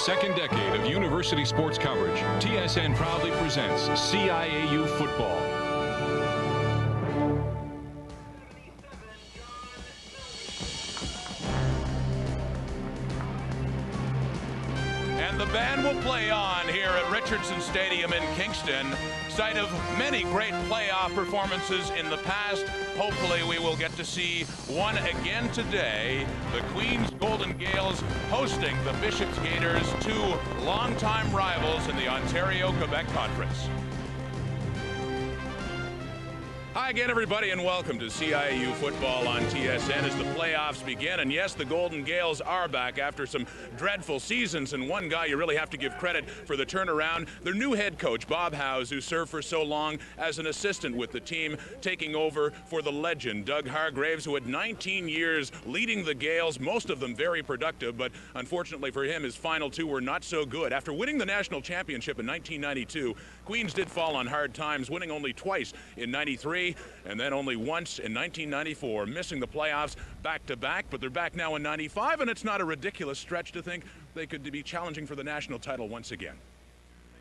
second decade of university sports coverage, TSN proudly presents CIAU football. And the band will play on here at Richardson Stadium in Kingston, site of many great playoff performances in the past. Hopefully we will get to see one again today. The Queen's Golden Gaels hosting the Bishops Gaiters, two longtime rivals in the Ontario-Quebec Conference. Hi again, everybody, and welcome to CIAU football on TSN as the playoffs begin. And yes, the Golden Gaels are back after some dreadful seasons, and one guy you really have to give credit for the turnaround, their new head coach, Bob Howes, who served for so long as an assistant with the team, taking over for the legend, Doug Hargraves, who had 19 years leading the Gaels, most of them very productive, but unfortunately for him, his final two were not so good. After winning the national championship in 1992, Queens did fall on hard times, winning only twice in 93 and then only once in 1994, missing the playoffs back-to-back, but they're back now in 95, and it's not a ridiculous stretch to think they could be challenging for the national title once again.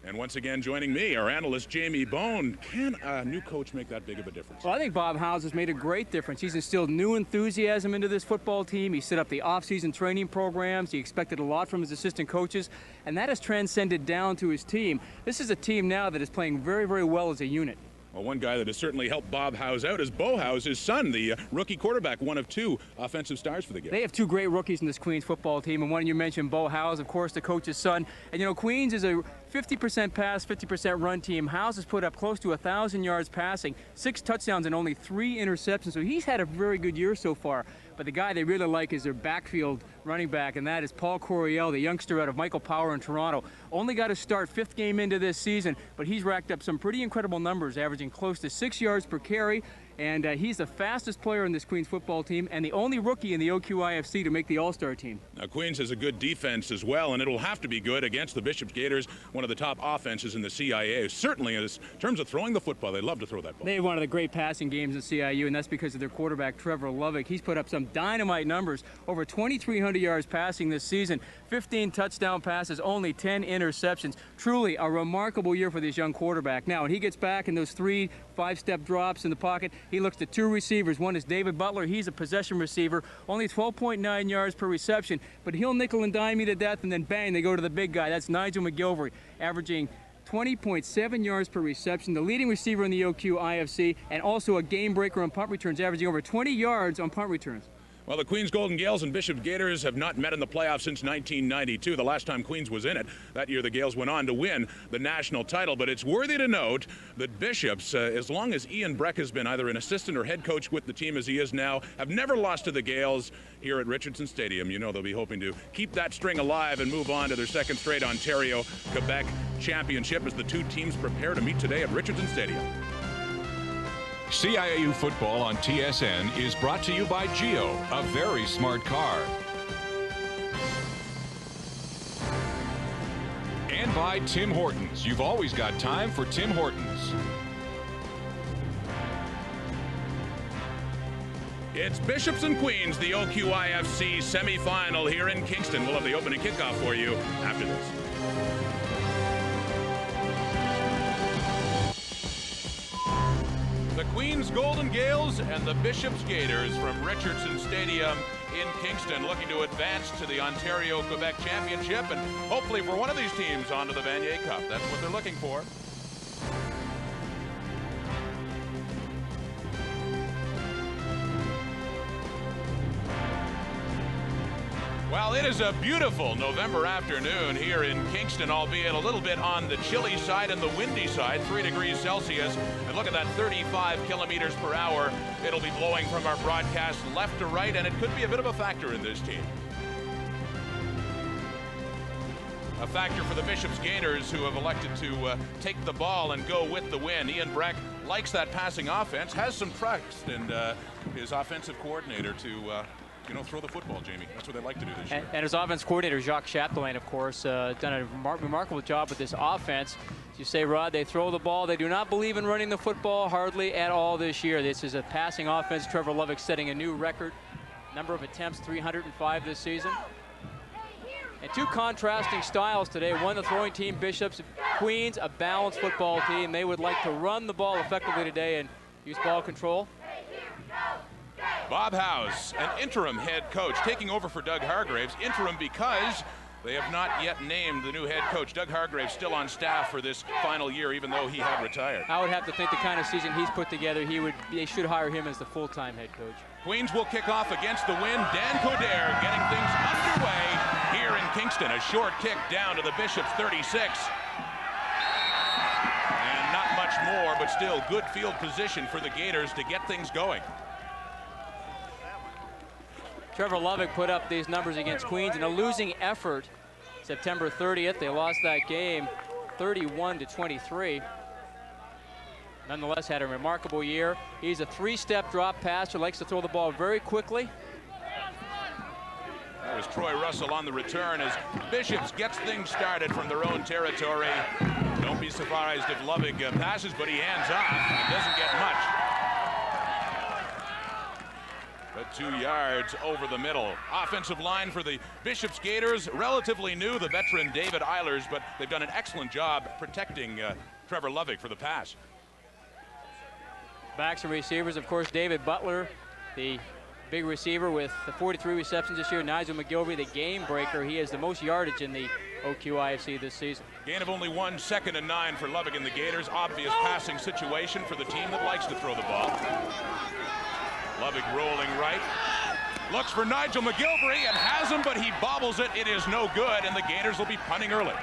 And once again, joining me, our analyst, Jamie Bone. Can a new coach make that big of a difference? Well, I think Bob Howes has made a great difference. He's instilled new enthusiasm into this football team. He set up the off-season training programs. He expected a lot from his assistant coaches, and that has transcended down to his team. This is a team now that is playing very, very well as a unit. Well, one guy that has certainly helped Bob Howes out is Bo Howes, his son, the rookie quarterback, one of two offensive stars for the game. They have two great rookies in this Queens football team, and one you mentioned, Bo Howes, of course, the coach's son. And, you know, Queens is a 50% pass, 50% run team. Howes has put up close to 1,000 yards passing, 6 touchdowns and only 3 interceptions, so he's had a very good year so far. But the guy they really like is their backfield running back, and that is Paul Coryell, the youngster out of Michael Power in Toronto. Only got to start 5th game into this season, but he's racked up some pretty incredible numbers, averaging close to 6 yards per carry. And he's the fastest player in this Queens football team and the only rookie in the Q-OIFC to make the All-Star team. Now, Queens has a good defense as well, and it'll have to be good against the Bishops Gaiters, one of the top offenses in the CIAU. Certainly, in terms of throwing the football, they love to throw that ball. They have one of the great passing games in CIAU, and that's because of their quarterback, Trevor Lovick. He's put up some dynamite numbers, over 2,300 yards passing this season, 15 touchdown passes, only 10 interceptions. Truly a remarkable year for this young quarterback. Now, when he gets back in those 3 5-step drops in the pocket, he looks to 2 receivers. One is David Butler. He's a possession receiver, only 12.9 yards per reception, but he'll nickel and dime you to death, and then bang, they go to the big guy. That's Nigel McGilvery, averaging 20.7 yards per reception, the leading receiver in the Q-OIFC, and also a game breaker on punt returns, averaging over 20 yards on punt returns. Well, the Queens Golden Gaels and Bishops Gaiters have not met in the playoffs since 1992, the last time Queens was in it. That year, the Gaels went on to win the national title. But it's worthy to note that Bishops, as long as Ian Breck has been either an assistant or head coach with the team as he is now, have never lost to the Gaels here at Richardson Stadium. You know they'll be hoping to keep that string alive and move on to their second straight Ontario-Quebec championship as the two teams prepare to meet today at Richardson Stadium. CIAU football on TSN is brought to you by Geo, a very smart car. And by Tim Hortons. You've always got time for Tim Hortons. It's Bishops and Queens, the Q-OIFC semifinal here in Kingston. We'll have the opening kickoff for you after this. The Queens Golden Gaels and the Bishops Gaiters from Richardson Stadium in Kingston looking to advance to the Ontario-Quebec Championship and hopefully for one of these teams onto the Vanier Cup. That's what they're looking for. Well, it is a beautiful November afternoon here in Kingston, albeit a little bit on the chilly side and the windy side, 3 degrees Celsius. And look at that, 35 kilometers per hour. It'll be blowing from our broadcast left to right, and it could be a bit of a factor in this team. A factor for the Bishops Gaiters, who have elected to take the ball and go with the win. Ian Breck likes that passing offense, has some trust in his offensive coordinator to throw the football, Jamie. That's what they like to do this year. And his offense coordinator, Jacques Chapdelaine, of course, done a remarkable job with this offense. As you say, Rod, they throw the ball. They do not believe in running the football hardly at all this year. This is a passing offense. Trevor Lovick setting a new record. Number of attempts, 305 this season. And two contrasting styles today. One, the throwing team, Bishops. Queens, a balanced football team. They would like to run the ball effectively today and use ball control. Bob House, an interim head coach, taking over for Doug Hargraves. Interim because they have not yet named the new head coach. Doug Hargraves still on staff for this final year, even though he had retired. I would have to think the kind of season he's put together, they should hire him as the full-time head coach. Queens will kick off against the wind. Dan Coderre getting things underway here in Kingston. A short kick down to the Bishops 36. And not much more, but still good field position for the Gators to get things going. Trevor Lovick put up these numbers against Queens in a losing effort. September 30th, they lost that game 31-23. Nonetheless, had a remarkable year. He's a three-step drop passer, likes to throw the ball very quickly. That was Troy Russell on the return as Bishops gets things started from their own territory. Don't be surprised if Lovick passes, but he hands off and doesn't get much. But 2 yards over the middle. Offensive line for the Bishops Gators, relatively new, the veteran David Eilers, but they've done an excellent job protecting Trevor Lovick for the pass. Backs and receivers, of course, David Butler, the big receiver with the 43 receptions this year. Nigel McGilvery, the game breaker. He has the most yardage in the Q-OIFC this season. Gain of only 1, 2nd and 9 for Lovick and the Gators. Obvious passing situation for the team that likes to throw the ball. Lovick rolling right. Looks for Nigel McGilvery and has him, but he bobbles it. It is no good, and the Gators will be punting early.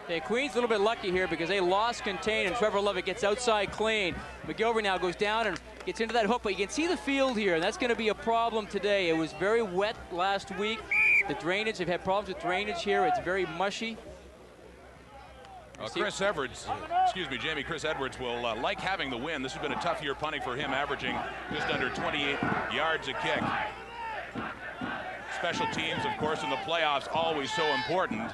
Okay, Queen's a little bit lucky here because they lost contain, and Trevor Lovick gets outside clean. McGilvery now goes down and gets into that hook, but you can see the field here, and that's going to be a problem today. It was very wet last week. The drainage, they've had problems with drainage here. It's very mushy. Chris Edwards, Jamie, Chris Edwards will like having the win. This has been a tough year punting for him, averaging just under 28 yards a kick. Special teams, of course, in the playoffs, always so important.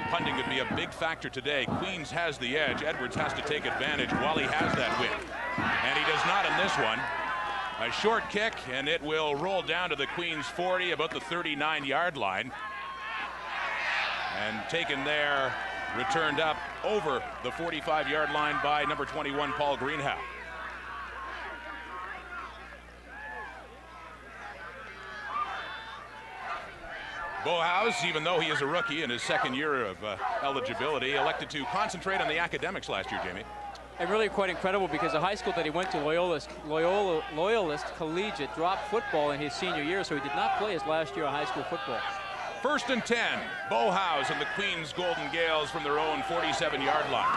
Punting could be a big factor today. Queens has the edge. Edwards has to take advantage while he has that win. And he does not in this one. A short kick, and it will roll down to the Queens 40, about the 39-yard line. And taken there, returned up over the 45-yard line by number 21, Paul Greenhow. Bo House, even though he is a rookie in his second year of eligibility, elected to concentrate on the academics last year, Jamie. And really quite incredible because the high school that he went to, Loyalist Collegiate, dropped football in his senior year, so he did not play his last year of high school football. 1st and 10, Bo House and the Queens Golden Gaels from their own 47-yard line.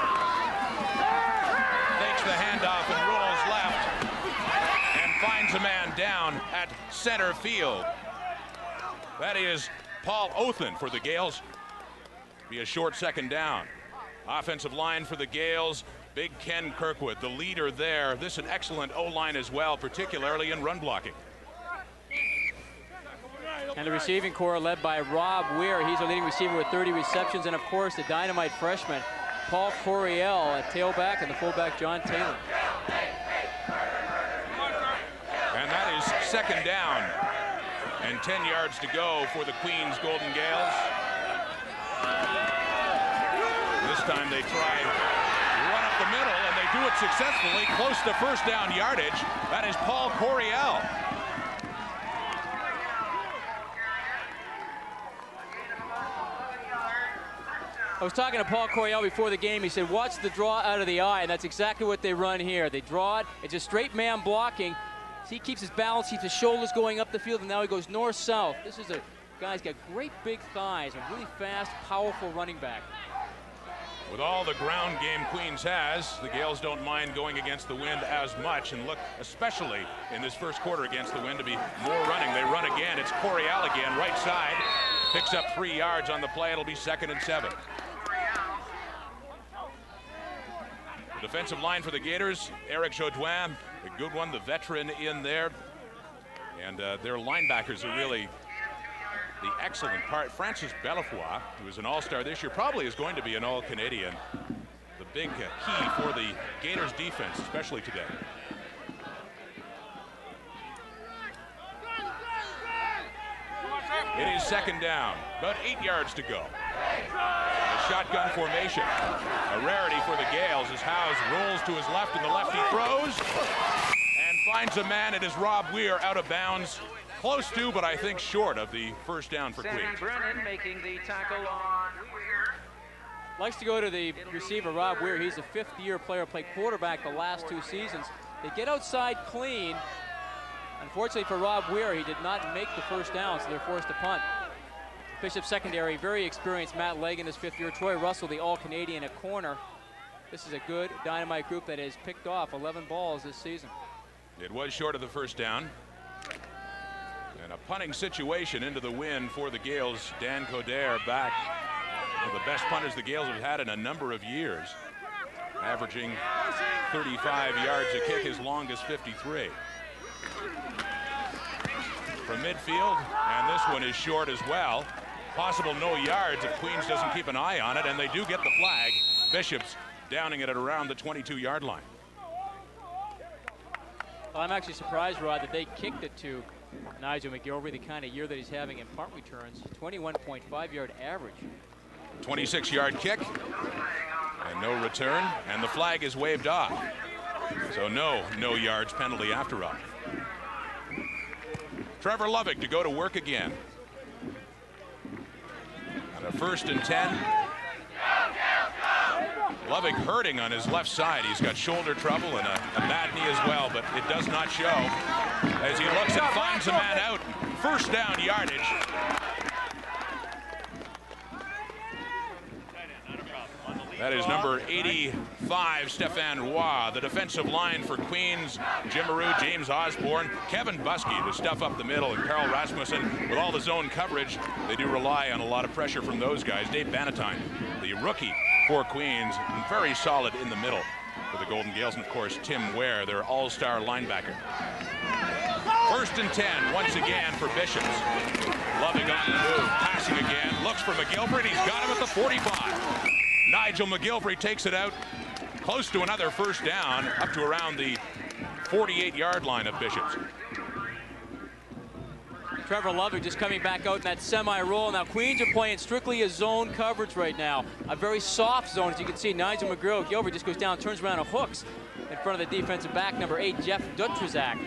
Takes the handoff and rolls left and finds a man down at center field. That is Paul Othen for the Gaels. Be a short 2nd down. Offensive line for the Gaels, Big Ken Kirkwood, the leader there. This is an excellent O-line as well, particularly in run blocking. And the receiving core led by Rob Weir. He's a leading receiver with 30 receptions. And, of course, the dynamite freshman, Paul Coryell at tailback, and the fullback, John Taylor. And that is 2nd down. And 10 yards to go for the Queens Golden Gaels. This time they try run up the middle, and they do it successfully, close to 1st down yardage. That is Paul Coryell. I was talking to Paul Coryell before the game. He said, watch the draw out of the eye, and that's exactly what they run here. They draw it. It's a straight man blocking. He keeps his balance, keeps his shoulders going up the field, and now he goes north-south. This is a guy's got great big thighs, a really fast, powerful running back. With all the ground game Queens has, the Gaels don't mind going against the wind as much, and look, especially in this first quarter against the wind, to be more running. They run again. It's Coryell again, right side. Picks up 3 yards on the play. It'll be 2nd and 7. The defensive line for the Gators, Eric Jodoin, a good one, the veteran in there. And their linebackers are really the excellent part. Francis Bellefoy, who is an all-star this year, probably is going to be an all-Canadian. The big key for the Gators defense, especially today. It is second down, about 8 yards to go. A shotgun formation, a rarity for the Gaels as Howes rolls to his left, and the left he throws and finds a man. It is Rob Weir out of bounds, close to, but I think short of the first down for Queens. Brennan making the tackle on Weir. Likes to go to the receiver, Rob Weir. He's a fifth-year player, played quarterback the last 2 seasons. They get outside clean. Unfortunately for Rob Weir, he did not make the first down, so they're forced to punt. Bishop secondary, very experienced. Matt Legg in his 5th year. Troy Russell, the All-Canadian at corner. This is a good dynamite group that has picked off 11 balls this season. It was short of the first down. And a punting situation into the wind for the Gaels. Dan Coderre back. One of the best punters the Gaels have had in a number of years. Averaging 35 yards a kick, his longest 53. From midfield, and this one is short as well. Possible no yards if Queens doesn't keep an eye on it, and they do get the flag. Bishop's downing it at around the 22-yard line. Well, I'm actually surprised, Rod, that they kicked it to Nigel McGilvery, the kind of year that he's having in punt returns. 21.5-yard average. 26-yard kick, and no return, and the flag is waved off. So no yards penalty after all. Trevor Lovick to go to work again. On a 1st and 10. Lovick hurting on his left side. He's got shoulder trouble and a bad knee as well, but it does not show as he looks and finds a man out. First down yardage. That is number 85, Stéphane Roy. The defensive line for Queens, Jim Maru, James Osborne, Kevin Buskey to stuff up the middle, and Carl Rasmussen with all the zone coverage. They do rely on a lot of pressure from those guys. Dave Bannatyne, the rookie for Queens, very solid in the middle for the Golden Gaels, and of course Tim Ware, their all-star linebacker. 1st and 10 once again for Bishops. Lovick on the move, passing again, looks for McGilvery, and he's got him at the 45. Nigel McGilvery takes it out close to another first down, up to around the 48-yard line of Bishops. Trevor Lovick just coming back out in that semi-roll. Now Queens are playing strictly a zone coverage right now. A very soft zone, as you can see. Nigel McGilvery just goes down, turns around and hooks in front of the defensive back, number 8, Jeff Dutrzak.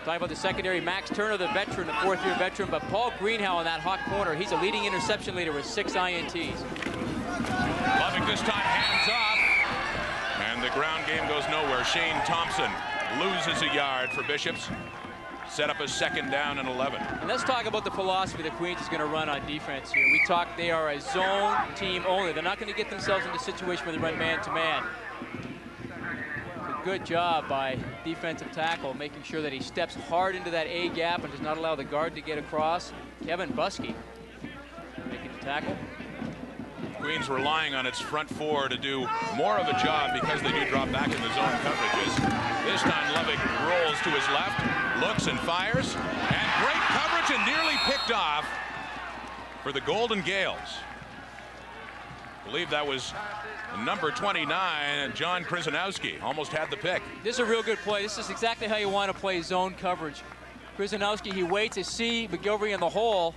Talking about the secondary, Max Turner, the veteran, the 4th-year veteran, but Paul Greenhow in that hot corner. He's a leading interception leader with 6 INTs. Lovick this time hands off, and the ground game goes nowhere. Shane Thompson loses a yard for Bishops. Set up a 2nd down and 11. And let's talk about the philosophy that Queens is going to run on defense here. We talked they are a zone team only. They're not going to get themselves into a situation where they run man-to-man. Good job by defensive tackle, making sure that he steps hard into that A gap and does not allow the guard to get across. Kevin Buskey making the tackle. Queens relying on its front 4 to do more of a job because they do drop back in the zone coverages. This time Lovick rolls to his left, looks and fires, and great coverage and nearly picked off for the Golden Gaels. I believe that was number 29, John Krzyzanowski, almost had the pick. This is a real good play. This is exactly how you want to play zone coverage. Krzyzanowski, he waits to see McGilvery in the hole.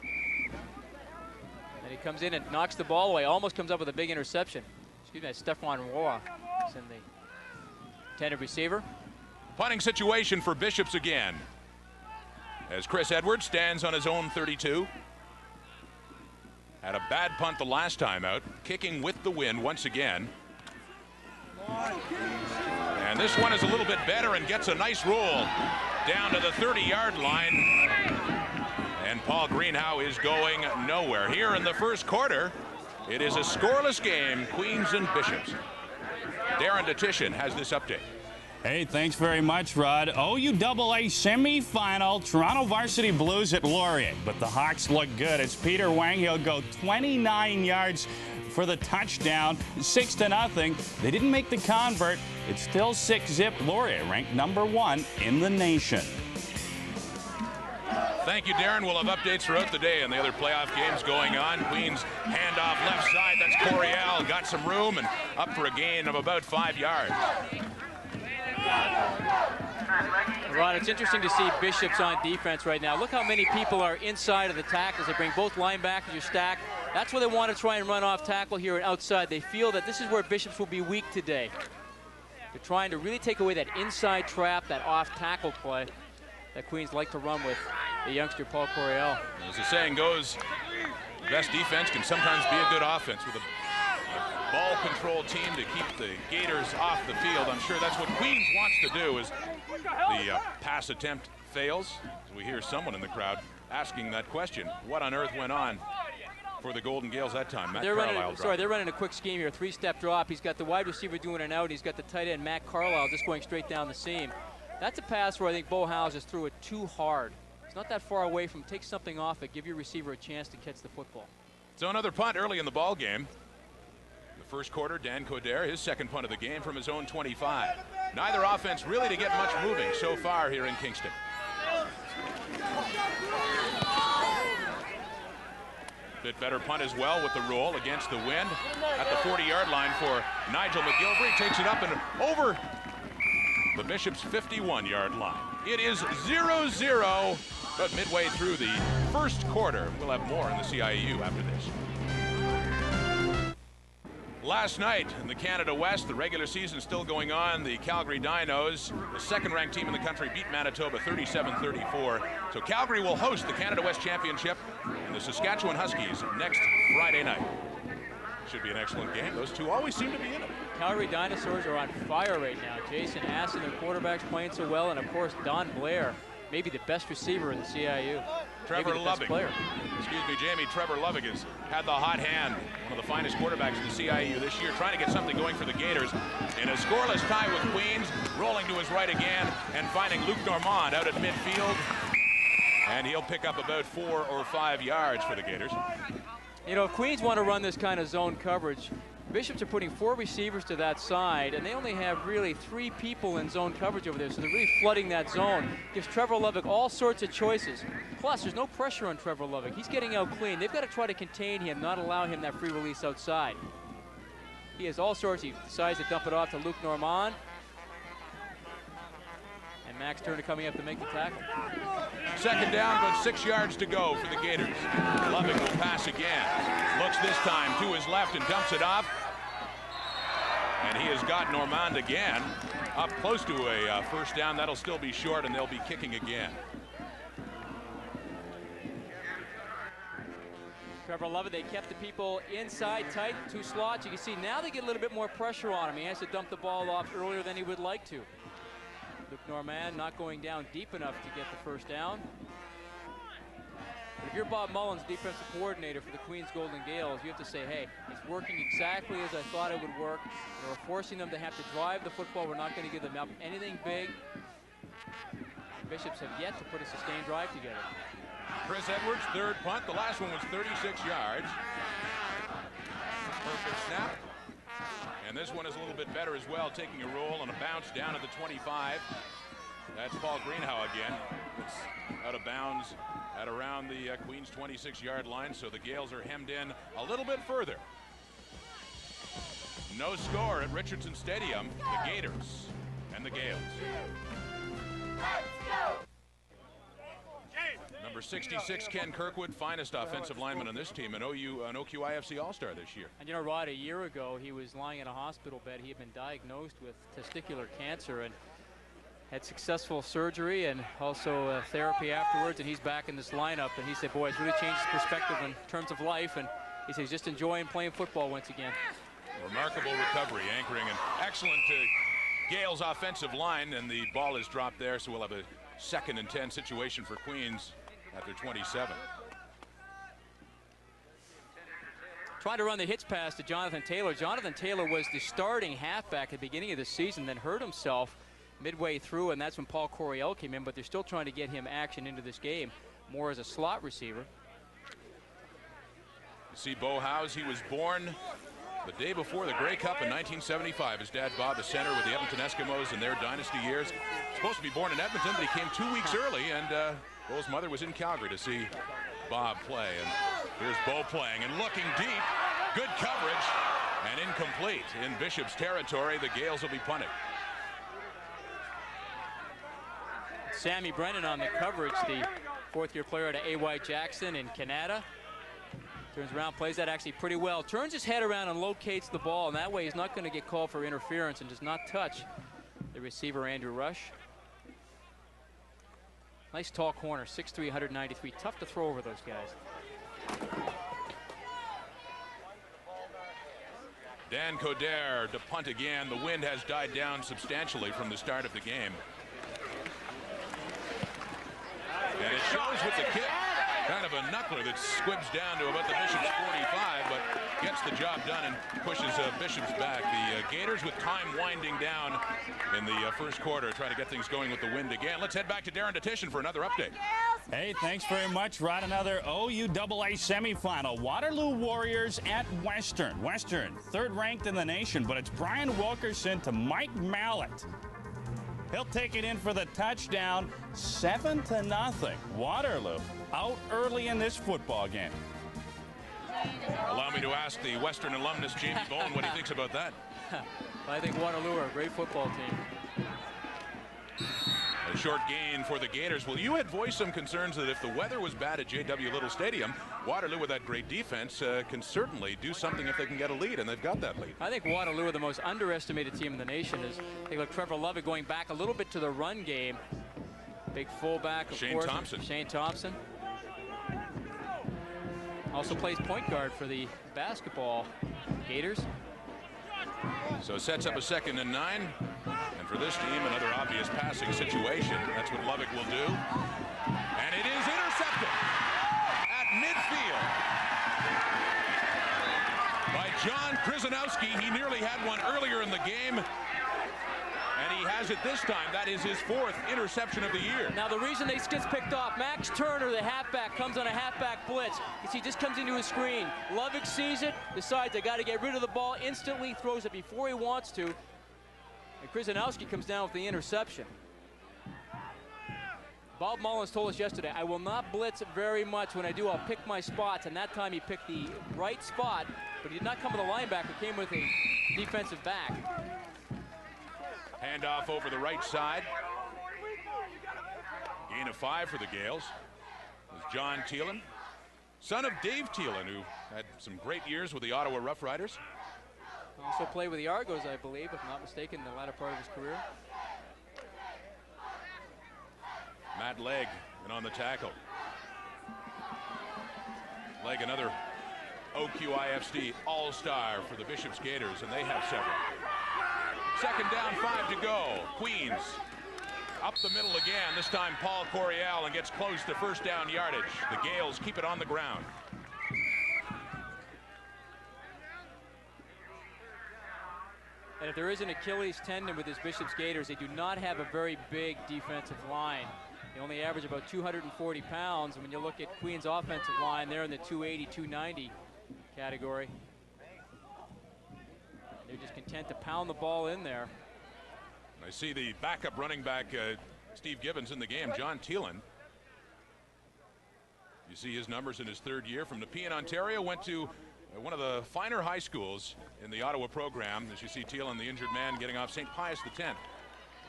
And he comes in and knocks the ball away. Almost comes up with a big interception. Excuse me, that's Stéphane Roy. He's in the intended receiver. Punting situation for Bishops again, as Chris Edwards stands on his own 32. Had a bad punt the last time out, kicking with the wind once again. And this one is a little bit better and gets a nice roll down to the 30-yard line. And Paul Greenhow is going nowhere. Here in the first quarter, it is a scoreless game, Queens and Bishops. Darren DeTitian has this update. Hey, thanks very much, Rod. OUAA semifinal, Toronto Varsity Blues at Laurier. But the Hawks look good. It's Peter Wang. He'll go 29 yards for the touchdown, 6-0. They didn't make the convert. It's still 6-zip. Laurier ranked number 1 in the nation. Thank you, Darren. We'll have updates throughout the day and the other playoff games going on. Queens handoff left side. That's Coryell. Got some room and up for a gain of about 5 yards. Rod, it's interesting to see Bishops on defense right now. Look how many people are inside of the tackles. They bring both linebackers, you're stacked. That's where they want to try and run off tackle here and outside. They feel that this is where Bishops will be weak today. They're trying to really take away that inside trap, that off tackle play that Queens like to run with the youngster Paul Coryell. As the saying goes, the best defense can sometimes be a good offense. With a ball control team to keep the Gators off the field, I'm sure that's what Queens wants to do. Is the pass attempt fails, so we hear someone in the crowd asking that question. What on earth went on for the Golden Gales that time? They're running a quick scheme here, three-step drop. He's got the wide receiver doing an out, and he's got the tight end, Matt Carlisle, just going straight down the seam. That's a pass where I think Bo Howes just threw it too hard. It's not that far away from, take something off it, give your receiver a chance to catch the football. So another punt early in the ball game. The first quarter, Dan Coderre, his second punt of the game from his own 25. Neither offense really to get much moving so far here in Kingston. Bit better punt as well with the roll against the wind at the 40-yard line for Nigel McGilvery. Takes it up and over the Bishops' 51-yard line. It is 0-0, but midway through the first quarter. We'll have more in the CIAU after this. Last night in the Canada West, the regular season still going on. The Calgary Dinos, the second-ranked team in the country, beat Manitoba 37-34. So Calgary will host the Canada West Championship and the Saskatchewan Huskies next Friday night. Should be an excellent game. Those two always seem to be in it. Calgary Dinosaurs are on fire right now. Jason Aston, their quarterback's playing so well, and of course Don Blair, maybe the best receiver in the CIAU. Trevor Lovig. Excuse me, Jamie. Trevor Lovig has had the hot hand. One of the finest quarterbacks in the CIAU this year, trying to get something going for the Gators. In a scoreless tie with Queens, rolling to his right again, and finding Luc Normand out at midfield. And he'll pick up about 4 or 5 yards for the Gators. You know, if Queens want to run this kind of zone coverage, Bishops are putting 4 receivers to that side, and they only have really 3 people in zone coverage over there, so they're really flooding that zone. Gives Trevor Lovig all sorts of choices. Plus, there's no pressure on Trevor Lovig. He's getting out clean. They've got to try to contain him, not allow him that free release outside. He has all sorts. He decides to dump it off to Luc Normand. And Max Turner coming up to make the tackle. Second down, but 6 yards to go for the Gators. Lovig will pass again. Looks this time to his left and dumps it off. And he has got Normand again up close to a first down. That'll still be short, and they'll be kicking again. Trevor Lovig, they kept the people inside tight, 2 slots. You can see now they get a little bit more pressure on him. He has to dump the ball off earlier than he would like to. Luc Normand not going down deep enough to get the first down. But if you're Bob Mullins, defensive coordinator for the Queens Golden Gaels, you have to say, hey, it's working exactly as I thought it would work. We're forcing them to have to drive the football. We're not going to give them up anything big. Bishops have yet to put a sustained drive together. Chris Edwards, third punt. The last one was 36 yards. Perfect snap. And this one is a little bit better as well, taking a roll and a bounce down at the 25. That's Paul Greenhow again. It's out of bounds at around the Queens 26-yard line, so the Gales are hemmed in a little bit further. No score at Richardson Stadium. The Gators and the Gaels. Number 66, Ken Kirkwood, finest offensive lineman on this team, an OQIFC All-Star this year. And you know, Rod, a year ago he was lying in a hospital bed. He had been diagnosed with testicular cancer and had successful surgery and also therapy afterwards, and he's back in this lineup. And he said, boy, it's really changed his perspective in terms of life, and he said he's just enjoying playing football once again. Remarkable recovery, anchoring an excellent Gales offensive line, and the ball is dropped there, so we'll have a 2nd and 10 situation for Queens at their 27. Trying to run the hitch pass to Jonathan Taylor. Jonathan Taylor was the starting halfback at the beginning of the season, then hurt himself midway through, and that's when Paul Coryell came in, but they're still trying to get him action into this game, more as a slot receiver. You see Bo Howes, he was born the day before the Grey Cup in 1975. His dad, Bob, the center with the Edmonton Eskimos in their dynasty years. Supposed to be born in Edmonton, but he came 2 weeks early, and Bo's mother was in Calgary to see Bob play. And here's Bo playing and looking deep. Good coverage and incomplete in Bishop's territory. The Gales will be punted. Sammy Brennan on the coverage, the fourth-year player out of A.Y. Jackson in Canada. Turns around, plays that actually pretty well. Turns his head around and locates the ball, and that way he's not going to get called for interference and does not touch the receiver, Andrew Rush. Nice tall corner, 6'3", 193. Tough to throw over those guys. Dan Coderre to punt again. The wind has died down substantially from the start of the game. And it shows with the kick. Kind of a knuckler that squibs down to about the Bishop's 45, but gets the job done and pushes Bishop's back. The Gators with time winding down in the first quarter, trying to get things going with the wind again. Let's head back to Darren Detition for another update. Hey, thanks very much, Rod. Another OUAA semifinal. Waterloo Warriors at Western. Western, third ranked in the nation, but it's Brian Wilkerson to Mike Mallett. He'll take it in for the touchdown, 7-0. Waterloo out early in this football game. Allow me to ask the Western alumnus, Jamie Bowen, what he thinks about that. I think Waterloo are a great football team. A short gain for the Gators. Well, you had voiced some concerns that if the weather was bad at J.W. Little Stadium, Waterloo with that great defense can certainly do something if they can get a lead, and they've got that lead. I think Waterloo are the most underestimated team in the nation. They look Trevor Lovick going back a little bit to the run game. Big fullback, of Shane course. Thompson. Shane Thompson. Also plays point guard for the basketball Gators. So sets up a 2nd and 9. And for this team, another obvious passing situation. That's what Lovick will do. And it is intercepted at midfield by John Krzyzanowski. He nearly had one earlier in the game. And he has it this time. That is his 4th interception of the year. Now the reason they gets picked off, Max Turner, the halfback, comes on a halfback blitz. You see, just comes into his screen. Lovick sees it, decides I got to get rid of the ball, instantly throws it before he wants to. And Krzyzanowski comes down with the interception. Bob Mullins told us yesterday, I will not blitz very much. When I do, I'll pick my spots. And that time he picked the right spot, but he did not come with a linebacker, came with a defensive back. Handoff over the right side. Gain of 5 for the Gaels. It's John Thielen, son of Dave Thielen, who had some great years with the Ottawa Rough Riders. Also played with the Argos, I believe, if not mistaken, in the latter part of his career. Matt Legg and on the tackle. Legg, another OQIFC all-star for the Bishop's Gators, and they have several. 2nd down, 5 to go. Queens up the middle again. This time Paul Coryell, and gets close to 1st down yardage. The Gaels keep it on the ground. And if there is an Achilles tendon with this Bishop's Gators, they do not have a very big defensive line. They only average about 240 pounds. And when you look at Queens' offensive line, they're in the 280, 290 category. They're just content to pound the ball in there. I see the backup running back, Steve Gibbons, in the game, John Thielen. You see his numbers in his 3rd year from Nepean, Ontario. Went to one of the finer high schools in the Ottawa program. As you see Thielen, the injured man, getting off St. Pius X.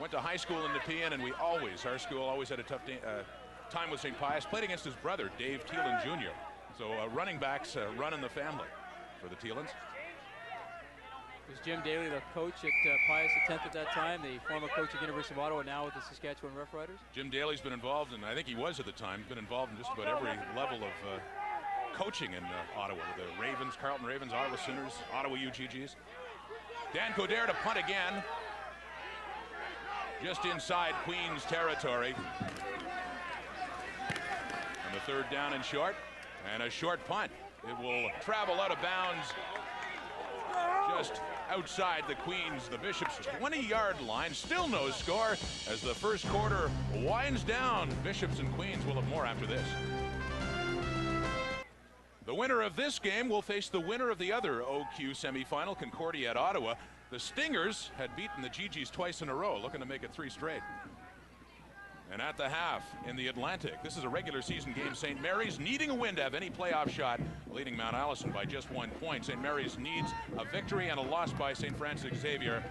Went to high school in Nepean, and our school always had a tough time with St. Pius. Played against his brother, Dave Thielen Jr. So running backs run in the family for the Thielens. It was Jim Daly, the coach at Pius X at that time, the former coach at University of Ottawa, now with the Saskatchewan Rough Riders. Jim Daly's been involved, and I think he was at the time, been involved in just about every level of coaching in Ottawa. The Ravens, Carleton Ravens, Ottawa Sooners, Ottawa UGGs. Dan Coderre to punt again. Just inside Queens territory. And the 3rd down and short. And a short punt. It will travel out of bounds just outside the Queens, the Bishop's 20-yard line. Still no score as the first quarter winds down. Bishops and Queens will have more after this. The winner of this game will face the winner of the other OQ semifinal, Concordia at Ottawa. The Stingers had beaten the GGs twice in a row, looking to make it 3 straight. And at the half in the Atlantic, this is a regular season game. St. Mary's needing a win to have any playoff shot, leading Mount Allison by just 1 point. St. Mary's needs a victory and a loss by St. Francis Xavier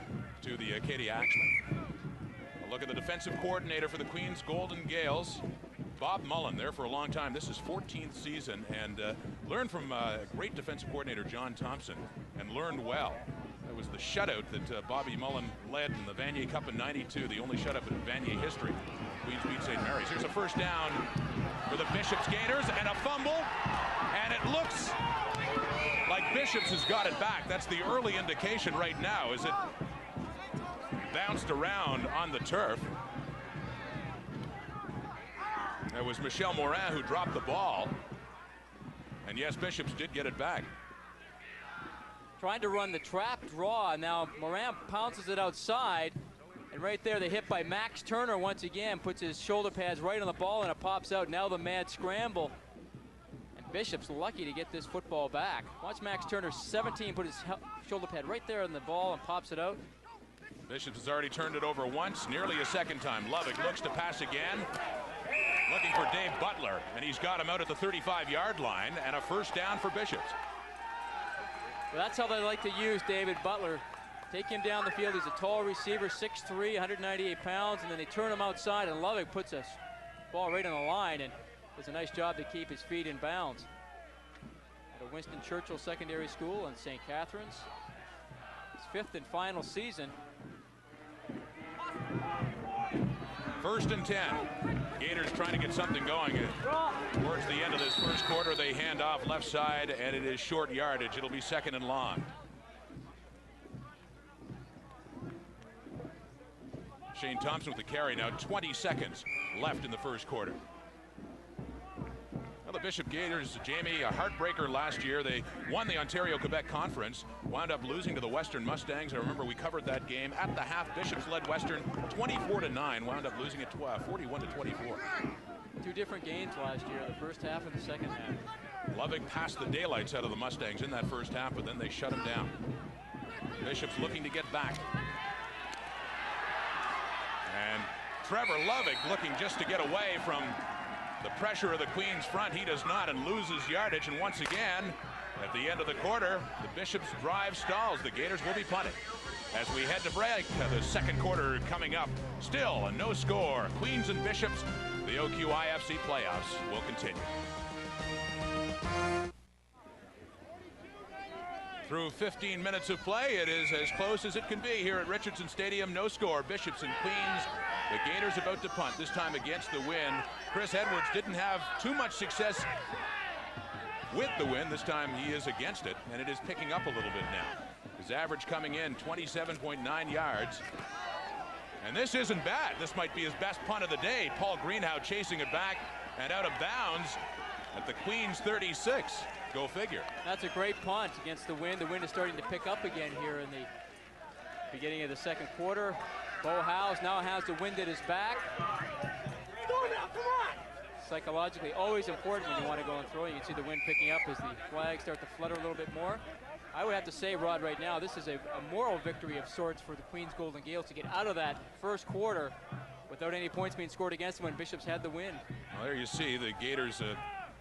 to the Acadia Axemen. Look at the defensive coordinator for the Queens Golden Gaels, Bob Mullen, there for a long time. This is 14th season, and learned from great defensive coordinator John Thompson, and learned well. It was the shutout that Bobby Mullen led in the Vanier Cup in '92, the only shutout in Vanier history. Queens beat St. Mary's. Here's a first down for the Bishops Gators, and a fumble, and it looks like Bishops has got it back. That's the early indication right now, as it bounced around on the turf. It was Michel Morin who dropped the ball, and yes, Bishops did get it back. Trying to run the trap draw. Now Morin pounces it outside, and right there the hit by Max Turner once again puts his shoulder pads right on the ball, and it pops out. Now the mad scramble, and Bishop's lucky to get this football back. Watch Max Turner, 17, put his shoulder pad right there on the ball and pops it out. Bishops has already turned it over once, nearly a second time. Lovick looks to pass again, looking for Dave Butler, and he's got him out at the 35-yard line, and a first down for Bishops. Well, that's how they like to use David Butler. Take him down the field. He's a tall receiver, 6'3", 198 pounds, and then they turn him outside, and Lovick puts a ball right on the line and does a nice job to keep his feet in bounds. At a Winston Churchill Secondary School in St. Catharines. His 5th and final season. 1st and 10. Gators trying to get something going. Towards the end of this first quarter, they hand off left side, and it is short yardage. It'll be 2nd and long. Shane Thompson with the carry now. 20 seconds left in the first quarter. Well, the Bishop Gators, Jamie, a heartbreaker last year. They won the Ontario-Quebec Conference, wound up losing to the Western Mustangs. I remember we covered that game at the half. Bishops led Western 24-9, wound up losing it 41-24. 2 different games last year, the first half and the second half. Lovick passed the daylights out of the Mustangs in that first half, but then they shut him down. Bishops looking to get back. And Trevor Lovick looking just to get away from the pressure of the Queens front. He does not, and loses yardage. And once again, at the end of the quarter, the Bishops drive stalls. The Gators will be punted. As we head to break, the second quarter coming up. Still a no score. Queens and Bishops, the Q-OIFC playoffs will continue. Through 15 minutes of play, it is as close as it can be here at Richardson Stadium. No score. Bishops and Queens. The Gators about to punt, this time against the wind. Chris Edwards didn't have too much success with the wind. This time he is against it, and it is picking up a little bit now. His average coming in 27.9 yards. And this isn't bad. This might be his best punt of the day. Paul Greenhow chasing it back and out of bounds at the Queens 36. Go figure. That's a great punt against the wind. The wind is starting to pick up again here in the beginning of the second quarter. Bo Howes now has the wind at his back. Psychologically always important when you want to go and throw. You can see the wind picking up as the flags start to flutter a little bit more. I would have to say, Rod, right now, this is a moral victory of sorts for the Queens Golden Gaels to get out of that first quarter without any points being scored against them when Bishops had the win. Well, there you see the Gators,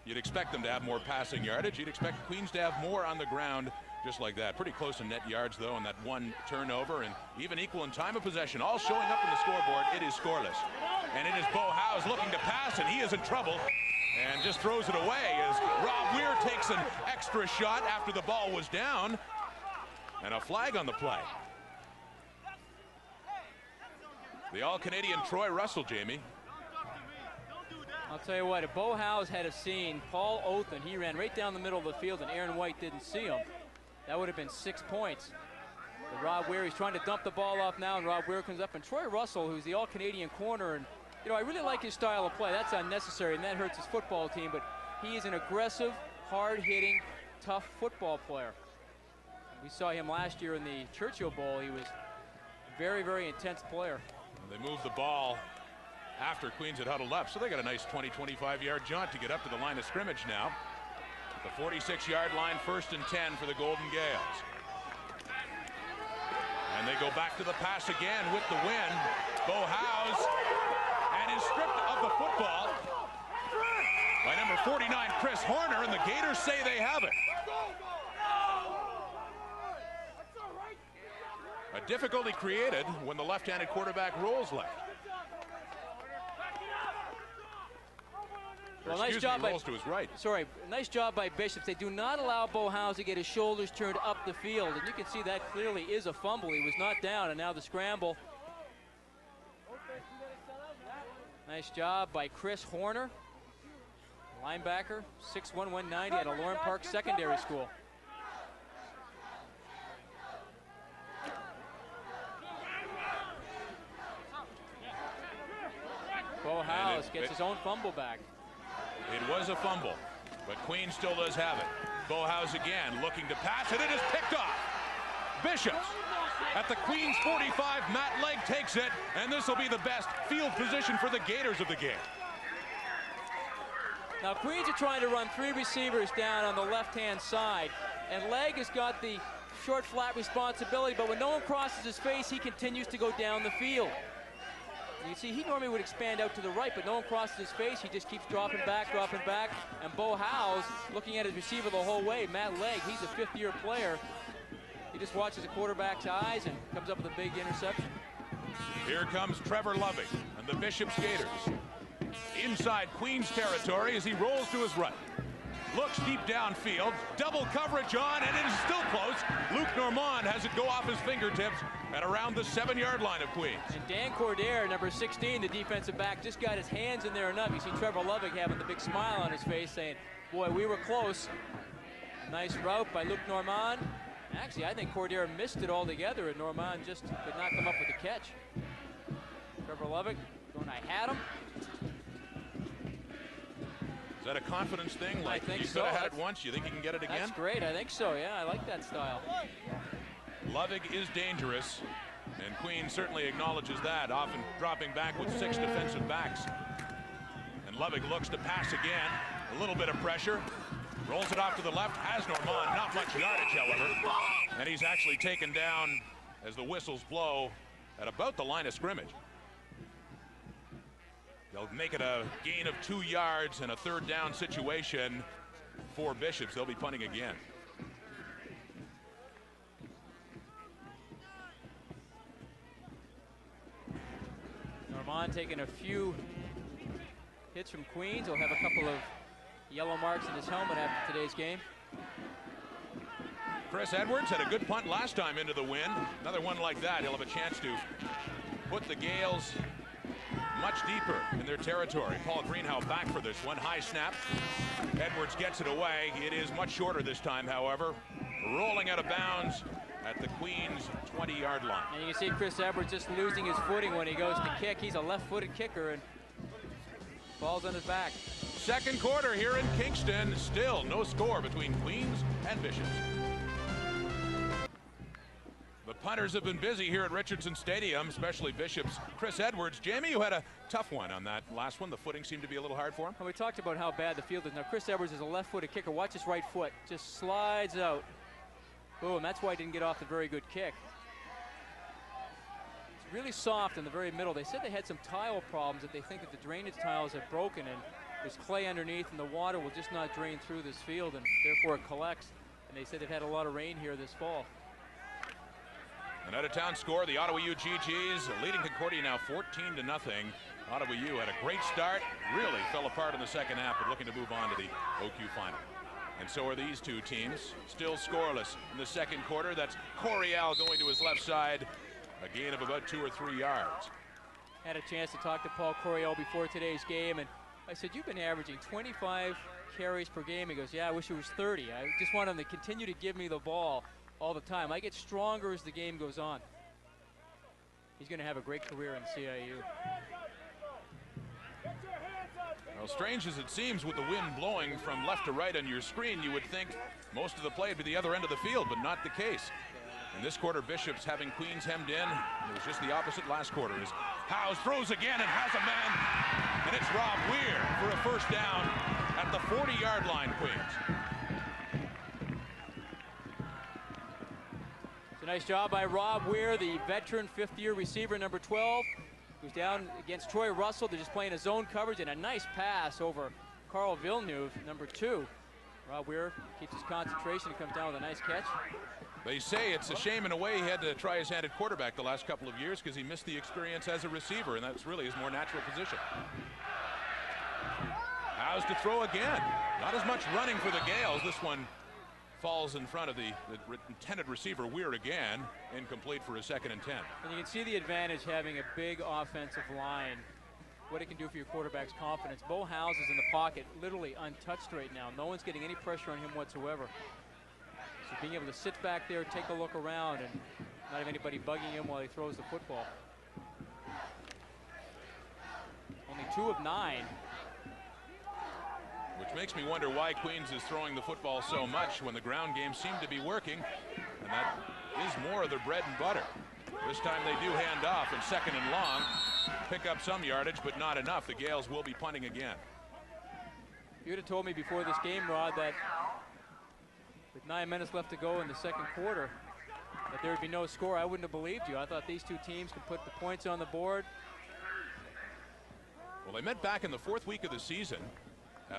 you'd expect them to have more passing yardage. You'd expect Queens to have more on the ground just like that. Pretty close in net yards, though, and that one turnover, and even equal in time of possession. All showing up in the scoreboard. It is scoreless. And it is Bo Howes looking to pass, and he is in trouble and just throws it away as Rob Weir takes an extra shot after the ball was down. And a flag on the play. The All-Canadian Troy Russell, Jamie. I'll tell you what, if Bo Howes had have seen Paul Othen, he ran right down the middle of the field and Aaron White didn't see him. That would have been 6 points. But Rob Weir, he's trying to dump the ball off now, and Rob Weir comes up. And Troy Russell, who's the All-Canadian corner, and you know, I really like his style of play. That's unnecessary, and that hurts his football team, but he is an aggressive, hard-hitting, tough football player. We saw him last year in the Churchill Bowl. He was a very, very intense player. They moved the ball after Queens had huddled up, so they got a nice 20, 25-yard jaunt to get up to the line of scrimmage now. The 46-yard line, 1st and 10 for the Golden Gaels. And they go back to the pass again with the win. Bo Howes, and is stripped of the football by number 49, Chris Horner, and the Gators say they have it. A difficulty created when the left-handed quarterback rolls left. Well, nice Excuse job me, rolls to his right. Sorry, nice job by Bishops. They do not allow Bo Howes to get his shoulders turned up the field, and you can see that clearly is a fumble. He was not down, and now the scramble. Nice job by Chris Horner, linebacker, 6'1", 190 at a Lorne Park Secondary School. Bo Howes gets his own fumble back. It was a fumble, but Queen still does have it. Bo Howes again looking to pass, and it is picked off. Bishops at the Queen's 45. Matt Legg takes it, and this will be the best field position for the Gators of the game. Now Queens are trying to run 3 receivers down on the left-hand side, and Legg has got the short flat responsibility, but when no one crosses his face, he continues to go down the field. You see, he normally would expand out to the right, but no one crosses his face. He just keeps dropping back, and Bo Howes looking at his receiver the whole way. Matt Legg, he's a 5th-year player. He just watches the quarterback's eyes and comes up with a big interception. Here comes Trevor Loving and the Bishops Gators. Inside Queen's territory as he rolls to his right. Looks deep downfield, double coverage on, and it is still close. Luke Normand has it go off his fingertips at around the 7-yard line of Queens. And Dan Cordair, number 16, the defensive back, just got his hands in there enough. You see Trevor Loving having the big smile on his face saying, boy, we were close. Nice route by Luke Normand. Actually, I think Cordair missed it altogether, and Normand just could not come up with the catch. Trevor Loving going, I had him. Is that a confidence thing? Like, I think you so. could have had it once, you think you can get it again? That's great, I think so, yeah, I like that style. Lovig is dangerous, and Queen certainly acknowledges that, often dropping back with 6 defensive backs. And Lovig looks to pass again, a little bit of pressure, rolls it off to the left, has Normand, not much yardage, however, and he's actually taken down as the whistles blow at about the line of scrimmage. They'll make it a gain of 2 yards and a 3rd down situation for Bishops. They'll be punting again. Normand taking a few hits from Queens. He'll have a couple of yellow marks in his helmet after today's game. Chris Edwards had a good punt last time into the wind. Another one like that, he'll have a chance to put the Gaels much deeper in their territory. Paul Greenhow back for this one. High snap. Edwards gets it away. It is much shorter this time, however. Rolling out of bounds at the Queen's 20-yard line. And you can see Chris Edwards just losing his footing when he goes to kick. He's a left-footed kicker and falls on his back. Second quarter here in Kingston. Still no score between Queens and Bishops. The punters have been busy here at Richardson Stadium, especially Bishops. Chris Edwards. Jamie, you had a tough one on that last one. The footing seemed to be a little hard for him. Well, we talked about how bad the field is. Now, Chris Edwards is a left-footed kicker. Watch his right foot. Just slides out. Boom, that's why he didn't get off the very good kick. It's really soft in the very middle. They said they had some tile problems, that they think that the drainage tiles have broken and there's clay underneath and the water will just not drain through this field and therefore it collects. And they said they've had a lot of rain here this fall. An out-of-town score, the Ottawa U GGs leading Concordia now 14-0. Ottawa U had a great start, really fell apart in the second half, but looking to move on to the OQ final. And so are these two teams, still scoreless in the second quarter. That's Coryell going to his left side, a gain of about 2 or 3 yards. Had a chance to talk to Paul Coryell before today's game, and I said, you've been averaging 25 carries per game. He goes, yeah, I wish it was 30. I just want him to continue to give me the ball all the time. I get stronger as the game goes on. He's going to have a great career in CIAU. Well, strange as it seems, with the wind blowing from left to right on your screen, you would think most of the play would be the other end of the field, but not the case. In this quarter, Bishops having Queens hemmed in. It was just the opposite last quarter. As Howes throws again and has a man, and it's Rob Weir for a first down at the 40-yard line, Queens. It's a nice job by Rob Weir, the veteran 5th-year receiver, number 12. Who's down against Troy Russell. They're just playing a zone coverage and a nice pass over Carl Villeneuve, number 2. Rob Weir keeps his concentration and comes down with a nice catch. They say it's a shame in a way he had to try his hand at quarterback the last couple of years because he missed the experience as a receiver, and that's really his more natural position. House to throw again. Not as much running for the Gaels. This one falls in front of the intended receiver, Weir, again. Incomplete for a 2nd and 10. And you can see the advantage having a big offensive line, what it can do for your quarterback's confidence. Bo House is in the pocket, literally untouched right now. No one's getting any pressure on him whatsoever. So being able to sit back there, take a look around, and not have anybody bugging him while he throws the football. Only 2 of 9. Which makes me wonder why Queens is throwing the football so much when the ground game seemed to be working. And that is more of their bread and butter. This time they do hand off in 2nd and long. Pick up some yardage, but not enough. The Gaels will be punting again. If you would have told me before this game, Rod, that with 9 minutes left to go in the 2nd quarter, that there would be no score, I wouldn't have believed you. I thought these 2 teams could put the points on the board. Well, they met back in the 4th week of the season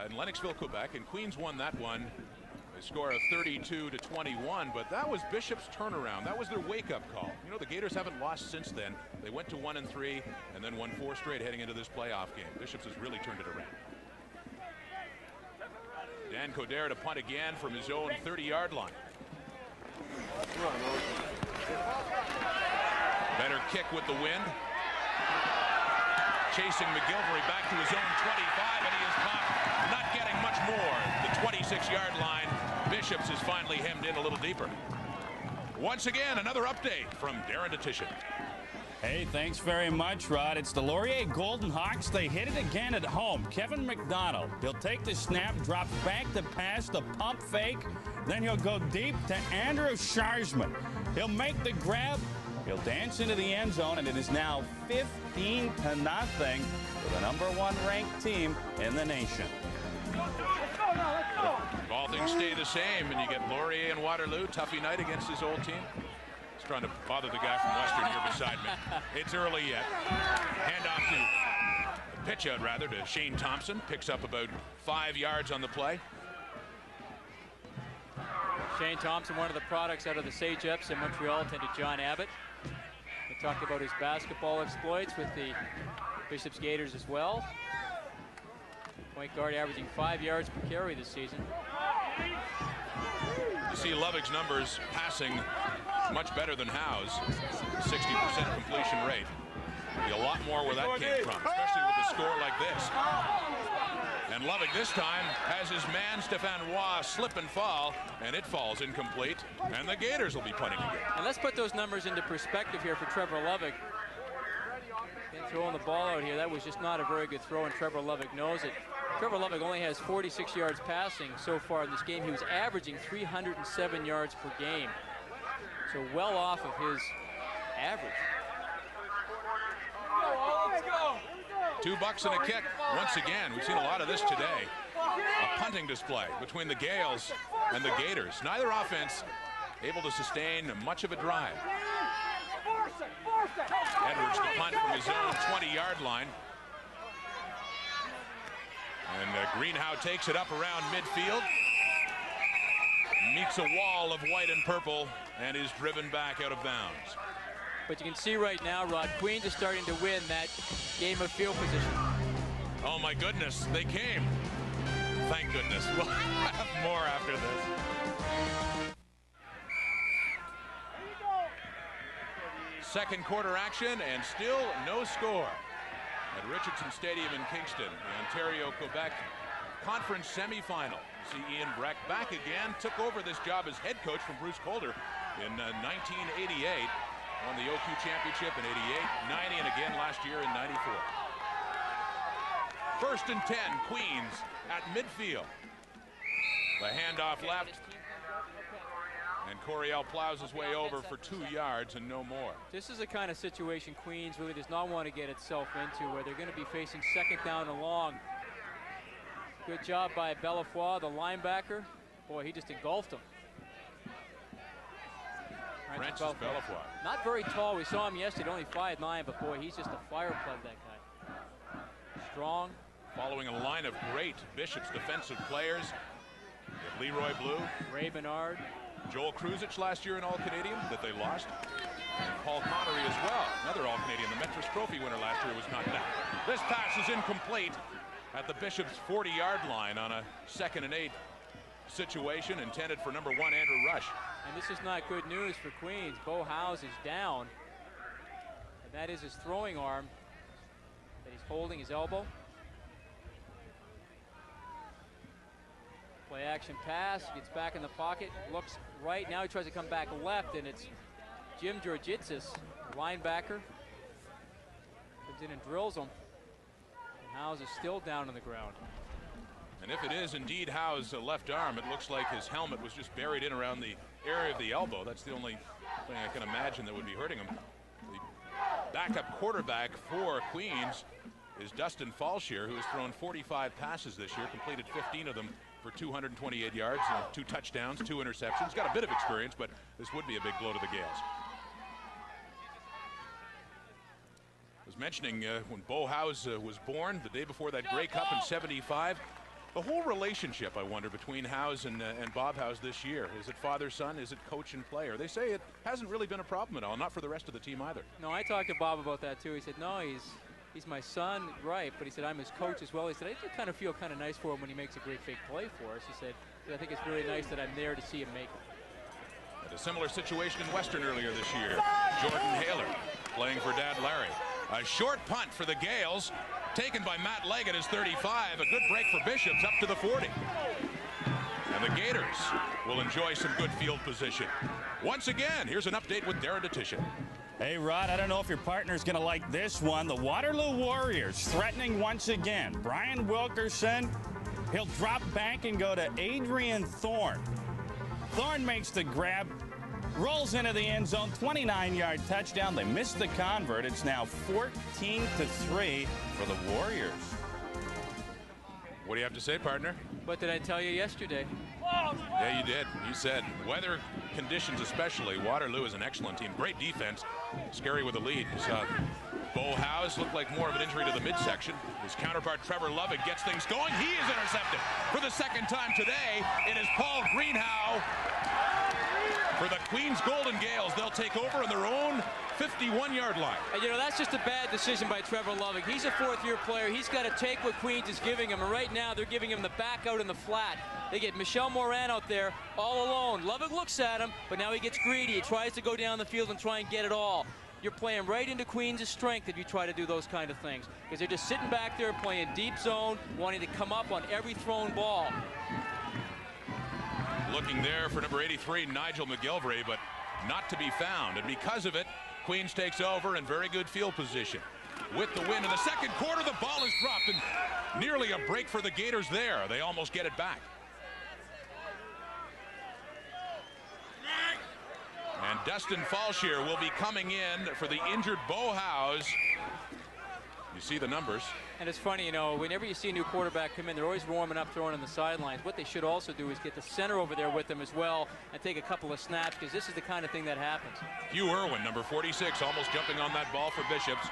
in Lennoxville, Quebec, and Queens won that one. A score of 32-21, but that was Bishop's turnaround. That was their wake-up call. You know, the Gators haven't lost since then. They went to 1-3 and then won 4 straight heading into this playoff game. Bishop's has really turned it around. Dan Coderre to punt again from his own 30-yard line. Better kick with the wind. Chasing McGilvery back to his own 25, and he is caught, not getting much more. The 26-yard line. Bishops is finally hemmed in a little deeper. Once again, another update from Darren Detition. Hey, thanks very much, Rod. It's the Laurier Golden Hawks. They hit it again at home. Kevin McDonald, he'll take the snap, drop back to pass, the pump fake. Then he'll go deep to Andrew Scharsman. He'll make the grab. He'll dance into the end zone, and it is now 15-0 for the #1 ranked team in the nation. If all things stay the same and you get Laurier and Waterloo, Tuffy night against his old team. He's trying to bother the guy from Western here beside me. It's early yet. Hand off to, pitch out rather, to Shane Thompson. Picks up about 5 yards on the play. Shane Thompson, one of the products out of the Sage Eps in Montreal, attended John Abbott. We talked about his basketball exploits with the Bishops Gators as well. Point guard averaging 5 yards per carry this season. You see Lovick's numbers passing much better than Howe's. 60% completion rate. Be a lot more where that came from, especially with a score like this. And Lovick this time has his man Stéphane Roy slip and fall, and it falls incomplete, and the Gators will be punting again. And let's put those numbers into perspective here for Trevor Lovick. And throwing the ball out here, that was just not a very good throw, and Trevor Lovick knows it. Trevor Lovick only has 46 yards passing so far in this game. He was averaging 307 yards per game. So well off of his average. $2 and a kick. Once again, we've seen a lot of this today. A punting display between the Gaels and the Gators. Neither offense able to sustain much of a drive. Edwards to punt from his own 20-yard line. And Greenhow takes it up around midfield. Meets a wall of white and purple and is driven back out of bounds. But you can see right now, Rod, Queens is starting to win that game of field position. Oh my goodness, they came. Thank goodness. We'll have more after this. Second quarter action and still no score at Richardson Stadium in Kingston, the Ontario-Quebec Conference semifinal. You see Ian Breck back again, took over this job as head coach from Bruce Calder in 1988. Won the OQ championship in 88, 90, and again last year in 94. First and 10, Queens at midfield. The handoff left. And Coryell plows his way over for 2 yards and no more. This is the kind of situation Queens really does not want to get itself into, where they're going to be facing second down and long. Good job by Bellefoy, the linebacker. Boy, he just engulfed him. Francis Bellefoy. Not very tall. We saw him yesterday, only 5'9", but boy, he's just a fire plug, that guy. Strong. Following a line of great Bishops defensive players. Leroy Blue. Ray Bernard. Joel Kruzich last year in All-Canadian that they lost. And Paul Connery as well, another All-Canadian. The Metris Trophy winner last year was not that. This pass is incomplete. at the Bishop's 40-yard line on a 2nd and 8 situation intended for number 1, Andrew Rush. And this is not good news for Queens. Bo Howes is down. And that is his throwing arm that he's holding, his elbow. Play action pass, gets back in the pocket, looks right. Now he tries to come back left, and it's Jim Georgitsis, linebacker. Comes in and drills him. And Howes is still down on the ground. And if it is indeed Howe's left arm, it looks like his helmet was just buried in around the area of the elbow. That's the only thing I can imagine that would be hurting him. The backup quarterback for Queens is Dustin Falshear, who has thrown 45 passes this year, completed 15 of them for 228 yards, 2 touchdowns, 2 interceptions. Got a bit of experience, but this would be a big blow to the Gaels. I was mentioning when Bo Howes was born, the day before that Grey Cup in '75, the whole relationship, I wonder, between Howes and Bob Howes this year. Is it father-son? Is it coach and player? They say it hasn't really been a problem at all, not for the rest of the team either. No, I talked to Bob about that too. He said, no, he's my son, right, but he said, I'm his coach as well. He said, I do kind of feel kind of nice for him when he makes a great big play for us. He said, I think it's really nice that I'm there to see him make it. At a similar situation in Western earlier this year. Jordan Haler playing for Dad Larry. A short punt for the Gaels, taken by Matt Legg at his 35. A good break for Bishops up to the 40. And the Gaiters will enjoy some good field position. Once again, here's an update with Darren Detisha. Hey, Rod, I don't know if your partner's going to like this one. The Waterloo Warriors threatening once again. Brian Wilkerson, he'll drop back and go to Adrian Thorne. Thorne makes the grab, rolls into the end zone, 29-yard touchdown. They missed the convert. It's now 14-3 for the Warriors. What do you have to say, partner? What did I tell you yesterday? Yeah, you did. You said weather conditions especially. Waterloo is an excellent team. Great defense. Scary with the lead. You saw Bo Howes looked like more of an injury to the midsection. His counterpart Trevor Lovick gets things going. He is intercepted for the 2nd time today. It is Paul Greenhow. For the Queens Golden Gaels, they'll take over on their own 51-yard line. And, you know, that's just a bad decision by Trevor Lovick. He's a 4th-year player. He's got to take what Queens is giving him. And right now, they're giving him the back out in the flat. They get Michel Morin out there all alone. Lovick looks at him, but now he gets greedy. He tries to go down the field and try and get it all. You're playing right into Queens' strength if you try to do those kind of things, because they're just sitting back there playing deep zone, wanting to come up on every thrown ball. Looking there for number 83, Nigel McGilvery, but not to be found. And because of it, Queens takes over in very good field position. With the win in the 2nd quarter, the ball is dropped, and nearly a break for the Gators there. They almost get it back. And Dustin Falshear will be coming in for the injured Bo Howes. You see the numbers. And it's funny, you know, whenever you see a new quarterback come in, they're always warming up, throwing on the sidelines. What they should also do is get the center over there with them as well and take a couple of snaps, because this is the kind of thing that happens. Hugh Irwin, number 46, almost jumping on that ball for Bishops.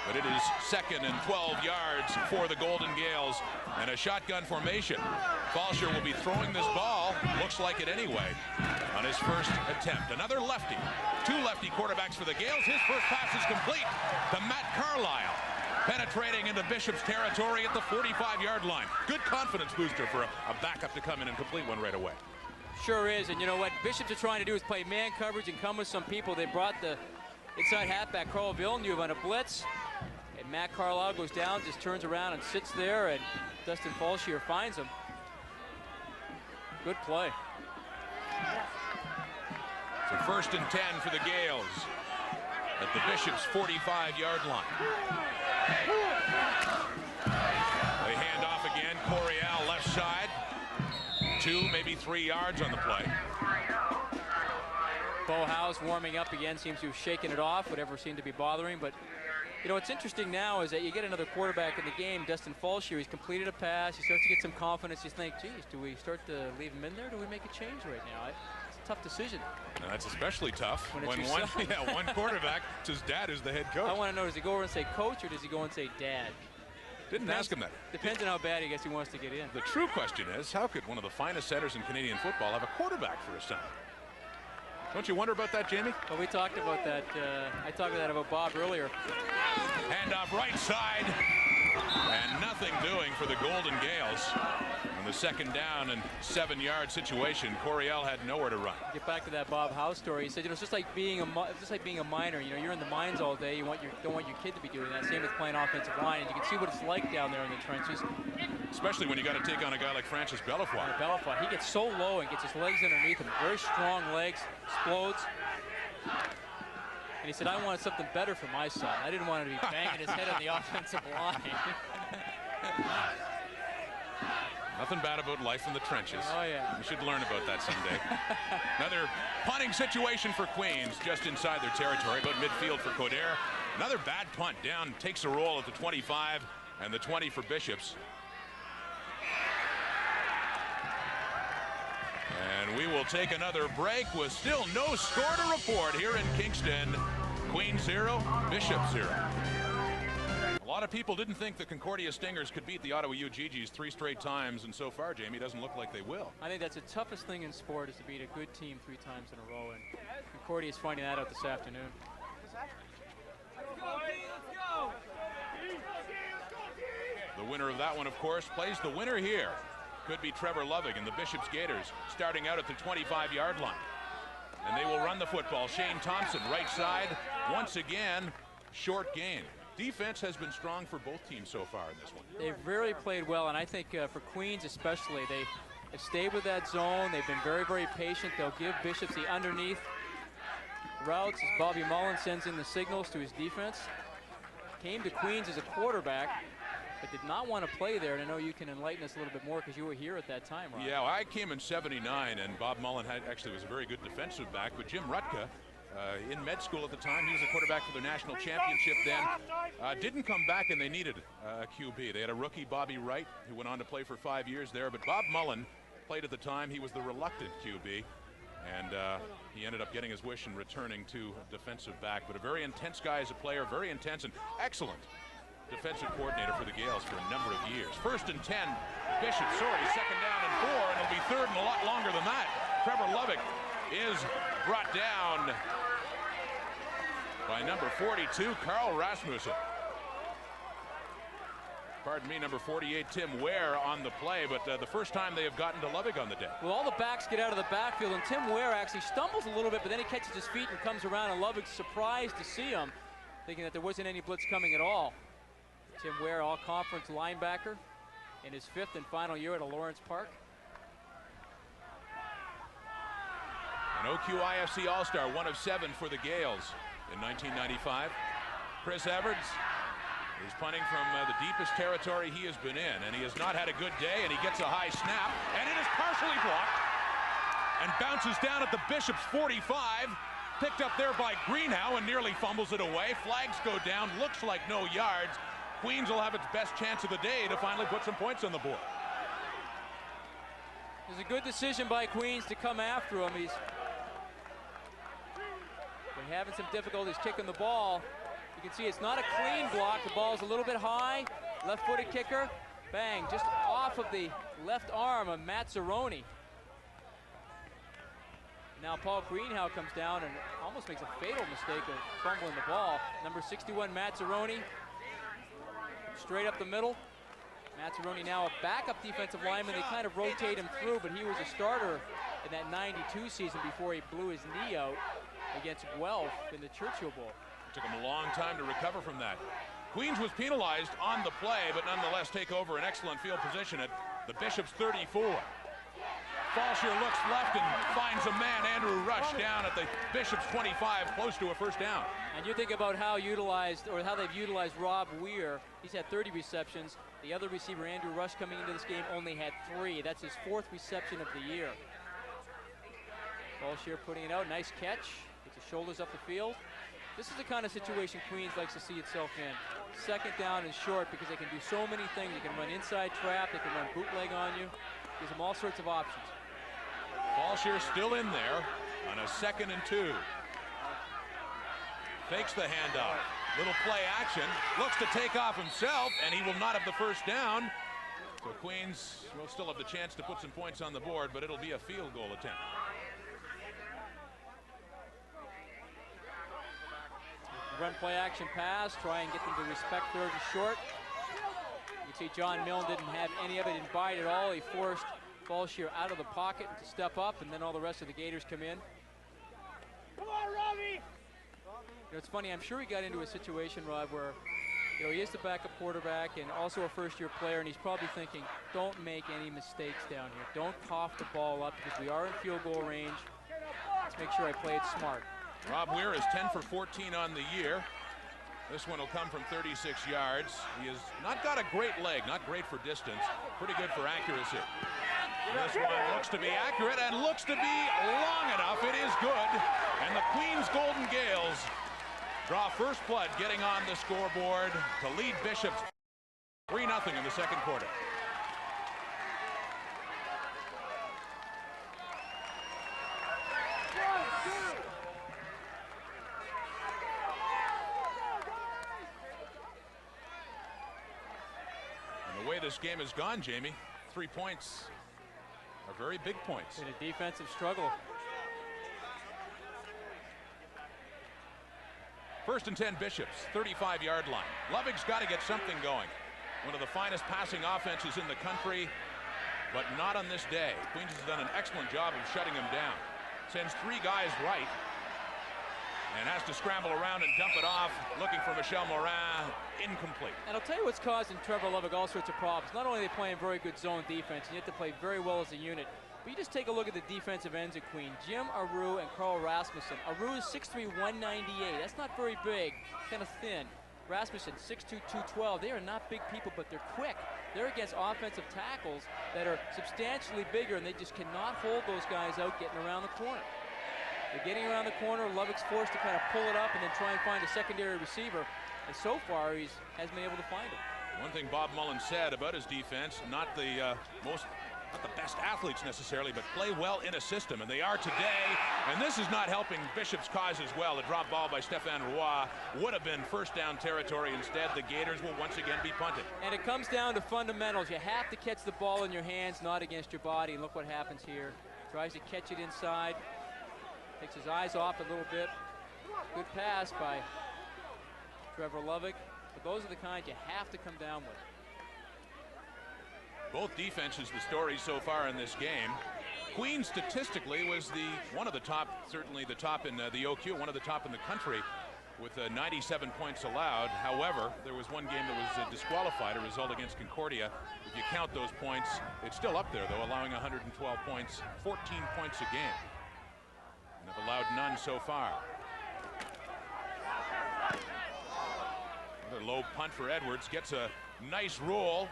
But it is 2nd and 12 yards for the Golden Gaels, and a shotgun formation. Falshear will be throwing this ball, looks like it anyway, on his first attempt. Another lefty. 2 lefty quarterbacks for the Gaels. His first pass is complete to Matt Carlisle, penetrating into Bishop's territory at the 45-yard line. Good confidence booster for a backup to come in and complete one right away. Sure is, and you know what Bishops are trying to do is play man coverage and come with some people. They brought the inside halfback Carl Villeneuve on a blitz, and Matt Carlisle goes down, just turns around and sits there, and Dustin Falshear finds him. Good play. So 1st and 10 for the Gaels at the Bishop's 45-yard line. They hand off again. Coryell left side. 2, maybe 3 yards on the play. Bo Howes warming up again, seems to have shaken it off, whatever seemed to be bothering. But, you know, what's interesting now is that you get another quarterback in the game, Dustin Falshear. He's completed a pass. He starts to get some confidence. You think, geez, do we start to leave him in there? Do we make a change right now? It's a tough decision. That's especially tough when one one quarterback, his dad is the head coach. I want to know, does he go over and say coach, or does he go and say dad? Didn't ask him that. Depends on how bad he wants to get in. The true question is, how could one of the finest centers in Canadian football have a quarterback for his son? Don't you wonder about that, Jamie? Well, we talked about that. I talked about Bob earlier. Hand off right side. And nothing doing for the Golden Gaels. On the second down and 7-yard situation, Coryell had nowhere to run. Get back to that Bob Howe story. He said, it's just like being a minor. You're in the mines all day. You don't want your kid to be doing that. Same with playing offensive line. And you can see what it's like down there in the trenches. Especially when you got to take on a guy like Francis Bellefoy. He gets so low and gets his legs underneath him. Very strong legs, explodes. And he said, I wanted something better for my son. I didn't want him to be banging his head on the offensive line. Nothing bad about life in the trenches. Oh, yeah. You should learn about that someday. Another punting situation for Queens, just inside their territory, about midfield for Coderre. Another bad punt down, takes a roll at the 25 and the 20 for Bishops. And we will take another break with still no score to report here in Kingston. Queens 0, Bishops 0. A lot of people didn't think the Concordia Stingers could beat the Ottawa UGGs 3 straight times, and so far, Jamie, doesn't look like they will. I think that's the toughest thing in sport, is to beat a good team 3 times in a row, and Concordia is finding that out this afternoon. The winner of that one, of course, plays the winner here. Could be Trevor Lovig and the Bishops Gaiters, starting out at the 25-yard line. And they will run the football. Shane Thompson, right side, once again, short gain. Defense has been strong for both teams so far in this one. They've really played well, and I think for Queens especially, they've stayed with that zone. They've been very, very patient. They'll give Bishops the underneath routes as Bobby Mullen sends in the signals to his defense. Came to Queens as a quarterback, but did not want to play there. And I know you can enlighten us a little bit more because you were here at that time, Ron. Yeah, well, I came in '79, and Bob Mullen actually was a very good defensive back, but Jim Rutka, in med school at the time, he was a quarterback for the national championship then, didn't come back, and they needed a QB. They had a rookie, Bobby Wright, who went on to play for 5 years there, but Bob Mullen played at the time. He was the reluctant QB, and he ended up getting his wish and returning to defensive back. But a very intense guy as a player, very intense and excellent defensive coordinator for the Gaels for a number of years. 1st and 10, Bishop, sorry, 2nd down and 4, and it'll be 3rd and a lot longer than that. Trevor Lovig is brought down by number 42, Carl Rasmussen. Pardon me, number 48, Tim Ware on the play, but the first time they have gotten to Lovig on the day. Well, all the backs get out of the backfield, and Tim Ware actually stumbles a little bit, but then he catches his feet and comes around, and Lovig's surprised to see him, thinking that there wasn't any blitz coming at all. Tim Ware, all-conference linebacker in his 5th and final year at Lawrence Park. An OQIFC All-Star, 1 of 7 for the Gaels in 1995. Chris Everts is punting from the deepest territory he has been in, and he has not had a good day, and he gets a high snap, and it is partially blocked and bounces down at the Bishops 45, picked up there by Greenhow and nearly fumbles it away. Flags go down, looks like no yards. Queens will have its best chance of the day to finally put some points on the board. It was a good decision by Queens to come after him. He's been having some difficulties kicking the ball. You can see it's not a clean block. The ball's a little bit high. Left-footed kicker. Bang, just off of the left arm of Matt Zeroni. Now Paul Greenhow comes down and almost makes a fatal mistake of fumbling the ball. Number 61, Matt Zeroni. Straight up the middle. Matt Zeroni now a backup defensive lineman. They kind of rotate him through, but he was a starter in that '92 season before he blew his knee out against Guelph in the Churchill Bowl. It took him a long time to recover from that. Queens was penalized on the play, but nonetheless take over an excellent field position at the Bishops 34. Falshier looks left and finds a man, Andrew Rush, down at the Bishops 25, close to a 1st down. And you think about how they've utilized Rob Weir. He's had 30 receptions. The other receiver, Andrew Rush, coming into this game only had 3. That's his 4th reception of the year. Falshier putting it out, nice catch. Gets his shoulders up the field. This is the kind of situation Queens likes to see itself in. 2nd down and short, because they can do so many things. They can run inside trap, they can run bootleg on you. Gives them all sorts of options. Falshier still in there on a 2nd and 2. Fakes the handoff. Little play action. Looks to take off himself, and he will not have the 1st down. So Queens will still have the chance to put some points on the board, but it'll be a field goal attempt. Run play action pass, try and get them to respect 3rd and short. You can see John Milne didn't have any of it, didn't bite at all. He forced Ballshear out of the pocket to step up, and then all the rest of the Gators come in. Come on, Robbie! You know, it's funny, I'm sure he got into a situation, Rod, where he is the backup quarterback and also a first-year player, and he's probably thinking, don't make any mistakes down here. Don't cough the ball up because we are in field goal range. Let's make sure I play it smart. Rob Weir is 10 for 14 on the year. This one will come from 36 yards. He has not got a great leg, not great for distance, pretty good for accuracy. This one looks to be accurate and looks to be long enough. It is good. And the Queens Golden Gaels draw first blood, getting on the scoreboard to lead Bishops 3-0 in the second quarter. And the way this game has gone, Jamie, 3 points are very big points. In a defensive struggle. First and 10 Bishops, 35-yard line. Lovig's got to get something going. One of the finest passing offenses in the country, but not on this day. Queens has done an excellent job of shutting him down. Sends 3 guys right and has to scramble around and dump it off, looking for Michel Morin. Incomplete. And I'll tell you what's causing Trevor Lovig all sorts of problems. Not only are they playing very good zone defense, and you have to play very well as a unit, but you just take a look at the defensive ends at Queen. Jim Aru and Carl Rasmussen. Aru is 6'3", 198. That's not very big, kind of thin. Rasmussen, 6'2", 212. They are not big people, but they're quick. They're against offensive tackles that are substantially bigger, and they just cannot hold those guys out getting around the corner. They're getting around the corner. Lovig's forced to kind of pull it up and then try and find a secondary receiver. And so far, he hasn't been able to find it. One thing Bob Mullen said about his defense, not the best athletes necessarily, but play well in a system, and they are today. And this is not helping Bishop's cause as well. A drop ball by Stéphane Roy would have been first down territory. Instead, the Gators will once again be punted. And it comes down to fundamentals. You have to catch the ball in your hands, not against your body. And look what happens here. Tries to catch it inside. Takes his eyes off a little bit. Good pass by Trevor Lovig. But those are the kinds you have to come down with. Both defenses, the story so far in this game. Queens statistically was one of the top, certainly the top in the OQ, one of the top in the country with 97 points allowed. However, there was one game that was disqualified, a result against Concordia. If you count those points, it's still up there though, allowing 112 points, 14 points a game. And have allowed none so far. Another low punt for Edwards, gets a nice roll.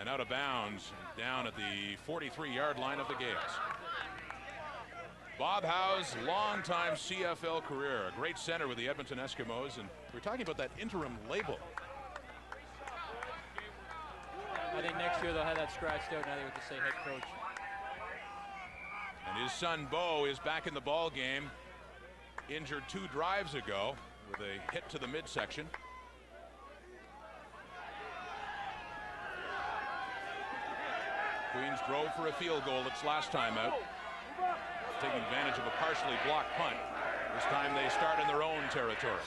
And out of bounds, down at the 43-yard line of the Gaels. Bob Howe's longtime CFL career, a great center with the Edmonton Eskimos, and we're talking about that interim label. I think next year they'll have that scratched out now they have to say head coach. And his son Bo is back in the ball game, injured 2 drives ago with a hit to the midsection. Queens drove for a field goal its last time out, taking advantage of a partially blocked punt. This time they start in their own territory.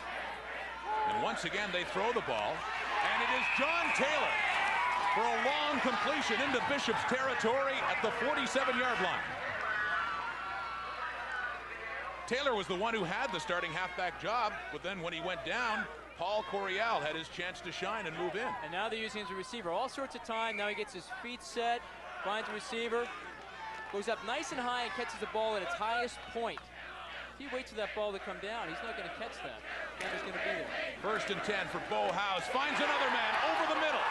And once again they throw the ball, and it is John Taylor for a long completion into Bishop's territory at the 47-yard line. Taylor was the one who had the starting halfback job, but then when he went down, Paul Coryell had his chance to shine and move in. And now they're using him as a receiver all sorts of time. Now he gets his feet set, finds a receiver, goes up nice and high and catches the ball at its highest point. If he waits for that ball to come down, he's not going to catch that. Never's going to be there. First and 10 for Bo House. Finds another man over the middle.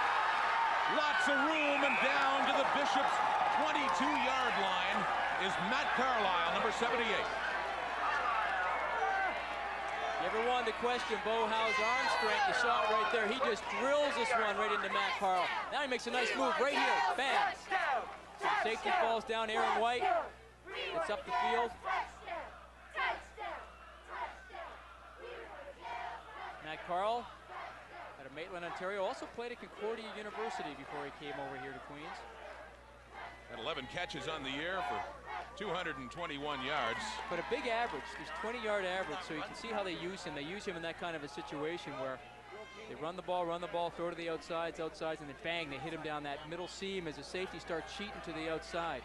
Lots of room, and down to the Bishop's 22-yard line is Matt Carlisle, number 78. You ever wanted to question Bo Howe's arm strength? You saw it right there. He just drills this one right into Matt Carl. Now he makes a nice move right here. Bam. So safety falls down. Aaron White gets up the field. Matt Carl out of Maitland, Ontario. Also played at Concordia University before he came over here to Queens. Had 11 catches on the year for 221 yards. But a big average. There's 20-yard average, so you can see how they use him. They use him in that kind of a situation where They run the ball, throw to the outsides, and then bang, they hit him down that middle seam as the safety starts cheating to the outside.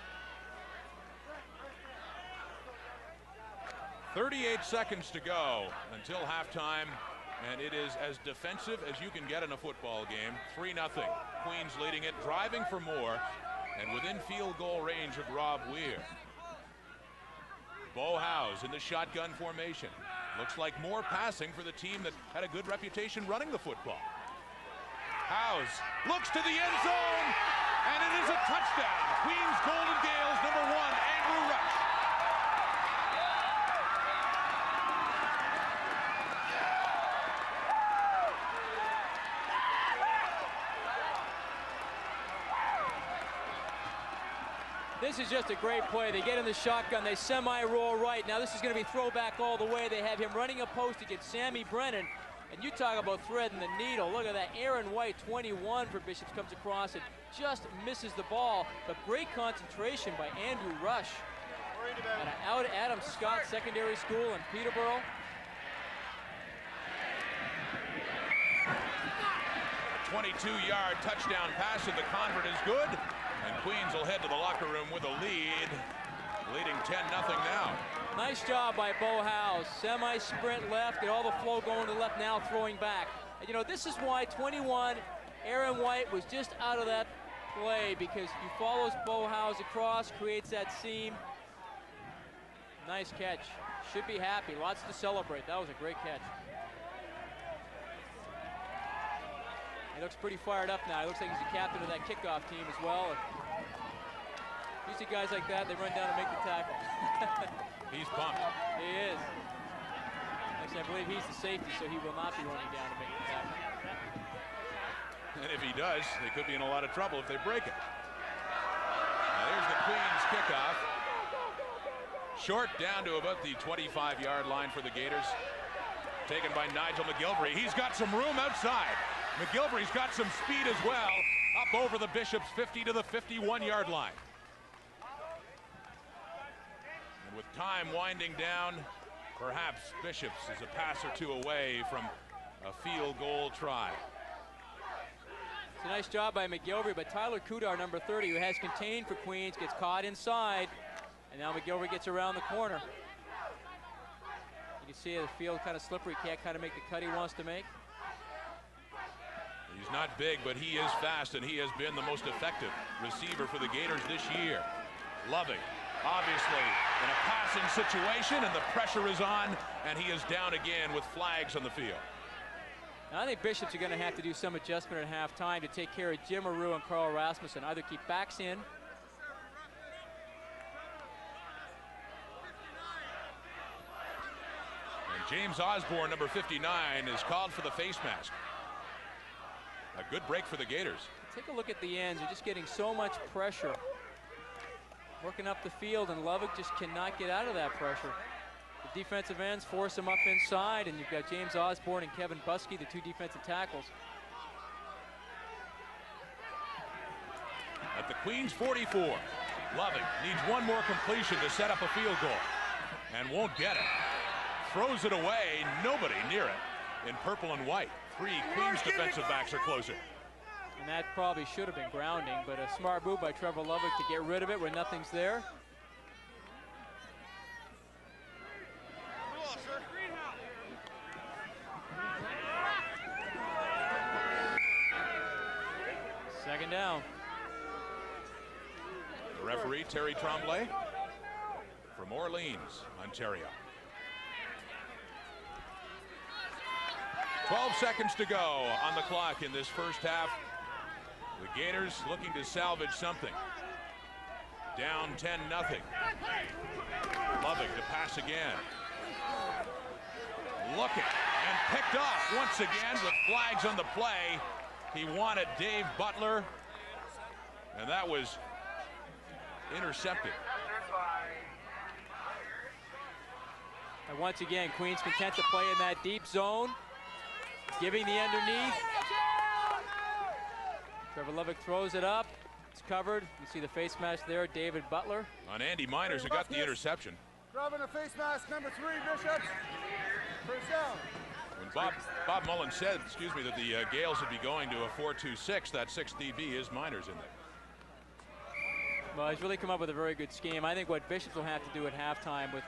38 seconds to go until halftime, and it is as defensive as you can get in a football game. 3-0. Queens leading it, driving for more, and within field goal range of Rob Weir. Bo Howes in the shotgun formation. Looks like more passing for the team that had a good reputation running the football. Howes looks to the end zone, and it is a touchdown. Queens Golden Gaels, number 1, Andrew Rush. This is just a great play. They get in the shotgun, they semi-roll right. Now this is going to be throwback all the way. They have him running a post against Sammy Brennan. And you talk about threading the needle. Look at that. Aaron White, 21 for Bishops, comes across and just misses the ball. But great concentration by Andrew Rush. Out at Adam Scott Secondary School in Peterborough. A 22-yard touchdown pass to the convert is good. And Queens will head to the locker room with a lead, leading 10-0 now. Nice job by Bo Howes. Semi-sprint left, get all the flow going to the left, now throwing back. And you know, this is why 21, Aaron White was just out of that play, because he follows Bo Howes across, creates that seam. Nice catch. Should be happy. Lots to celebrate. That was a great catch. He looks pretty fired up now. He looks like he's the captain of that kickoff team as well. Usually guys like that, they run down and make the tackle. He's pumped. He is. Actually, I believe he's the safety, so he will not be running down to make the tackle. And if he does, they could be in a lot of trouble if they break it. Now there's the Queens kickoff. Short down to about the 25-yard line for the Gators. Taken by Nigel McGilvery. He's got some room outside. McGilvery's got some speed as well, up over the Bishops 50 to the 51-yard line. And with time winding down, perhaps Bishops is a pass or two away from a field goal try. It's a nice job by McGilvery, but Tyler Kudar, number 30, who has contained for Queens, gets caught inside, and now McGilvery gets around the corner. You can see the field kind of slippery, can't kind of make the cut he wants to make. He's not big, but he is fast, and he has been the most effective receiver for the Gators this year. Loving, obviously, in a passing situation, and the pressure is on, and he is down again with flags on the field. Now, I think Bishops are going to have to do some adjustment at halftime to take care of Jim Aru and Carl Rasmussen. Either keep backs in. And James Osborne, number 59, is called for the face mask. A good break for the Gators. Take a look at the ends. They're just getting so much pressure. Working up the field, and Lovick just cannot get out of that pressure. The defensive ends force him up inside, and you've got James Osborne and Kevin Buskey, the two defensive tackles. At the Queens 44, Lovick needs one more completion to set up a field goal, and won't get it. Throws it away, nobody near it in purple and white. 3 Queens defensive backs are closer. And that probably should have been grounding, but a smart move by Trevor Lovick to get rid of it when nothing's there. Second down. The referee, Terry Tremblay, from Orleans, Ontario. 12 seconds to go on the clock in this first half. The Gators looking to salvage something. Down 10-0. Lovick to pass again. Looking and picked off once again with flags on the play. He wanted Dave Butler, and that was intercepted. And once again, Queens content to play in that deep zone. Giving the underneath. Trevor Lovick throws it up. It's covered. You see the face mask there, David Butler. On Andy Miners, who got the interception. Grabbing a face mask, number 3, Bishops. First down. When Bob Mullen said, that the Gaels would be going to a 4-2-6, that 6th DB is Miners in there. Well, he's really come up with a very good scheme. I think what Bishops will have to do at halftime with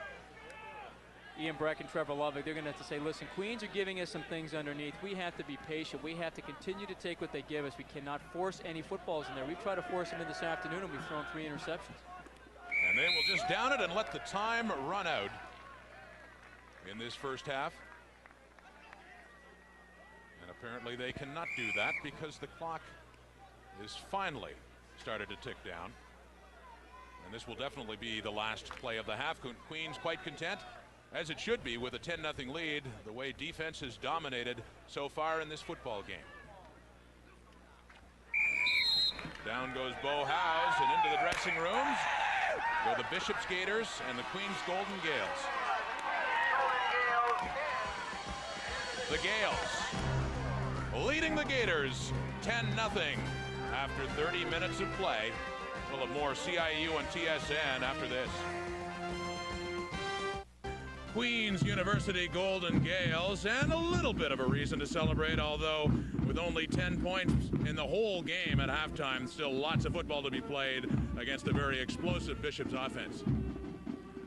Ian Breck and Trevor Lovick, they're going to have to say, listen, Queens are giving us some things underneath. We have to be patient. We have to continue to take what they give us. We cannot force any footballs in there. We've tried to force them in this afternoon, and we've thrown 3 interceptions. And they will just down it and let the time run out in this first half. And apparently they cannot do that because the clock is finally started to tick down. And this will definitely be the last play of the half. Queens quite content, as it should be, with a 10-0 lead, the way defense has dominated so far in this football game. Down goes Bo Howes, and into the dressing rooms go the Bishops Gators and the Queens Golden Gaels. The Gaels leading the Gators 10-0 after 30 minutes of play. We'll have more CIAU and TSN after this. Queens University Golden Gaels, and a little bit of a reason to celebrate, although with only 10 points in the whole game at halftime, still lots of football to be played against a very explosive Bishops offense.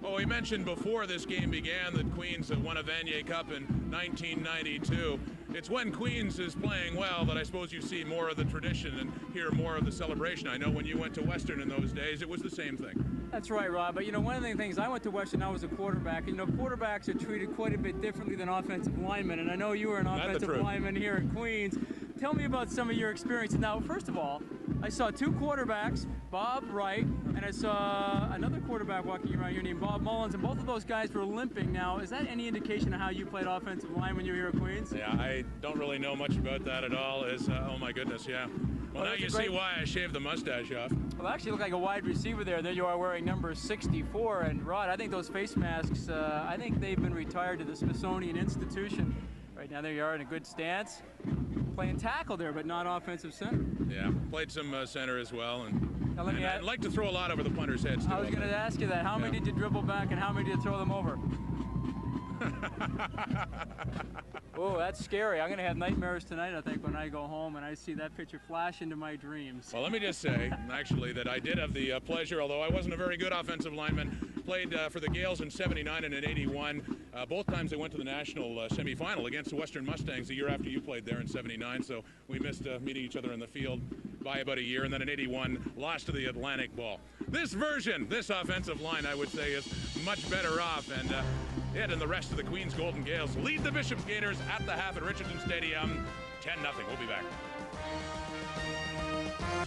Well, we mentioned before this game began that Queens won a Vanier Cup in 1992. It's when Queens is playing well that I suppose you see more of the tradition and hear more of the celebration. I know when you went to Western in those days, it was the same thing. That's right, Rob. But, one of the things, I went to Western, I was a quarterback. And, quarterbacks are treated quite a bit differently than offensive linemen. And I know you were an offensive lineman here at Queens. Tell me about some of your experiences. Now, first of all, I saw 2 quarterbacks, Bob Wright, and I saw another quarterback walking around here named Bob Mullins, and both of those guys were limping. Now, is that any indication of how you played offensive line when you were here at Queens? Yeah, I don't really know much about that at all. Oh my goodness, yeah. Well, now you see why I shaved the mustache off. Well, actually, you look like a wide receiver there. There you are wearing number 64. And Rod, I think those face masks, I think they've been retired to the Smithsonian Institution. Right now, there you are in a good stance. Playing tackle there, but not offensive center. Yeah, played some center as well. And I'd like to throw a lot over the punter's heads, too. I was going to ask you that. How many did you dribble back and how many did you throw them over? Oh, that's scary. I'm going to have nightmares tonight, I think, when I go home and I see that picture flash into my dreams. Well, let me just say, actually, that I did have the pleasure, although I wasn't a very good offensive lineman, played for the Gaels in 79 and in 81. Both times they went to the national semifinal against the Western Mustangs the year after you played there in 79, so we missed meeting each other in the field by about a year, and then in 81, lost to the Atlantic Ball. This offensive line, I would say, is much better off, and it and the rest of the Queens Golden Gaels lead the Bishops Gators at the half at Richardson Stadium, 10-0. We'll be back.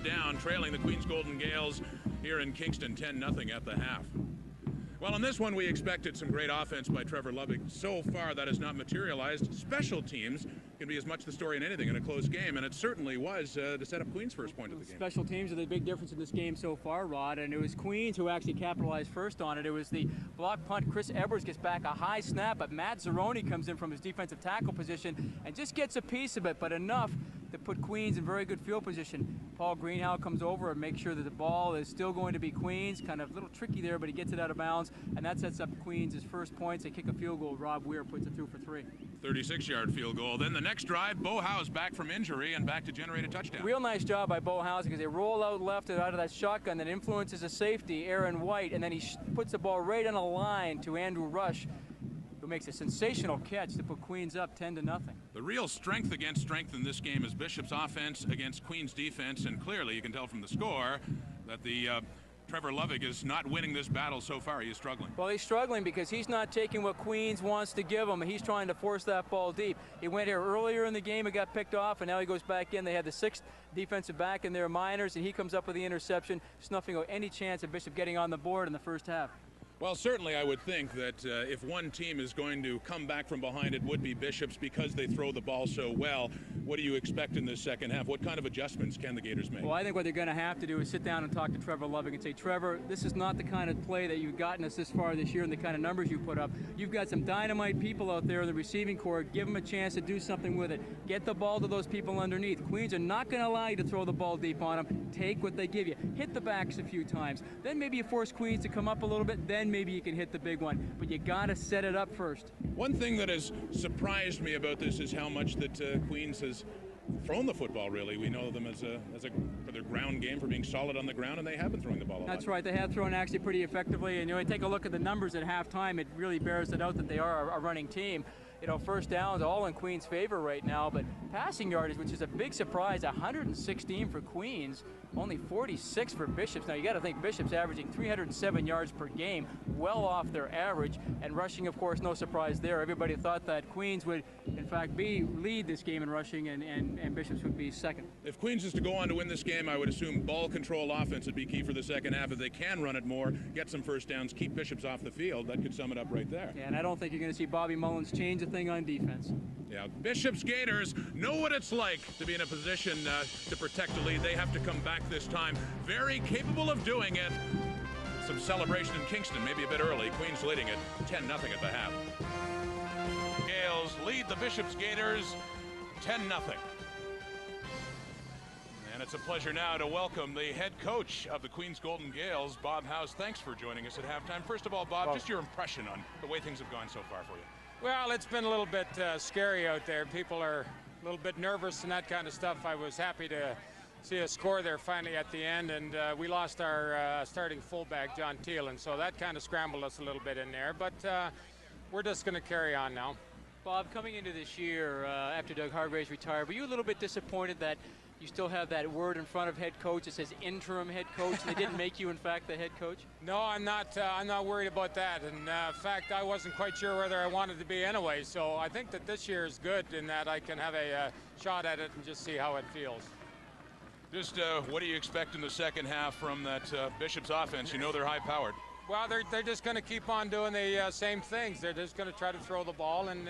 Down, trailing the Queens Golden Gaels here in Kingston, 10-0 at the half. Well, in this one, we expected some great offense by Trevor Lovick. So far, that has not materialized. Special teams can be as much the story in anything in a close game, and it certainly was to set up Queens' first point of the game. Special teams are the big difference in this game so far, Rod, and it was Queens who actually capitalized first on it. It was the block punt. Chris Edwards gets back a high snap, but Matt Zeroni comes in from his defensive tackle position and just gets a piece of it, but enough to put Queens in very good field position. Paul Greenhow comes over and makes sure that the ball is still going to be Queens. Kind of a little tricky there, but he gets it out of bounds, and that sets up Queens' first points. They kick a field goal. Rob Weir puts it through for 3. 36-yard field goal. Then the next drive, Bo Howes back from injury and back to generate a touchdown. Real nice job by Bo Howes because they roll out left out of that shotgun that influences a safety, Aaron White, and then he puts the ball right on a line to Andrew Rush, who makes a sensational catch to put Queens up 10-0. The real strength against strength in this game is Bishop's offense against Queens' defense, and clearly you can tell from the score that the Trevor Lovick is not winning this battle so far. He is struggling. Well, he's struggling because he's not taking what Queens wants to give him, and he's trying to force that ball deep. He went here earlier in the game and got picked off, and now he goes back in. They had the 6th defensive back in there, Miners, and he comes up with the interception, snuffing out any chance of Bishop getting on the board in the first half. Well, certainly I would think that if one team is going to come back from behind, it would be Bishops because they throw the ball so well. What do you expect in this second half? What kind of adjustments can the Gators make? Well, I think what they're going to have to do is sit down and talk to Trevor Lovick and say, Trevor, this is not the kind of play that you've gotten us this far this year and the kind of numbers you put up. You've got some dynamite people out there in the receiving corps. Give them a chance to do something with it. Get the ball to those people underneath. Queens are not going to allow you to throw the ball deep on them. Take what they give you. Hit the backs a few times. Then maybe you force Queens to come up a little bit. Then maybe you can hit the big one. But you got to set it up first. One thing that has surprised me about this is how much that Queens has thrown the football, really. We know them as for their ground game, for being solid on the ground, and they have been throwing the ball a lot. That's right. They have thrown actually pretty effectively. And you know, take a look at the numbers at halftime. It really bears it out that they are a running team. You know, first downs all in Queens' favor right now, but passing yardage, which is a big surprise, 116 for Queens, only 46 for Bishops. Now you got to think Bishops averaging 307 yards per game, well off their average, and rushing, of course, no surprise there. Everybody thought that Queens would, in fact, lead this game in rushing, and Bishops would be second. If Queens is to go on to win this game, I would assume ball control offense would be key for the second half. If they can run it more, get some first downs, keep Bishops off the field, that could sum it up right there. Yeah, and I don't think you're going to see Bobby Mullins change a thing on defense. Yeah, Bishops Gators know what it's like to be in a position to protect a lead. They have to come back this time. Very capable of doing it. Some celebration in Kingston, maybe a bit early. Queens leading it 10-0 at the half. Gaels lead the Bishops Gators 10-0. And it's a pleasure now to welcome the head coach of the Queens Golden Gaels, Bob House. Thanks for joining us at halftime. First of all, Bob, just your impression on the way things have gone so far for you. Well, it's been a little bit scary out there. People are a little bit nervous and that kind of stuff. I was happy to see a score there finally at the end, and we lost our starting fullback, John Thielen, so that kind of scrambled us a little bit in there, but we're just going to carry on now. Bob, coming into this year, after Doug Hargraves retired, were you a little bit disappointed that you still have that word in front of head coach that says interim head coach, and they didn't make you, in fact, the head coach? No, I'm not worried about that. And in fact, I wasn't quite sure whether I wanted to be anyway. So I think that this year is good in that I can have a shot at it and just see how it feels. Just what do you expect in the second half from that Bishops offense? You know they're high-powered. Well, they're just going to keep on doing the same things. They're just going to try to throw the ball, and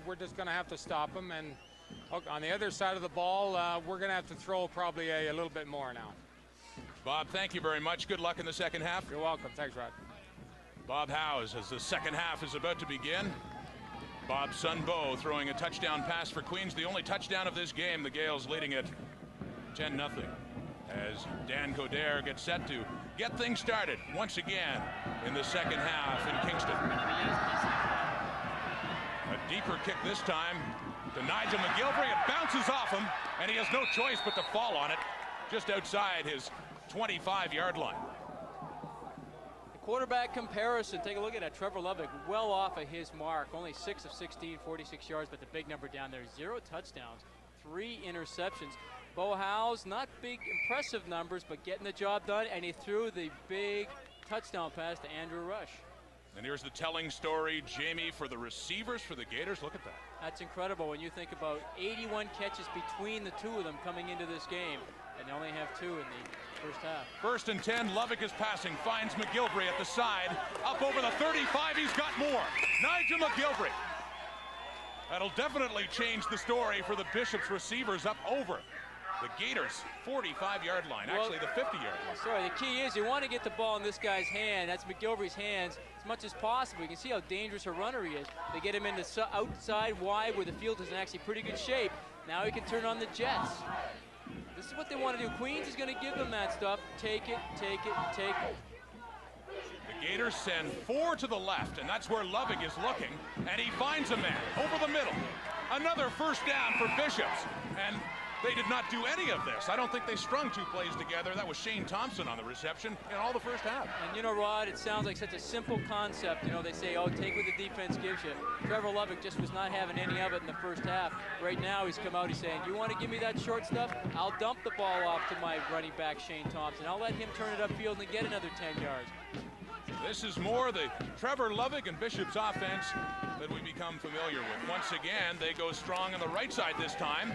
we're just going to have to stop them. And on the other side of the ball, we're going to have to throw probably a little bit more now. Bob, thank you very much. Good luck in the second half. You're welcome. Thanks, Rod. Bob Howes, as the second half is about to begin. Bob's son, Bo, throwing a touchdown pass for Queens. The only touchdown of this game, the Gaels leading it 10-0. As Dan Coderre gets set to get things started once again in the second half in Kingston. A deeper kick this time to Nigel McGilvery. It bounces off him, and he has no choice but to fall on it just outside his 25-yard line. The quarterback comparison, take a look at that. Trevor Lovick well off of his mark. Only 6 of 16, 46 yards, but the big number down there, 0 touchdowns, 3 interceptions. Bo Howes, not big, impressive numbers, but getting the job done, and he threw the big touchdown pass to Andrew Rush. And here's the telling story, Jamie, for the receivers for the Gators. Look at that. That's incredible when you think about 81 catches between the two of them coming into this game, and they only have 2 in the first half. 1st and 10, Lovick is passing, finds McGilvery at the side, up over the 35, he's got more. Nigel McGilvery. That'll definitely change the story for the Bishops receivers up over the Gators' 45-yard line, actually the 50-yard line. Sorry, the key is you want to get the ball in this guy's hand, that's McGilvery's hands, as much as possible. You can see how dangerous a runner he is. They get him in the outside wide where the field is in actually pretty good shape. Now he can turn on the jets. This is what they want to do. Queens is going to give them that stuff. Take it, take it, take it. The Gators send 4 to the left, and that's where Lovick is looking, and he finds a man over the middle. Another first down for Bishops, and they did not do any of this. I don't think they strung 2 plays together. That was Shane Thompson on the reception in all the first half. And you know, Rod, it sounds like such a simple concept. You know, they say, oh, take what the defense gives you. Trevor Lovick just was not having any of it in the first half. Right now, he's come out, he's saying, you want to give me that short stuff? I'll dump the ball off to my running back, Shane Thompson. I'll let him turn it upfield and get another 10 yards. This is more the Trevor Lovick and Bishops offense that we become familiar with. Once again, they go strong on the right side this time.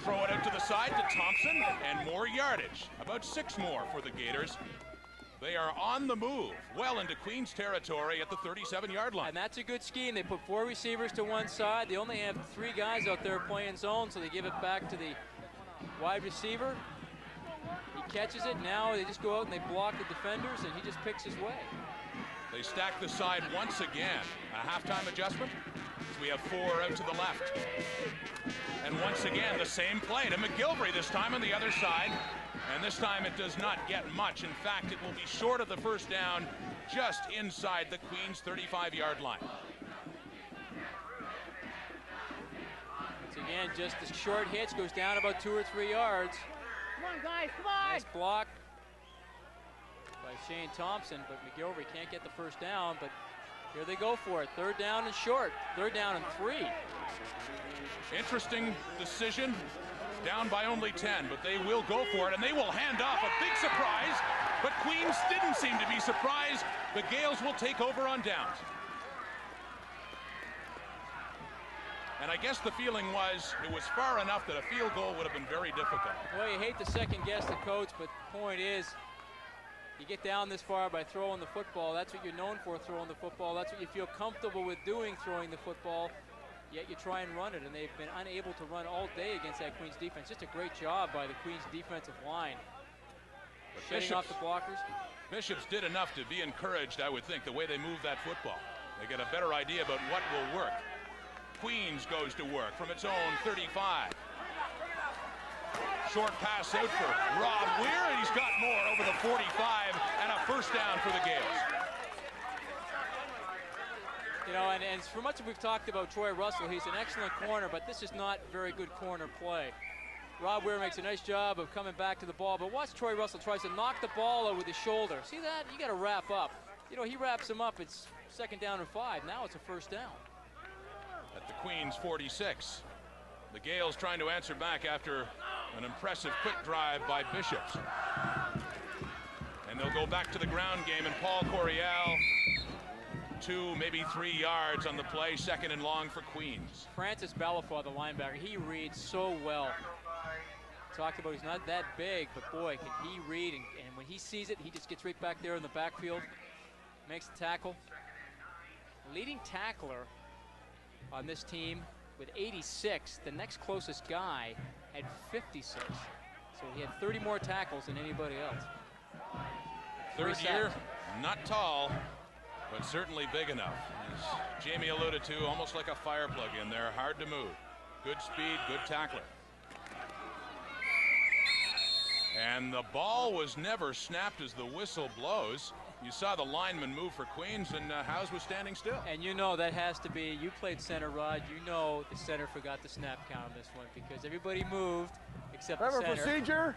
Throw it out to the side to Thompson, and more yardage. About 6 more for the Gators. They are on the move, well into Queens territory at the 37-yard line. And that's a good scheme. They put 4 receivers to one side. They only have 3 guys out there playing zone, so they give it back to the wide receiver. He catches it. Now they just go out and they block the defenders, and he just picks his way. They stack the side once again. A halftime adjustment. So we have 4 out to the left. And once again, the same play to McGilvery, this time on the other side. And this time it does not get much. In fact, it will be short of the first down, just inside the Queens 35-yard line. Once again, just a short hitch, goes down about 2 or 3 yards. Come on, guys, come on! Nice block by Shane Thompson, but McGilvery can't get the first down, but here they go for it. 3rd down and short, 3rd down and 3. Interesting decision. Down by only 10, but they will go for it, and they will hand off. A big surprise, but Queens didn't seem to be surprised. The Gaels will take over on downs. And I guess the feeling was it was far enough that a field goal would have been very difficult. Well, you hate to second guess the coach, but the point is, you get down this far by throwing the football. That's what you're known for, throwing the football. That's what you feel comfortable with doing, throwing the football. Yet you try and run it, and they've been unable to run all day against that Queens defense. Just a great job by the Queens defensive line. Shutting off the blockers. Bishops did enough to be encouraged, I would think, the way they move that football. They get a better idea about what will work. Queens goes to work from its own 35. Short pass out for Rob Weir, and he's got more over the 45, and a first down for the Gaels. You know, and for much of we've talked about Troy Russell, he's an excellent corner, but this is not very good corner play. Rob Weir makes a nice job of coming back to the ball, but watch Troy Russell tries to knock the ball out with his shoulder. See that? You got to wrap up. You know, he wraps him up. It's 2nd down and 5. Now it's a first down. At the Queens 46. The Gaels trying to answer back after an impressive quick drive by Bishops. And they'll go back to the ground game, and Paul Coryell, 2, maybe 3 yards on the play, 2nd and long for Queens. Francis Balafar, the linebacker, he reads so well. Talked about he's not that big, but boy, can he read, and when he sees it, he just gets right back there in the backfield, makes the tackle. Leading tackler on this team with 86. The next closest guy had 56. So he had 30 more tackles than anybody else. 3rd year, not tall, but certainly big enough. As Jamie alluded to, almost like a fire plug in there, hard to move. Good speed, good tackler. And the ball was never snapped as the whistle blows. You saw the lineman move for Queens, and Howes was standing still. And you know that has to be, you played center, Rod, you know the center forgot the snap count on this one because everybody moved except the center. Procedure,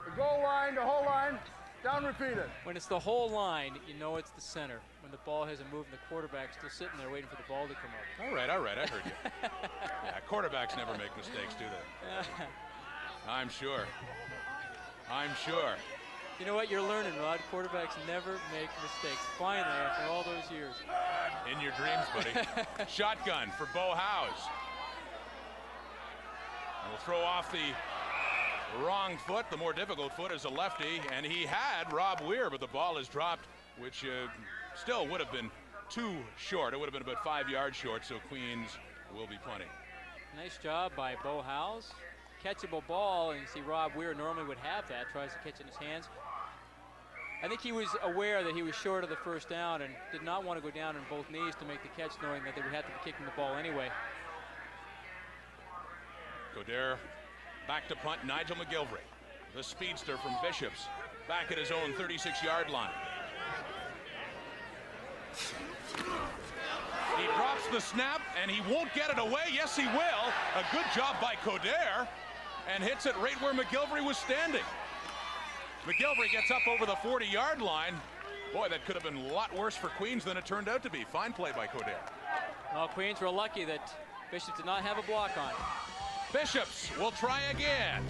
the goal line, the whole line, down repeated. When it's the whole line, you know it's the center. When the ball hasn't moved and the quarterback's still sitting there waiting for the ball to come up. All right, I heard you. Yeah, quarterbacks never make mistakes, do they? I'm sure. I'm sure. You know what you're learning, Rod? Quarterbacks never make mistakes. Finally, after all those years. In your dreams, buddy. Shotgun for Bo Howes. And we'll throw off the wrong foot. The more difficult foot is a lefty, and he had Rob Weir, but the ball is dropped, which still would have been too short. It would have been about 5 yards short, so Queens will be punting. Nice job by Bo Howes. Catchable ball, and you see Rob Weir normally would have that, tries to catch it in his hands. I think he was aware that he was short of the first down and did not want to go down on both knees to make the catch, knowing that they would have to be kicking the ball anyway. Coderre back to punt. Nigel McGilvery, the speedster from Bishops, back at his own 36-yard line. He drops the snap, and he won't get it away. Yes, he will. A good job by Coderre, and hits it right where McGilvery was standing. McGilvery gets up over the 40-yard line. Boy, that could have been a lot worse for Queens than it turned out to be. Fine play by Coderre. Well, Queens were lucky that Bishops did not have a block on. Bishops will try again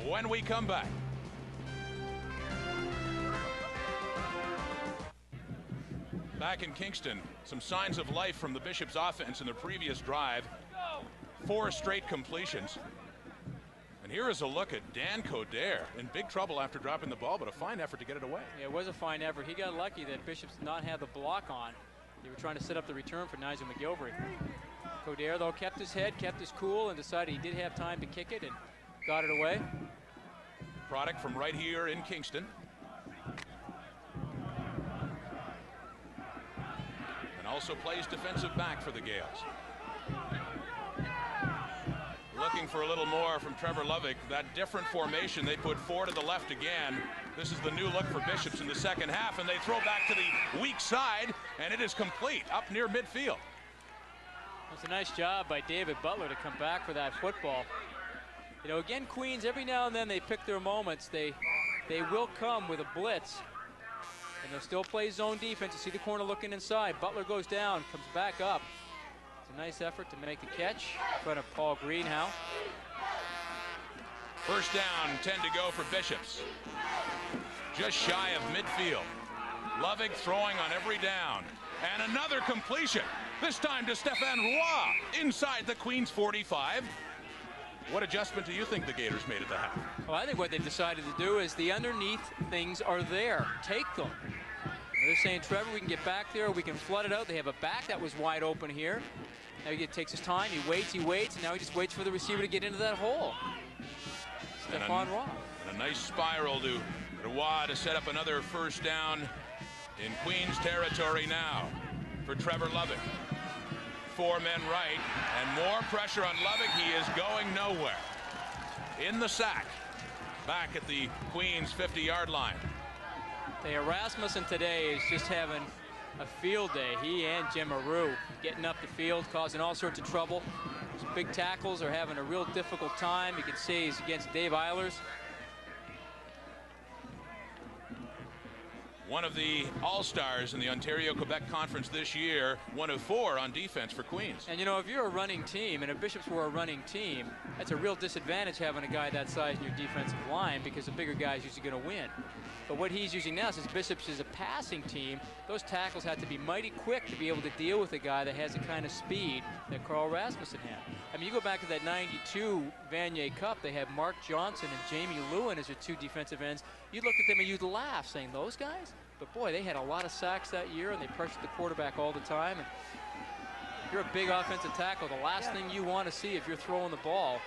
when we come back. Back in Kingston, some signs of life from the Bishops offense in the previous drive. 4 straight completions. And here is a look at Dan Coderre in big trouble after dropping the ball, but a fine effort to get it away. Yeah, it was a fine effort. He got lucky that Bishops did not have the block on. They were trying to set up the return for Nigel McGilvery. Coderre, though, kept his head, kept his cool, and decided he did have time to kick it and got it away. Product from right here in Kingston. And also plays defensive back for the Gaels. Looking for a little more from Trevor Lovick. That different formation, they put 4 to the left again. This is the new look for Bishops in the second half, and they throw back to the weak side, and it is complete up near midfield. It's a nice job by David Butler to come back for that football. You know, again, Queens, every now and then they pick their moments. They will come with a blitz, and they'll still play zone defense. You see the corner looking inside. Butler goes down, comes back up. It's a nice effort to make the catch in front of Paul Greenhow. First down, 10 to go for Bishops. Just shy of midfield. Lovick throwing on every down. And another completion. This time to Stéphane Roy inside the Queens 45. What adjustment do you think the Gators made at the half? Well, I think what they decided to do is the underneath things are there. Take them. They're saying, Trevor, we can get back there. We can flood it out. They have a back that was wide open here. Now he takes his time. He waits, and now he just waits for the receiver to get into that hole. Stéphane Roy. And a nice spiral to Roy to set up another first down in Queens territory now for Trevor Lovick. 4 men right, and more pressure on Lovick. He is going nowhere. In the sack, back at the Queens 50-yard line. Hey, Rasmussen today is just having a field day. He and Jim Aru getting up the field, causing all sorts of trouble. Those big tackles are having a real difficult time. You can see he's against Dave Eilers. One of the all-stars in the Ontario-Quebec Conference this year, 1 of 4 on defense for Queens. And you know, if you're a running team, and if Bishops were a running team, that's a real disadvantage having a guy that size in your defensive line, because the bigger guy is usually going to win. But what he's using now, since Bishops is a passing team, those tackles have to be mighty quick to be able to deal with a guy that has the kind of speed that Carl Rasmussen had. I mean, you go back to that 92 Vanier Cup, they had Mark Johnson and Jamie Lewin as their 2 defensive ends. You looked at them and you'd laugh, saying, those guys? But boy, they had a lot of sacks that year, and they pressured the quarterback all the time. And if you're a big offensive tackle, the last thing you want to see if you're throwing the ball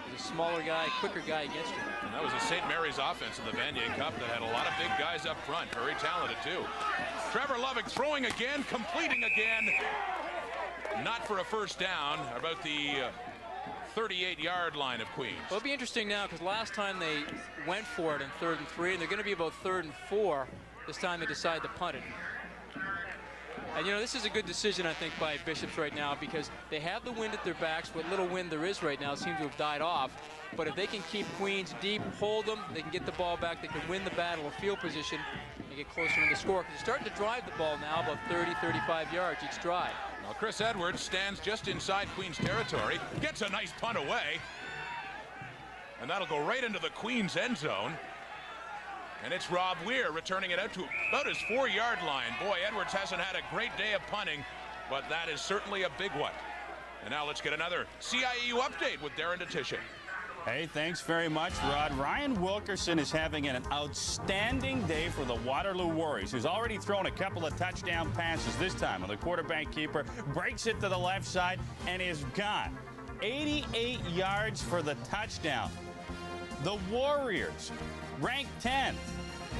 is a smaller guy, quicker guy against you. And that was a St. Mary's offense in the Vanier Cup that had a lot of big guys up front. Very talented, too. Trevor Lovick throwing again, completing again. Not for a first down, about the 38-yard line of Queens. Well, it'll be interesting now, because last time they went for it in 3rd and 3, and they're going to be about 3rd and 4. This time they decide to punt it. And you know, this is a good decision, I think, by Bishops right now, because they have the wind at their backs. What little wind there is right now seems to have died off. But if they can keep Queens deep, hold them, they can get the ball back, they can win the battle of field position and get closer in the score. Because they're starting to drive the ball now about 30, 35 yards each drive. Now Chris Edwards stands just inside Queens territory, gets a nice punt away. And that'll go right into the Queens end zone. And it's Rob Weir returning it out to about his 4-yard line. Boy, Edwards hasn't had a great day of punting, but that is certainly a big one. And now let's get another CIAU update with Darren DeTisha. Hey, thanks very much, Rod. Ryan Wilkerson is having an outstanding day for the Waterloo Warriors, who's already thrown a couple of touchdown passes this time. And the quarterback keeper breaks it to the left side and is gone. 88 yards for the touchdown. The Warriors, ranked 10th,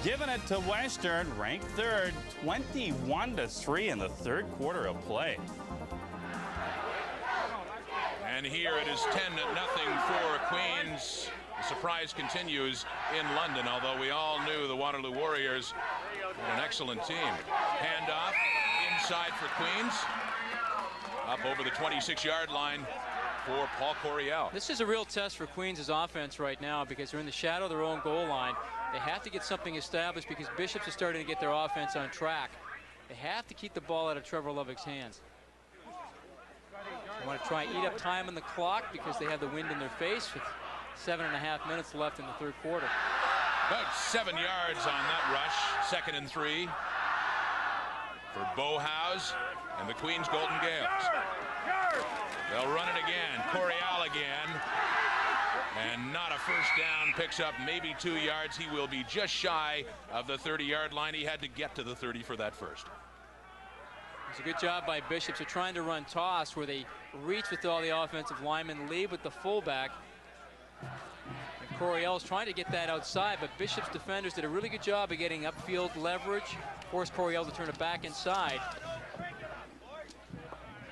giving it to Western, ranked 3rd, 21-3 in the 3rd quarter of play. And here it is 10-0 for Queens. The surprise continues in London, although we all knew the Waterloo Warriors were an excellent team. Handoff inside for Queens. Up over the 26-yard line for Paul Coryell. This is a real test for Queens' offense right now, because they're in the shadow of their own goal line. They have to get something established, because Bishops is starting to get their offense on track. They have to keep the ball out of Trevor Lovick's hands. They want to try and eat up time on the clock, because they have the wind in their face with 7.5 minutes left in the 3rd quarter. About 7 yards on that rush. 2nd and 3 for Bowhouse and the Queens Golden Gaels. They'll run it again. Coryell again. And not a first down, picks up maybe 2 yards. He will be just shy of the 30-yard line. He had to get to the 30 for that first. It's a good job by Bishops. They're trying to run toss where they reach with all the offensive linemen, lead with the fullback. And Coryell's trying to get that outside, but Bishop's defenders did a really good job of getting upfield leverage, forced Coryell to turn it back inside.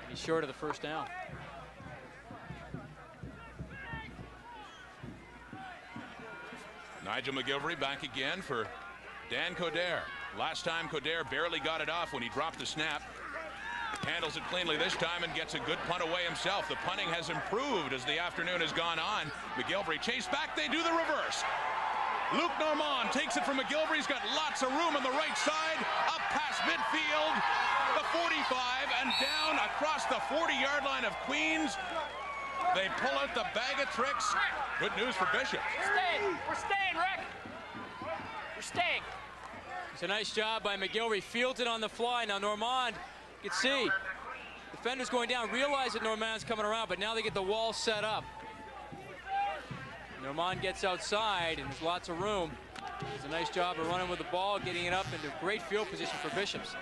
He's short of the first down. Nigel McGilvery back again for Dan Coderre. Last time Coderre barely got it off when he dropped the snap. Handles it cleanly this time and gets a good punt away himself. The punting has improved as the afternoon has gone on. McGilvery chased back. They do the reverse. Luke Normand takes it from McGilvery. He's got lots of room on the right side. Up past midfield. The 45 and down across the 40-yard line of Queens. They pull out the bag of tricks. Good news for Bishop. We're staying, Rick. We're staying. It's a nice job by McGilvery. Fields it on the fly. Now Normand, you can see defenders going down, realize that Normand's coming around, but now they get the wall set up. Normand gets outside, and there's lots of room. It's a nice job of running with the ball, getting it up into great field position for Bishops.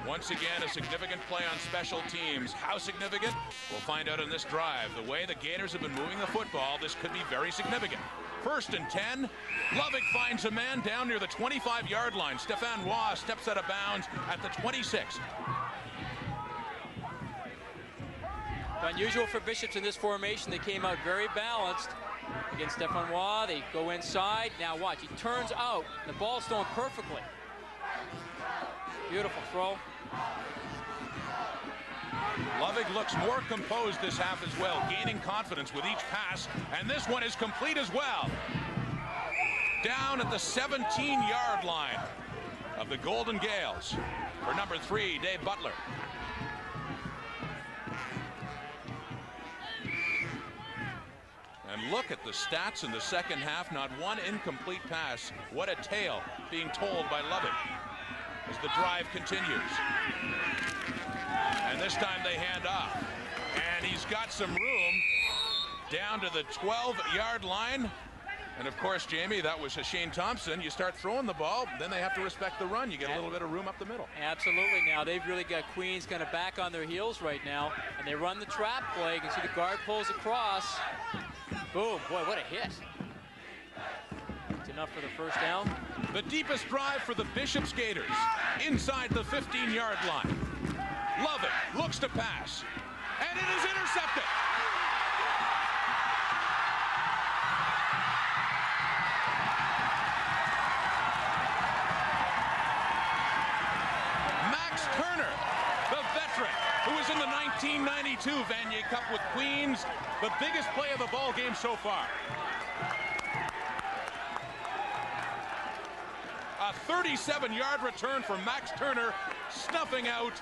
Once again, a significant play on special teams. How significant? We'll find out in this drive. The way the Gators have been moving the football, this could be very significant. 1st and 10. Lovick finds a man down near the 25-yard line. Stéphane Roy steps out of bounds at the 26. Unusual for Bishops in this formation. They came out very balanced against Stéphane Roy. They go inside. Now watch, he turns out. The ball's thrown perfectly. Beautiful throw. Lovick looks more composed this half as well, gaining confidence with each pass, and this one is complete as well. Down at the 17-yard line of the Golden Gaels for number 3, Dave Butler. And look at the stats in the second half. Not one incomplete pass. What a tale being told by Lovick as the drive continues. And this time they hand off. And he's got some room down to the 12-yard line. And of course, Jamie, that was Shane Thompson. You start throwing the ball, then they have to respect the run. You get a little bit of room up the middle. Absolutely. Now they've really got Queens kind of back on their heels right now, and they run the trap play. You can see the guard pulls across. Boom. Boy, what a hit. It's enough for the first down. The deepest drive for the Bishops Gators inside the 15-yard line. Lovick looks to pass, and it is intercepted. Max Turner, the veteran, who was in the 1992 Vanier Cup with Queens, the biggest play of the ball game so far. A 37-yard return for Max Turner, snuffing out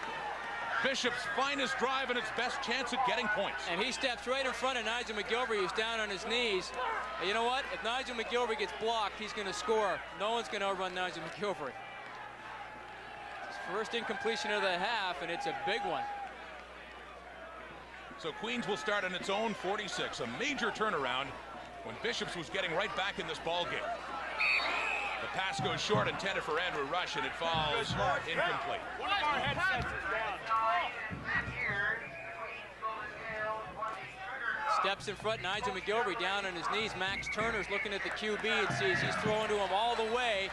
Bishop's finest drive and its best chance at getting points. And he steps right in front of Nigel McGilvery, who's down on his knees. And you know what? If Nigel McGilvery gets blocked, he's going to score. No one's going to outrun Nigel McGilvery. His first incompletion of the half, and it's a big one. So Queens will start on its own 46, a major turnaround when Bishops was getting right back in this ball game. The pass goes short, intended for Andrew Rush, and it falls incomplete. One of our headsets is down. Steps in front, Nigel McGilvery down on his knees. Max Turner's looking at the QB and sees he's throwing to him all the way.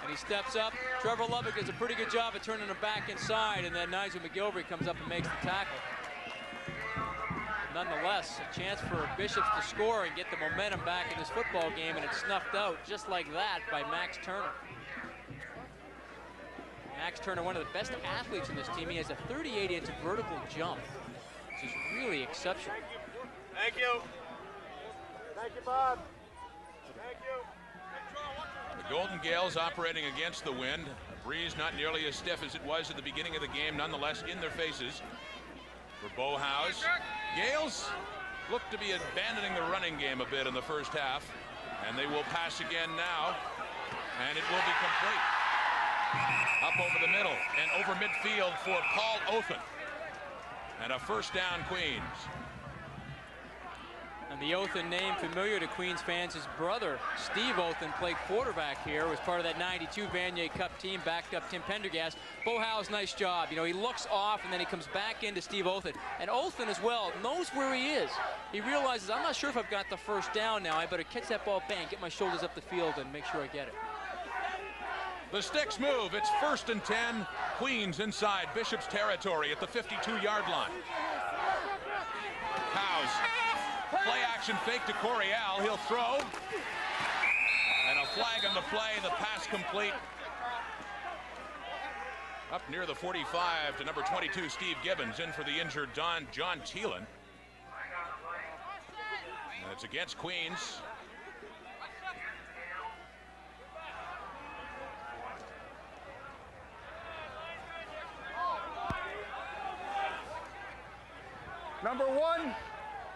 And he steps up. Trevor Lovick does a pretty good job of turning him back inside, and then Nigel McGilvery comes up and makes the tackle. Nonetheless, a chance for Bishops to score and get the momentum back in this football game, and it's snuffed out just like that by Max Turner. Max Turner, one of the best athletes in this team. He has a 38-inch vertical jump, which is really exceptional. Thank you. Thank you, Bob. Thank you. The Golden Gaels operating against the wind. A breeze not nearly as stiff as it was at the beginning of the game, nonetheless in their faces. For Bowhouse, Gaels look to be abandoning the running game a bit in the first half, and they will pass again now, and it will be complete. Up over the middle and over midfield for Paul Othen, and a first down Queens. And the Othen name familiar to Queens fans. His brother, Steve Othen, played quarterback here, was part of that 92 Vanier Cup team, backed up Tim Pendergast. Bo Howe's nice job. You know, he looks off and then he comes back into Steve Othen. And Othen as well knows where he is. He realizes, I'm not sure if I've got the first down now. I better catch that ball, bang, get my shoulders up the field and make sure I get it. The sticks move. It's 1st and 10. Queens inside Bishop's territory at the 52-yard line. Howes. Play action fake to Coryell. He'll throw. And a flag on the play. The pass complete. Up near the 45 to number 22, Steve Gibbons. In for the injured John Thielen. And it's against Queens.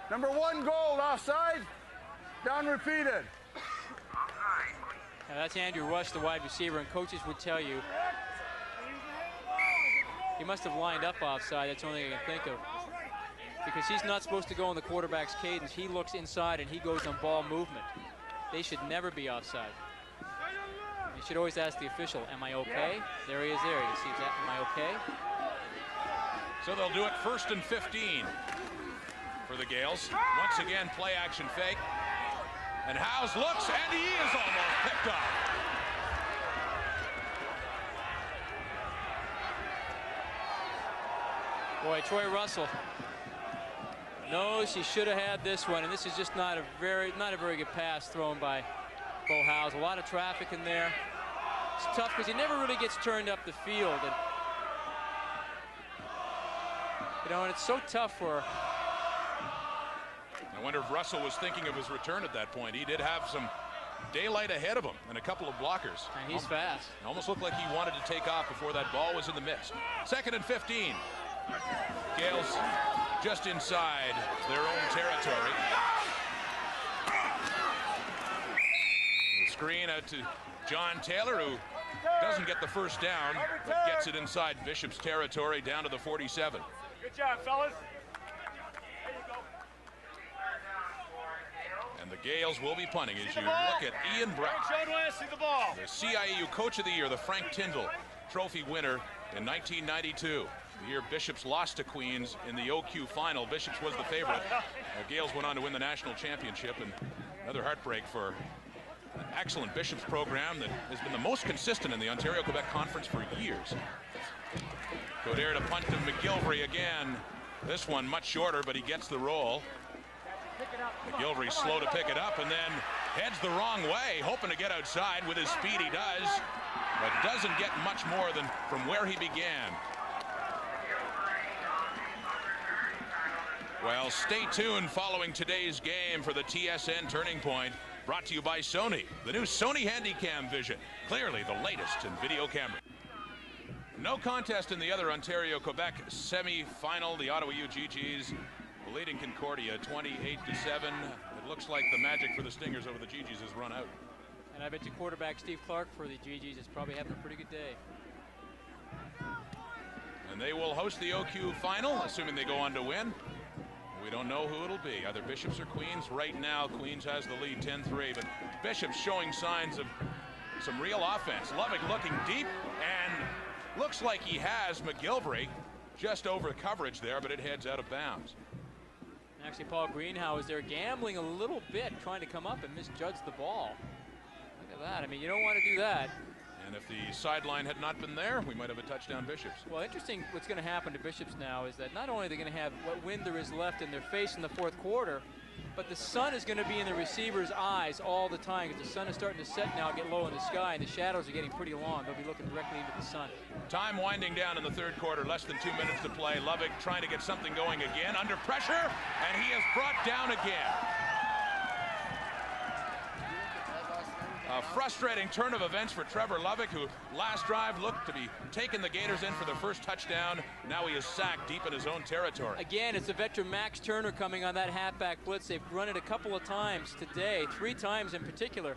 Number one goal, offside, down repeated. Now that's Andrew Rush, the wide receiver, and coaches would tell you he must have lined up offside. That's the only thing I can think of. Because he's not supposed to go in the quarterback's cadence. He looks inside and he goes on ball movement. They should never be offside. You should always ask the official, am I okay? There he is there. You see that, am I okay? So they'll do it 1st and 15 for the Gaels. Once again, play action fake. And Howes looks, and he is almost picked off. Boy, Troy Russell knows he should have had this one, and this is just not a very good pass thrown by Bo Howes. A lot of traffic in there. It's tough because he never really gets turned up the field, and you know, and it's so tough for. I wonder if Russell was thinking of his return at that point. He did have some daylight ahead of him and a couple of blockers. And he's fast. It almost looked like he wanted to take off before that ball was in the midst. 2nd and 15. Gaels just inside their own territory. The screen out to John Taylor, who doesn't get the first down, but gets it inside Bishop's territory down to the 47. Good job, fellas. And the Gaels will be punting as you look at Ian Brown, the CIAU Coach of the Year, the Frank Tyndall Trophy winner in 1992. The year Bishops lost to Queens in the OQ final. Bishops was the favorite. Gaels went on to win the national championship, and another heartbreak for an excellent Bishops program that has been the most consistent in the Ontario-Quebec Conference for years. Coderre to punt to McGilvery again. This one much shorter, but he gets the roll. McGilvery slow to pick it up and then heads the wrong way, hoping to get outside. With his speed he does, but doesn't get much more than from where he began. Well, stay tuned following today's game for the TSN Turning Point, brought to you by Sony. The new Sony Handycam Vision, clearly the latest in video camera. No contest in the other Ontario-Quebec semi-final. The Ottawa UGGs leading Concordia 28-7. It looks like the magic for the Stingers over the GGs has run out. And I bet you quarterback Steve Clark for the GGs is probably having a pretty good day. And they will host the OQ final, assuming they go on to win. We don't know who it'll be, either Bishops or Queens. Right now, Queens has the lead 10-3, but Bishops showing signs of some real offense. Lovick looking deep, and looks like he has McGilvery just over coverage there, but it heads out of bounds. Actually, Paul Greenhow is there gambling a little bit, trying to come up and misjudge the ball. Look at that. I mean, you don't want to do that. And if the sideline had not been there, we might have a touchdown Bishops. Well, interesting what's going to happen to Bishops now is that not only are they going to have what wind there is left in their face in the fourth quarter, but the sun is going to be in the receiver's eyes all the time, because the sun is starting to set now, get low in the sky, and the shadows are getting pretty long. They'll be looking directly into the sun. Time winding down in the third quarter, less than 2 minutes to play. Lovick trying to get something going again, under pressure, and he is brought down again. A frustrating turn of events for Trevor Lovick, who last drive looked to be taking the Gators in for their first touchdown. Now he is sacked deep in his own territory. Again, it's the veteran Max Turner coming on that halfback blitz. They've run it a couple of times today, 3 times in particular.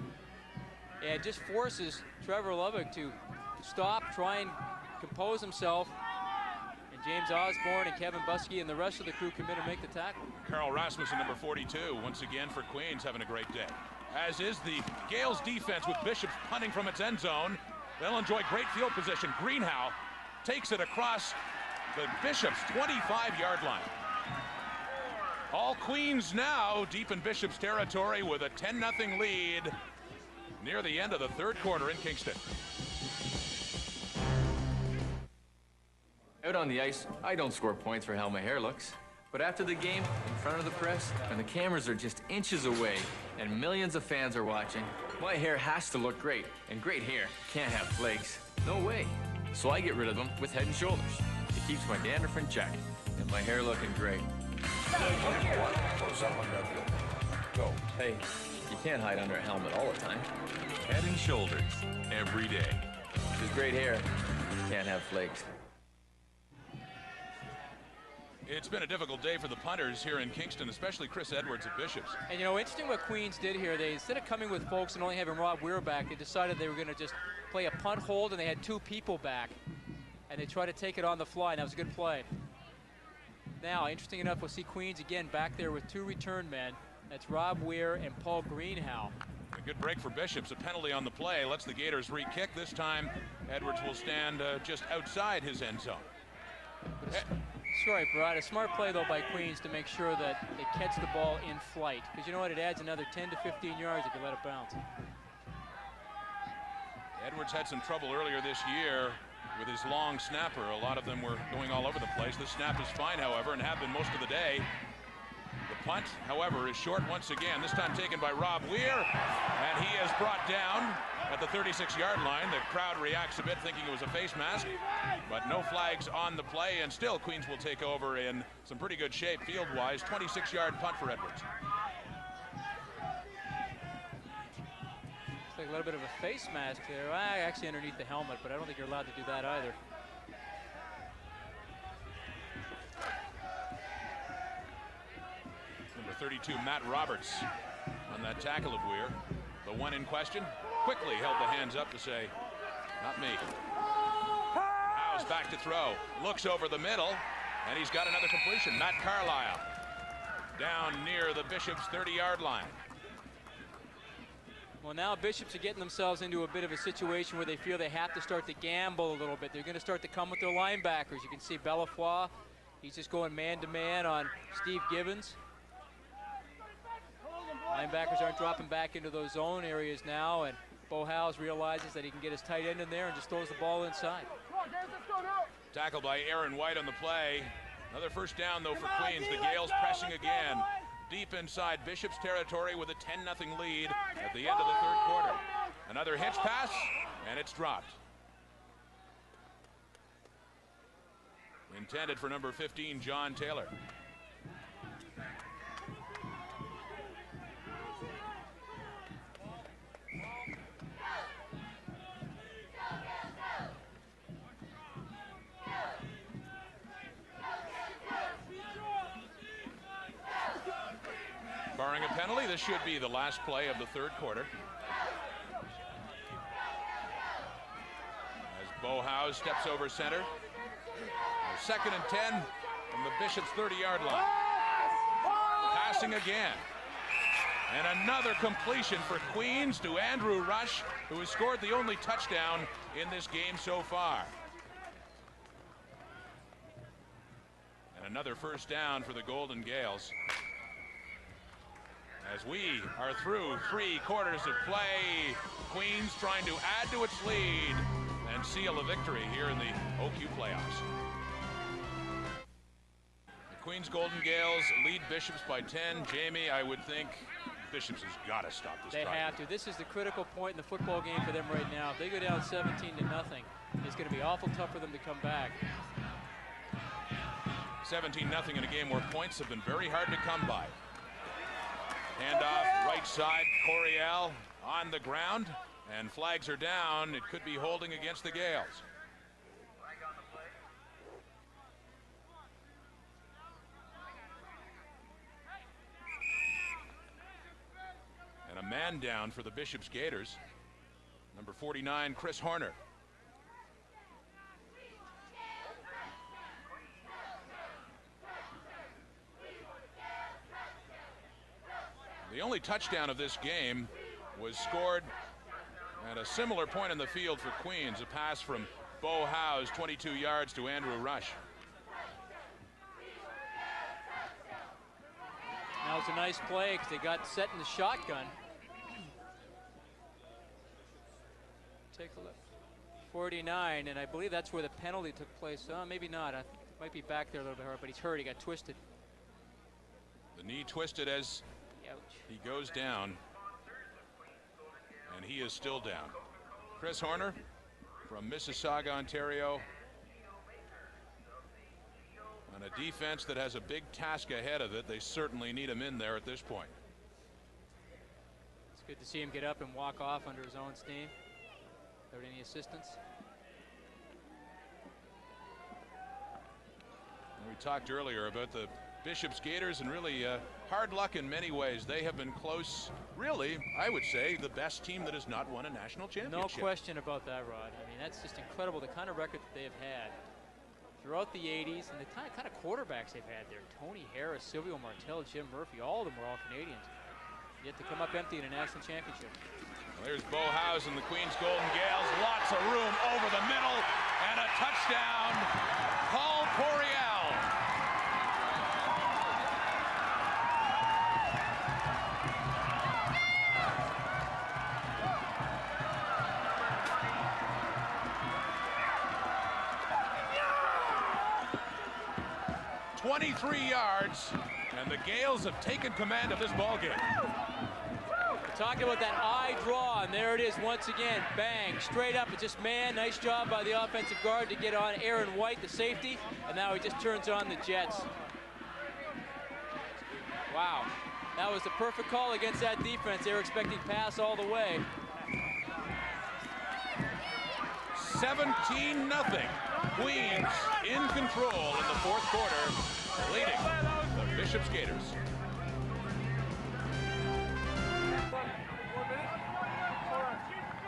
And it just forces Trevor Lovick to stop, try and compose himself, and James Osborne and Kevin Buskey and the rest of the crew come in and make the tackle. Carl Rasmussen, number 42, once again for Queens, having a great day. As is the Gaels defense with Bishops punting from its end zone. They'll enjoy great field position. Greenhow takes it across the Bishops' 25-yard line. All Queens now deep in Bishops territory with a 10-0 lead near the end of the third quarter in Kingston. Out on the ice, I don't score points for how my hair looks. But after the game, in front of the press, and the cameras are just inches away, and millions of fans are watching, my hair has to look great. And great hair can't have flakes. No way. So I get rid of them with Head & Shoulders. It keeps my dandruff in check, and my hair looking great. Go. Hey, you can't hide under a helmet all the time. Head & Shoulders, every day. There's great hair. Can't have flakes. It's been a difficult day for the punters here in Kingston, especially Chris Edwards at Bishops. And you know, interesting what Queens did here. They, instead of coming with folks and only having Rob Weir back, they decided they were going to just play a punt hold, and they had 2 people back. And they tried to take it on the fly, and that was a good play. Now, interesting enough, we'll see Queens again back there with 2 return men. That's Rob Weir and Paul Greenhow. A good break for Bishops. A penalty on the play lets the Gators re-kick. This time, Edwards will stand just outside his end zone. Sorry, Brad. A smart play, though, by Queens to make sure that they catch the ball in flight. Because you know what? It adds another 10 to 15 yards if you let it bounce. Edwards had some trouble earlier this year with his long snapper. A lot of them were going all over the place. The snap is fine, however, and have been most of the day. The punt, however, is short once again, this time taken by Rob Weir, and he is brought down at the 36-yard line. The crowd reacts a bit, thinking it was a face mask, but no flags on the play, and still Queens will take over in some pretty good shape field-wise. 26-yard punt for Edwards. Looks like a little bit of a face mask there. Actually underneath the helmet, but I don't think you're allowed to do that either. Number 32, Matt Roberts, on that tackle of Weir. The one in question quickly held the hands up to say, not me. Howe's back to throw. Looks over the middle, and he's got another completion. Matt Carlisle down near the Bishops' 30-yard line. Well, now Bishops are getting themselves into a bit of a situation where they feel they have to start to gamble a little bit. They're going to start to come with their linebackers. You can see Bellefoy, he's just going man-to-man on Steve Gibbons. Linebackers aren't dropping back into those zone areas now, and Bo Howes realizes that he can get his tight end in there and just throws the ball inside. Tackled by Aaron White on the play. Another first down, though, for Queens. The Gaels pressing again. Deep inside Bishops territory with a 10-0 lead at the end of the third quarter. Another hitch pass, and it's dropped. Intended for number 15, John Taylor. Barring a penalty, this should be the last play of the third quarter. As Bo Howes steps over center. 2nd and 10 from the Bishops' 30-yard line. Passing again. And another completion for Queens to Andrew Rush, who has scored the only touchdown in this game so far. And another first down for the Golden Gaels. As we are through 3 quarters of play, Queens trying to add to its lead and seal a victory here in the OQ playoffs. The Queens Golden Gaels lead Bishops by 10. Jamie, I would think Bishops has got to stop this. They have to. This is the critical point in the football game for them right now. If they go down 17-0, it's going to be awful tough for them to come back. 17-0 in a game where points have been very hard to come by. Handoff, right side, Coryell on the ground, and flags are down. It could be holding against the Gaels. And a man down for the Bishops Gators. Number 49, Chris Horner. only touchdown of this game was scored at a similar point in the field for Queens, a pass from Bo Howes, 22 yards to Andrew Rush. That was a nice play because they got set in the shotgun. Take a look. 49, and I believe that's where the penalty took place. Maybe not. Might be back there a little bit hard, but he's hurt. He got twisted. The knee twisted as Ouch. he goes down, and he is still down. Chris Horner from Mississauga, Ontario, on a defense that has a big task ahead of it. They certainly need him in there at this point. It's good to see him get up and walk off under his own steam without any assistance. We talked earlier about the Bishop's Gators, and really hard luck in many ways. They have been close, really, I would say, the best team that has not won a national championship. No question about that, Rod. I mean, that's just incredible, the kind of record that they have had throughout the 80s and the kind of quarterbacks they've had there. Tony Harris, Silvio Martell, Jim Murphy, all of them were all Canadians. Yet to come up empty in a national championship. Well, there's Bo Howes and the Queens Golden Gaels. Lots of room over the middle, and a touchdown. Paul Coryell. .23 yards, and the Gaels have taken command of this ball game. We're talking about that eye draw, and there it is once again. Bang, straight up. It's just man. Nice job by the offensive guard to get on Aaron White, the safety, and now he just turns on the Jets. Wow, that was the perfect call against that defense. They were expecting pass all the way. 17-0. Queens in control in the fourth quarter, leading the Bishop's Gators.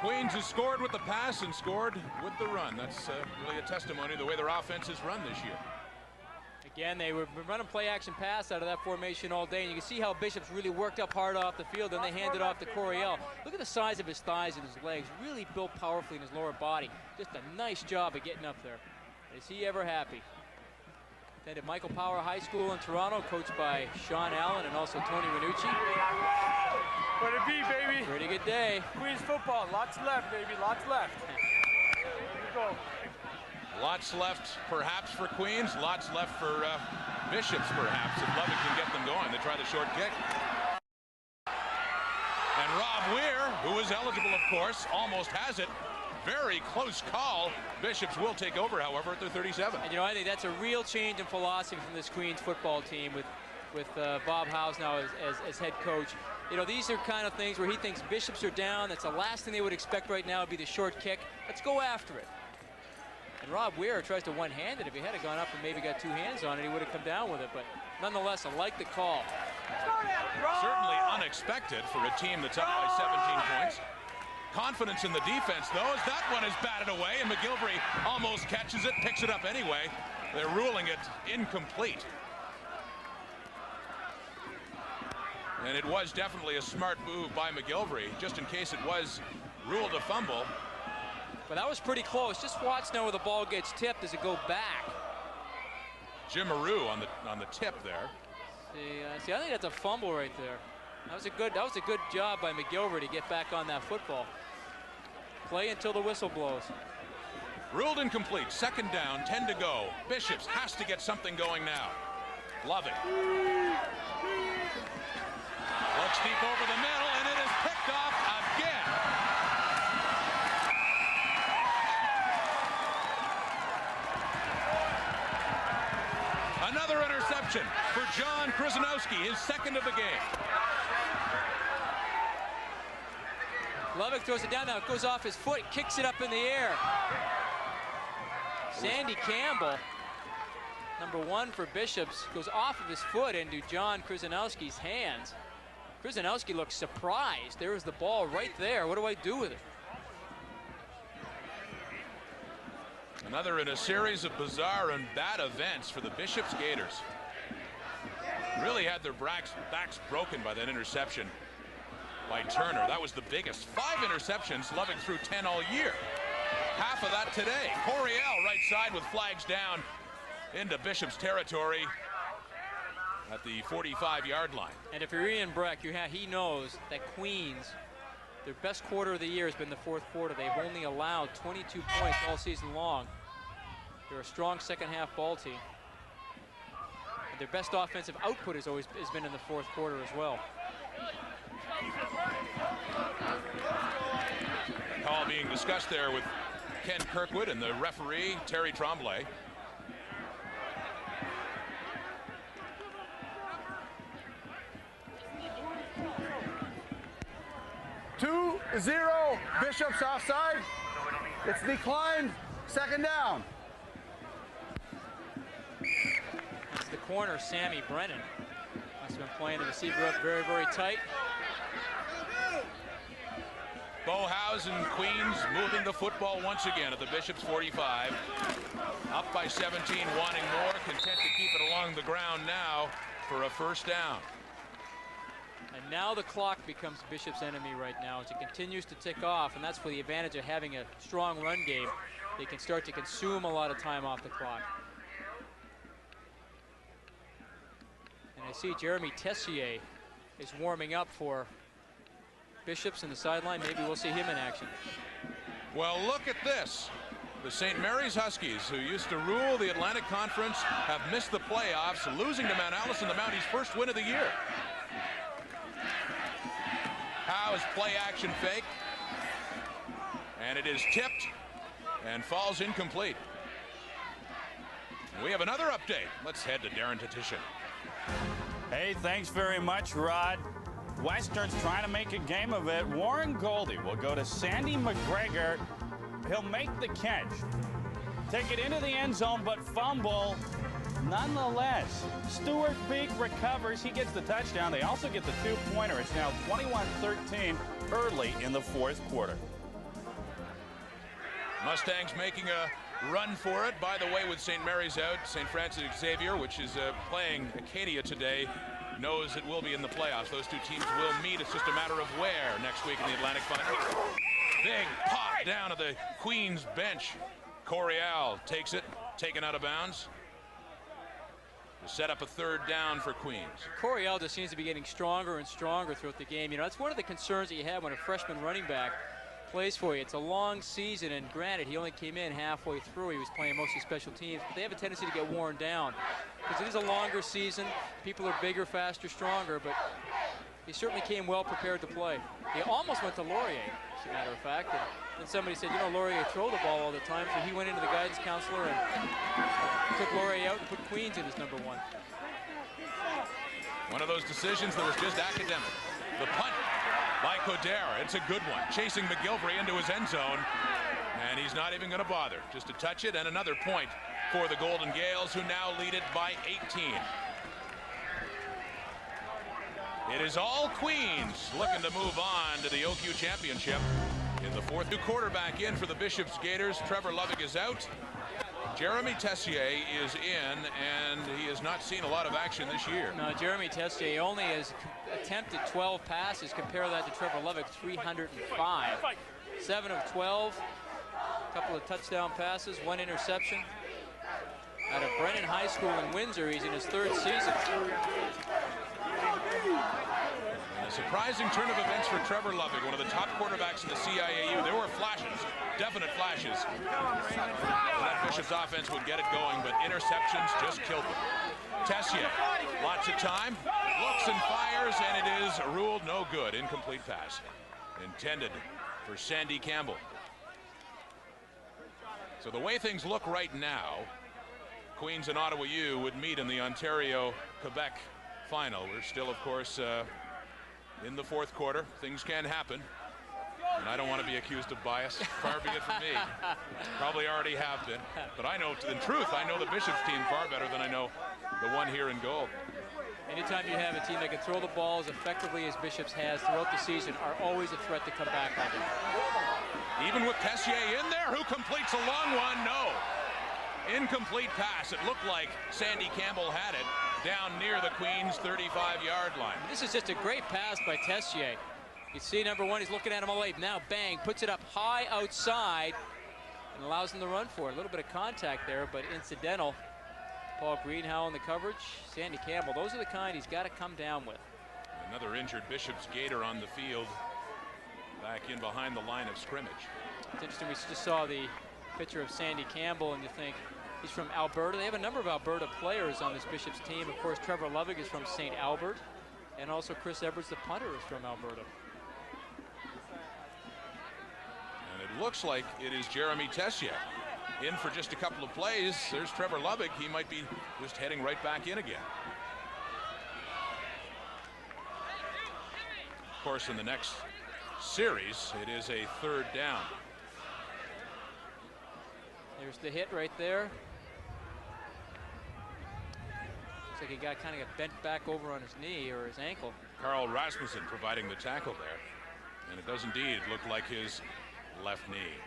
Queens has scored with the pass and scored with the run. That's really a testimony to the way their offense has run this year. Again, they were running play action pass out of that formation all day, and you can see how Bishop's really worked up hard off the field, and they handed off to Coryell. Look at the size of his thighs and his legs, really built powerfully in his lower body. Just a nice job of getting up there. Is he ever happy? Attended Michael Power High School in Toronto, coached by Sean Allen and also Tony Ranucci. What it be, baby? Pretty good day. Queens football, lots left, baby, lots left. There you go. Lots left, perhaps, for Queens. Lots left for Bishops, perhaps, if Lubbock can get them going. They try the short kick. And Rob Weir, who is eligible, of course, almost has it. Very close call. Bishops will take over, however, at their 37. And, you know, I think that's a real change in philosophy from this Queens football team with Bob Howes now as head coach. You know, these are kind of things where he thinks Bishops are down. That's the last thing they would expect right now would be the short kick. Let's go after it. And Rob Weir tries to one-hand it. If he had gone up and maybe got two hands on it, he would have come down with it. But nonetheless, I like the call. Certainly unexpected for a team that's up by 17 points. Confidence in the defense, though, as that one is batted away, and McGilvery almost catches it, picks it up anyway. They're ruling it incomplete. And it was definitely a smart move by McGilvery, just in case it was ruled a fumble. But that was pretty close. Just watch now where the ball gets tipped. Does it go back? Jim Maru on the tip there. See, I think that's a fumble right there. That was a good job by McGilvery to get back on that football. Play until the whistle blows. Ruled incomplete. Second down, 10 to go. Bishops has to get something going now. Love it. Looks deep over the middle, and it is picked off again. Another interception for John Krzyzanowski, his second of the game. Lubbock throws it down now. It goes off his foot, kicks it up in the air. Sandy Campbell, number 1 for Bishops, goes off of his foot into John Krzyzanowski's hands. Krzyzanowski looks surprised. There was the ball right there. What do I do with it? Another in a series of bizarre and bad events for the Bishops Gators. Really had their backs broken by that interception by Turner. That was the biggest. 5 interceptions. Lovick threw 10 all year. Half of that today. Coryell right side with flags down into Bishop's territory at the 45-yard line. And if you're Ian Breck, he knows that Queens, their best quarter of the year has been the fourth quarter. They've only allowed 22 points all season long. They're a strong second-half ball team. And their best offensive output has been in the fourth quarter as well. Call being discussed there with Ken Kirkwood and the referee, Terry Tremblay. Two, 0, Bishop's offside. It's declined, second down. It's the corner, Sammy Brennan. Must have been playing the receiver up very, very tight. Bohausen, Queens moving the football once again at the Bishop's 45. Up by 17, wanting more, content to keep it along the ground now for a first down. And now the clock becomes Bishop's enemy right now as it continues to tick off, and that's for the advantage of having a strong run game. They can start to consume a lot of time off the clock. And I see Jeremy Tessier is warming up for Bishop's in the sideline. Maybe we'll see him in action. Well, look at this. The St. Mary's Huskies, who used to rule the Atlantic Conference, have missed the playoffs, losing to Mount Allison, the Mounties' first win of the year. Howe's play action fake. And it is tipped and falls incomplete. We have another update. Let's head to Darren Tatishan. Hey, thanks very much, Rod. Western's trying to make a game of it. Warren Goldie will go to Sandy McGregor. He'll make the catch. Take it into the end zone, but fumble nonetheless. Stuart Peak recovers. He gets the touchdown. They also get the two-pointer. It's now 21-13 early in the fourth quarter. Mustangs making a run for it. By the way, with St. Mary's out, St. Francis Xavier, which is playing Acadia today, knows it will be in the playoffs. Those two teams will meet. It's just a matter of where next week in the Atlantic Final. Big pop down to the Queens bench. Coryell takes it, taken out of bounds. To set up a third down for Queens. Coryell just seems to be getting stronger and stronger throughout the game. You know, that's one of the concerns that you have when a freshman running back plays for you. It's a long season, and granted, he only came in halfway through. He was playing mostly special teams, but they have a tendency to get worn down because it is a longer season. People are bigger, faster, stronger, but he certainly came well prepared to play. He almost went to Laurier, as a matter of fact. And then somebody said, you know, Laurier throw the ball all the time, so he went into the guidance counselor and took Laurier out and put Queens in as number one. One of those decisions that was just academic. The punt by Codera. It's a good one. Chasing McGilvery into his end zone. And he's not even going to bother. Just to touch it, and another point for the Golden Gaels, who now lead it by 18. It is all Queens looking to move on to the OQ Championship in the fourth. New quarterback in for the Bishop's Gators. Trevor Lovick is out. Jeremy Tessier is in, and he has not seen a lot of action this year. No, Jeremy Tessier only has attempted 12 passes. Compare that to Trevor Lovick, 305. 7 of 12. A couple of touchdown passes, 1 interception. Out of Brennan High School in Windsor, he's in his third season. A surprising turn of events for Trevor Lovick, one of the top quarterbacks in the CIAU. There were flashes, definite flashes. That Bishop's offense would get it going, but interceptions just killed them. Tessier, lots of time, looks and fires, and it is ruled no good. Incomplete pass. Intended for Sandy Campbell. So the way things look right now, Queens and Ottawa U would meet in the Ontario-Quebec final. We're still, of course, in the fourth quarter. Things can happen. And I don't want to be accused of bias. Far be it from me. Probably already have been. But I know, in truth, I know the Bishop's team far better than I know the one here in gold. Anytime you have a team that can throw the ball as effectively as Bishop's has throughout the season, are always a threat to come back on it. Even with Tessier in there, who completes a long one? No. Incomplete pass. It looked like Sandy Campbell had it down near the Queens 35-yard line. This is just a great pass by Tessier. You see number 1, he's looking at him all late. Now bang, puts it up high outside and allows him to run for it. A little bit of contact there, but incidental. Paul Greenhow in the coverage, Sandy Campbell. Those are the kind he's got to come down with. Another injured Bishop's Gator on the field, back in behind the line of scrimmage. It's interesting, we just saw the picture of Sandy Campbell, and you think he's from Alberta. They have a number of Alberta players on this Bishop's team. Of course, Trevor Lovick is from St. Albert, and also Chris Edwards, the punter, is from Alberta. And it looks like it is Jeremy Tessier in for just a couple of plays. There's Trevor Lovick. He might be just heading right back in again. Of course, in the next series, it is a 3rd down. There's the hit right there. Looks like he kind of got bent back over on his knee or his ankle. Carl Rasmussen providing the tackle there. And it does indeed look like his left knee.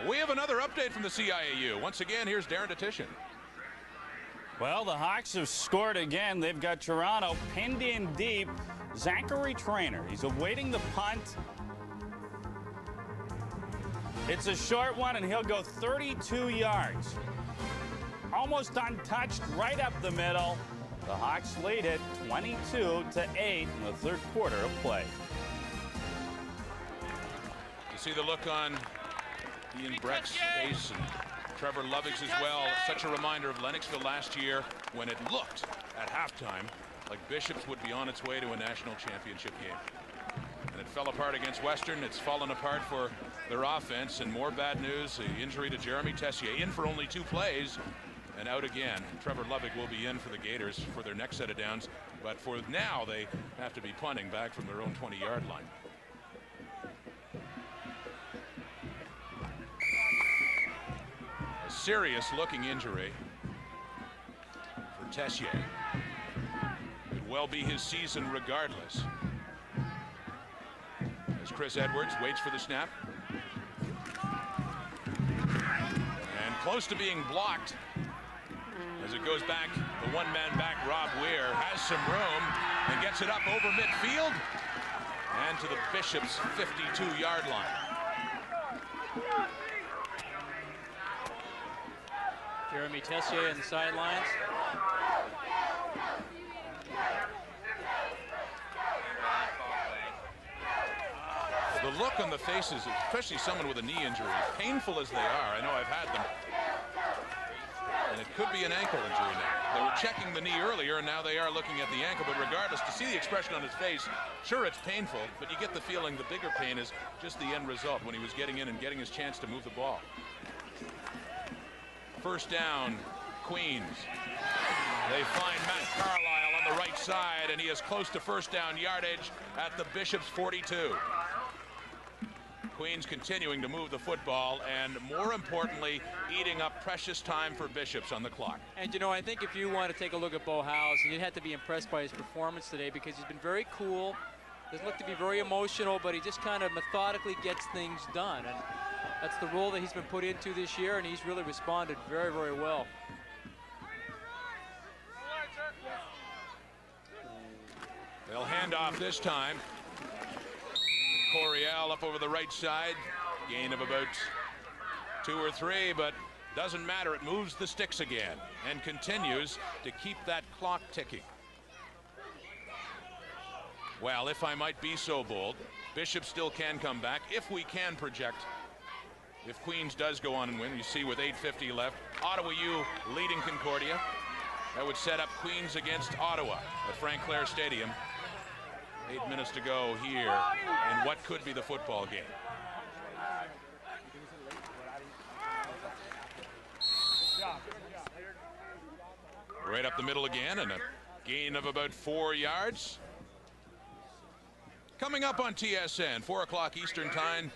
We have another update from the CIAU. Once again, here's Darren Detition. Well, the Hawks have scored again. They've got Toronto pinned in deep. Zachary Traynor, he's awaiting the punt. It's a short one, and he'll go 32 yards. Almost untouched, right up the middle. The Hawks lead it 22-8 in the 3rd quarter of play. You see the look on Ian Breck's face and Trevor Lovick's as well. Such a reminder of Lennoxville last year when it looked at halftime like Bishops would be on its way to a national championship game. And it fell apart against Western. It's fallen apart for their offense. And more bad news, the injury to Jeremy Tessier, in for only 2 plays and out again. Trevor Lovick will be in for the Gators for their next set of downs. But for now, they have to be punting back from their own 20-yard line. A serious looking injury for Tessier. Could well be his season regardless. As Chris Edwards waits for the snap. And close to being blocked. As it goes back, the one-man back, Rob Weir, has some room and gets it up over midfield and to the Bishops' 52-yard line. Jeremy Tessier on the sidelines. The look on the faces, especially someone with a knee injury, painful as they are, I know I've had them, and it could be an ankle injury now. They were checking the knee earlier, and now they are looking at the ankle, but regardless, to see the expression on his face, sure, it's painful, but you get the feeling the bigger pain is just the end result when he was getting in and getting his chance to move the ball. 1st down, Queens. They find Matt Carlisle on the right side, and he is close to 1st down yardage at the Bishops' 42. Queens continuing to move the football and, more importantly, eating up precious time for Bishops on the clock. And, you know, I think if you want to take a look at Bo House, you'd have to be impressed by his performance today because he's been very cool. Doesn't look to be very emotional, but he just kind of methodically gets things done. And that's the role that he's been put into this year, and he's really responded very, very well. They'll hand off this time. Coryell up over the right side. Gain of about 2 or 3, but doesn't matter. It moves the sticks again and continues to keep that clock ticking. Well, if I might be so bold, Bishop still can come back if we can project. If Queens does go on and win, you see with 8:50 left, Ottawa U leading Concordia. That would set up Queens against Ottawa at Frank Clair Stadium. 8 minutes to go here in what could be the football game. Right up the middle again, and a gain of about 4 yards. Coming up on TSN, 4 o'clock Eastern Time,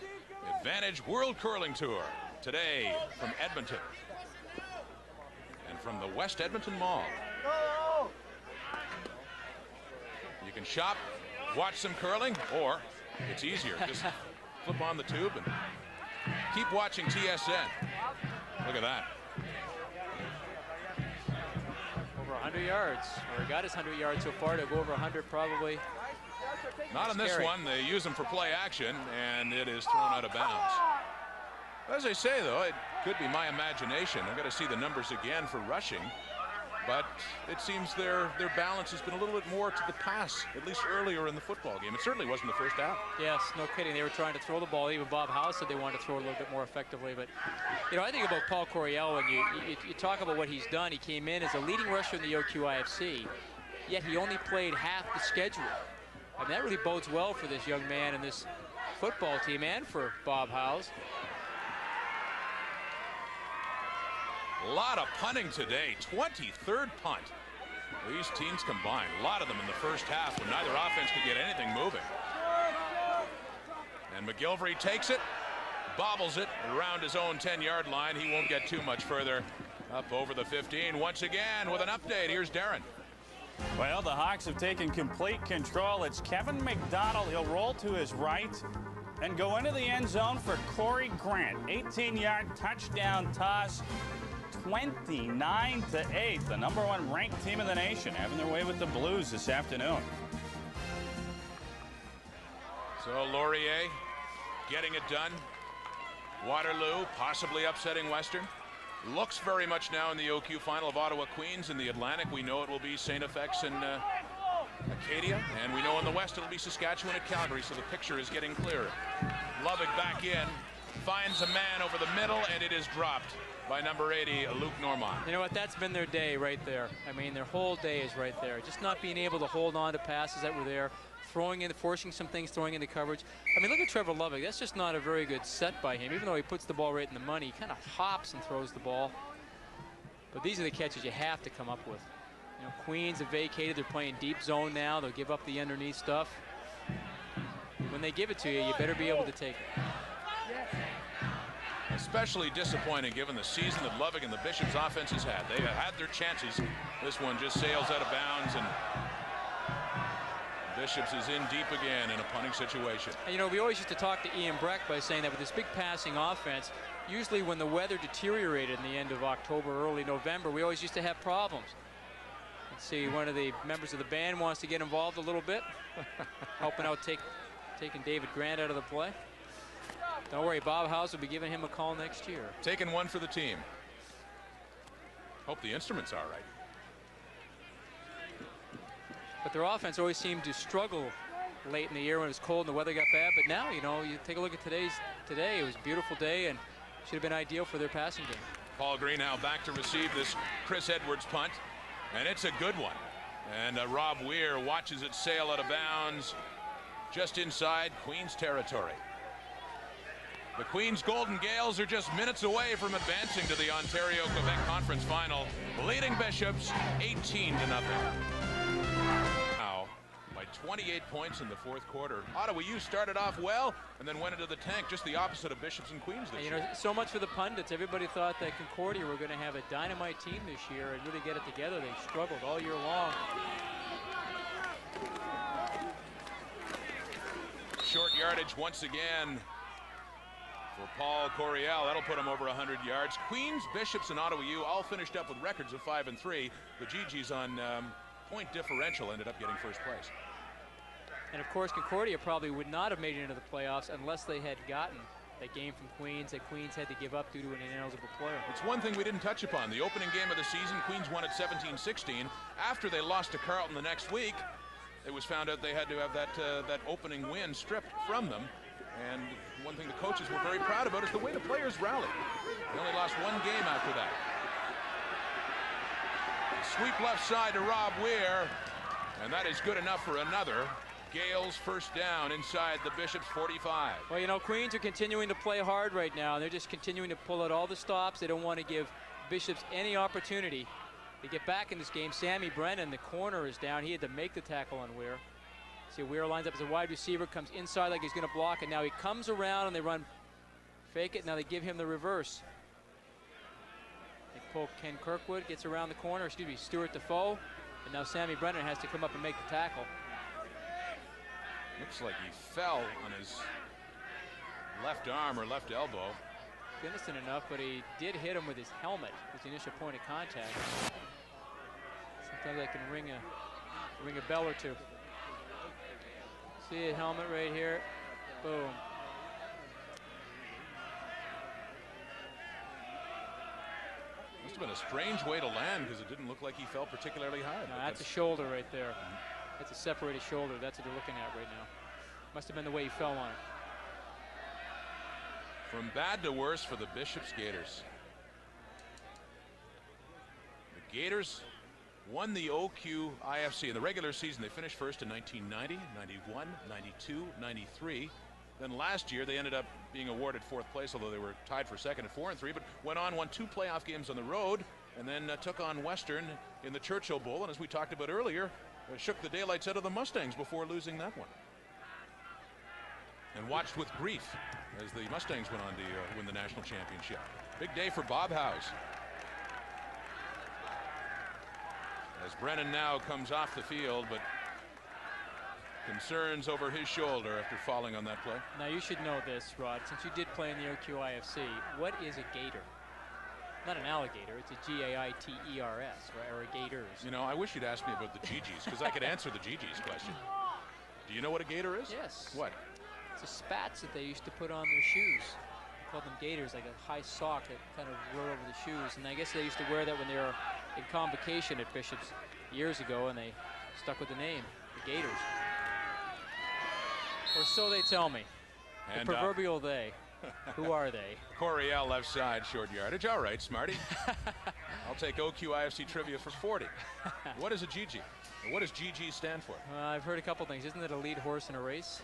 Advantage World Curling Tour. Today from Edmonton and from the West Edmonton Mall. You can shop, watch some curling, or it's easier. Just flip on the tube and keep watching TSN. Look at that. Over 100 yards, or he got his 100 yards so far. To go over 100 probably Not on this Scary. one. They use him for play action, and it is thrown out of bounds. As I say, though, it could be my imagination. I've got to see the numbers again for rushing. But it seems their balance has been a little bit more to the pass, at least earlier in the football game. It certainly wasn't the first half. Yes, no kidding. They were trying to throw the ball. Even Bob House said they wanted to throw it a little bit more effectively. But, you know, I think about Paul Coryell when you talk about what he's done. He came in as a leading rusher in the Q-OIFC, yet he only played half the schedule. I mean, that really bodes well for this young man and this football team and for Bob House. A lot of punting today. 23rd punt. These teams combined. A lot of them in the first half when neither offense could get anything moving. And McGilvery takes it, bobbles it around his own 10-yard line. He won't get too much further. Up over the 15 once again with an update. Here's Darren. Well, the Hawks have taken complete control. It's Kevin McDonald. He'll roll to his right and go into the end zone for Corey Grant. 18-yard touchdown toss. 29-8, the #1 ranked team in the nation, having their way with the Blues this afternoon. So Laurier getting it done. Waterloo possibly upsetting Western. Looks very much now in the OQ final of Ottawa Queens. In the Atlantic, we know it will be St. FX and Acadia, and we know in the West it'll be Saskatchewan at Calgary, so the picture is getting clearer. Lovick back in, finds a man over the middle, and it is dropped by number 80, Luke Normand. You know what? That's been their day right there. I mean, their whole day is right there. Just not being able to hold on to passes that were there, throwing in, forcing some things, throwing into coverage. I mean, look at Trevor Lovick. That's just not a very good set by him. Even though he puts the ball right in the money, he kind of hops and throws the ball. But these are the catches you have to come up with. You know, Queens have vacated. They're playing deep zone now. They'll give up the underneath stuff. When they give it to you, you better be able to take it. Especially disappointing given the season that Lovick and the Bishops offense has had. They have had their chances. This one just sails out of bounds, and Bishops is in deep again in a punting situation. And you know, we always used to talk to Ian Breck by saying that with this big passing offense, usually when the weather deteriorated in the end of October, early November, we always used to have problems. Let's see, one of the members of the band wants to get involved a little bit, helping out, taking David Grant out of the play. Don't worry, Bob House will be giving him a call next year. Taking one for the team. Hope the instrument's all right. But their offense always seemed to struggle late in the year when it was cold and the weather got bad. But now, you know, you take a look at today, it was a beautiful day and should have been ideal for their passing game. Paul Green now back to receive this Chris Edwards punt, and it's a good one. And Rob Weir watches it sail out of bounds just inside Queens territory. The Queens Golden Gaels are just minutes away from advancing to the Ontario-Quebec Conference Final, leading Bishops 18-0. Now, by 28 points in the fourth quarter. Ottawa U started off well and then went into the tank, just the opposite of Bishops and Queens this year. You know, so much for the pundits. Everybody thought that Concordia were going to have a dynamite team this year and really get it together. They struggled all year long. Short yardage once again for Paul Coryell. That'll put him over 100 yards. Queens, Bishops, and Ottawa U all finished up with records of 5-3. The GGs on point differential ended up getting first place. And of course, Concordia probably would not have made it into the playoffs unless they had gotten that game from Queens that Queens had to give up due to an ineligible player. It's one thing we didn't touch upon. The opening game of the season, Queens won at 17-16. After they lost to Carleton the next week, it was found out they had to have that opening win stripped from them. And one thing the coaches were very proud about is the way the players rallied. They only lost one game after that. Sweep left side to Rob Weir, and that is good enough for another Gaels first down inside the Bishops 45. Well, you know, Queens are continuing to play hard right now. They're just continuing to pull out all the stops. They don't want to give Bishops any opportunity to get back in this game. Sammy Brennan, the corner, is down. He had to make the tackle on Weir. See, Weir lines up as a wide receiver, comes inside like he's going to block, and now he comes around and they run fake it. Now they give him the reverse. They pull Ken Kirkwood, gets around the corner, Stuart Defoe, and now Sammy Brennan has to come up and make the tackle. Looks like he fell on his left arm or left elbow. Innocent enough, but he did hit him with his helmet, his initial point of contact. Sometimes that can ring a bell or two. See a helmet right here. Boom. Must have been a strange way to land because it didn't look like he fell particularly high. No, that's a shoulder right there. That's a separated shoulder. That's what they're looking at right now. Must have been the way he fell on it. From bad to worse for the Bishops Gators. The Gators won the OQ-IFC in the regular season. They finished first in 1990, 91, 92, 93. Then last year they ended up being awarded fourth place, although they were tied for second at 4-3, but went on, won 2 playoff games on the road, and then took on Western in the Churchill Bowl, and as we talked about earlier, shook the daylights out of the Mustangs before losing that one. And watched with grief as the Mustangs went on to win the national championship. Big day for Bob Howes. As Brennan now comes off the field, but concerns over his shoulder after falling on that play. Now you should know this, Rod, since you did play in the OQ-IFC. What is a gator? Not an alligator, it's a G-A-I-T-E-R-S, right? Or a Gaiters. You know, I wish you'd asked me about the GGs, because I could answer the GGs question. Do you know what a gator is? Yes. What? It's the spats that they used to put on their shoes. They called them Gaiters, like a high sock that kind of wore over the shoes. And I guess they used to wear that when they were in convocation at Bishops years ago, and they stuck with the name, the Gaiters. Or so they tell me. And the proverbial they. Who are they? Coryell left side, short yardage. All right, Smarty. I'll take OQ-IFC trivia for 40. What is a GG? Or what does GG stand for? I've heard a couple things. Isn't it a lead horse in a race?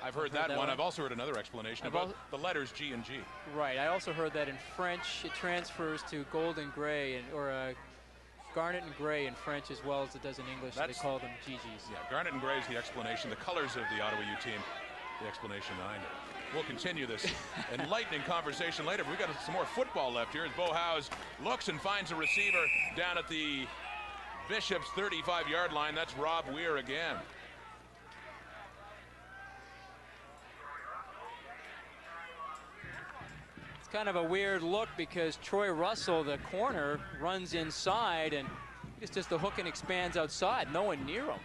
I've heard that one. I've also heard another explanation about the letters G and G. Right. I also heard that in French it transfers to gold and gray, or garnet and gray in French as well as it does in English. So they call them GGs. Yeah, garnet and gray is the explanation. The colors of the Ottawa U team, the explanation behind it. We'll continue this enlightening conversation later. We've got some more football left here as Bo Howes looks and finds a receiver down at the Bishops 35-yard line. That's Rob Weir again. It's kind of a weird look because Troy Russell, the corner, runs inside and it's just the hook and expands outside. No one near him.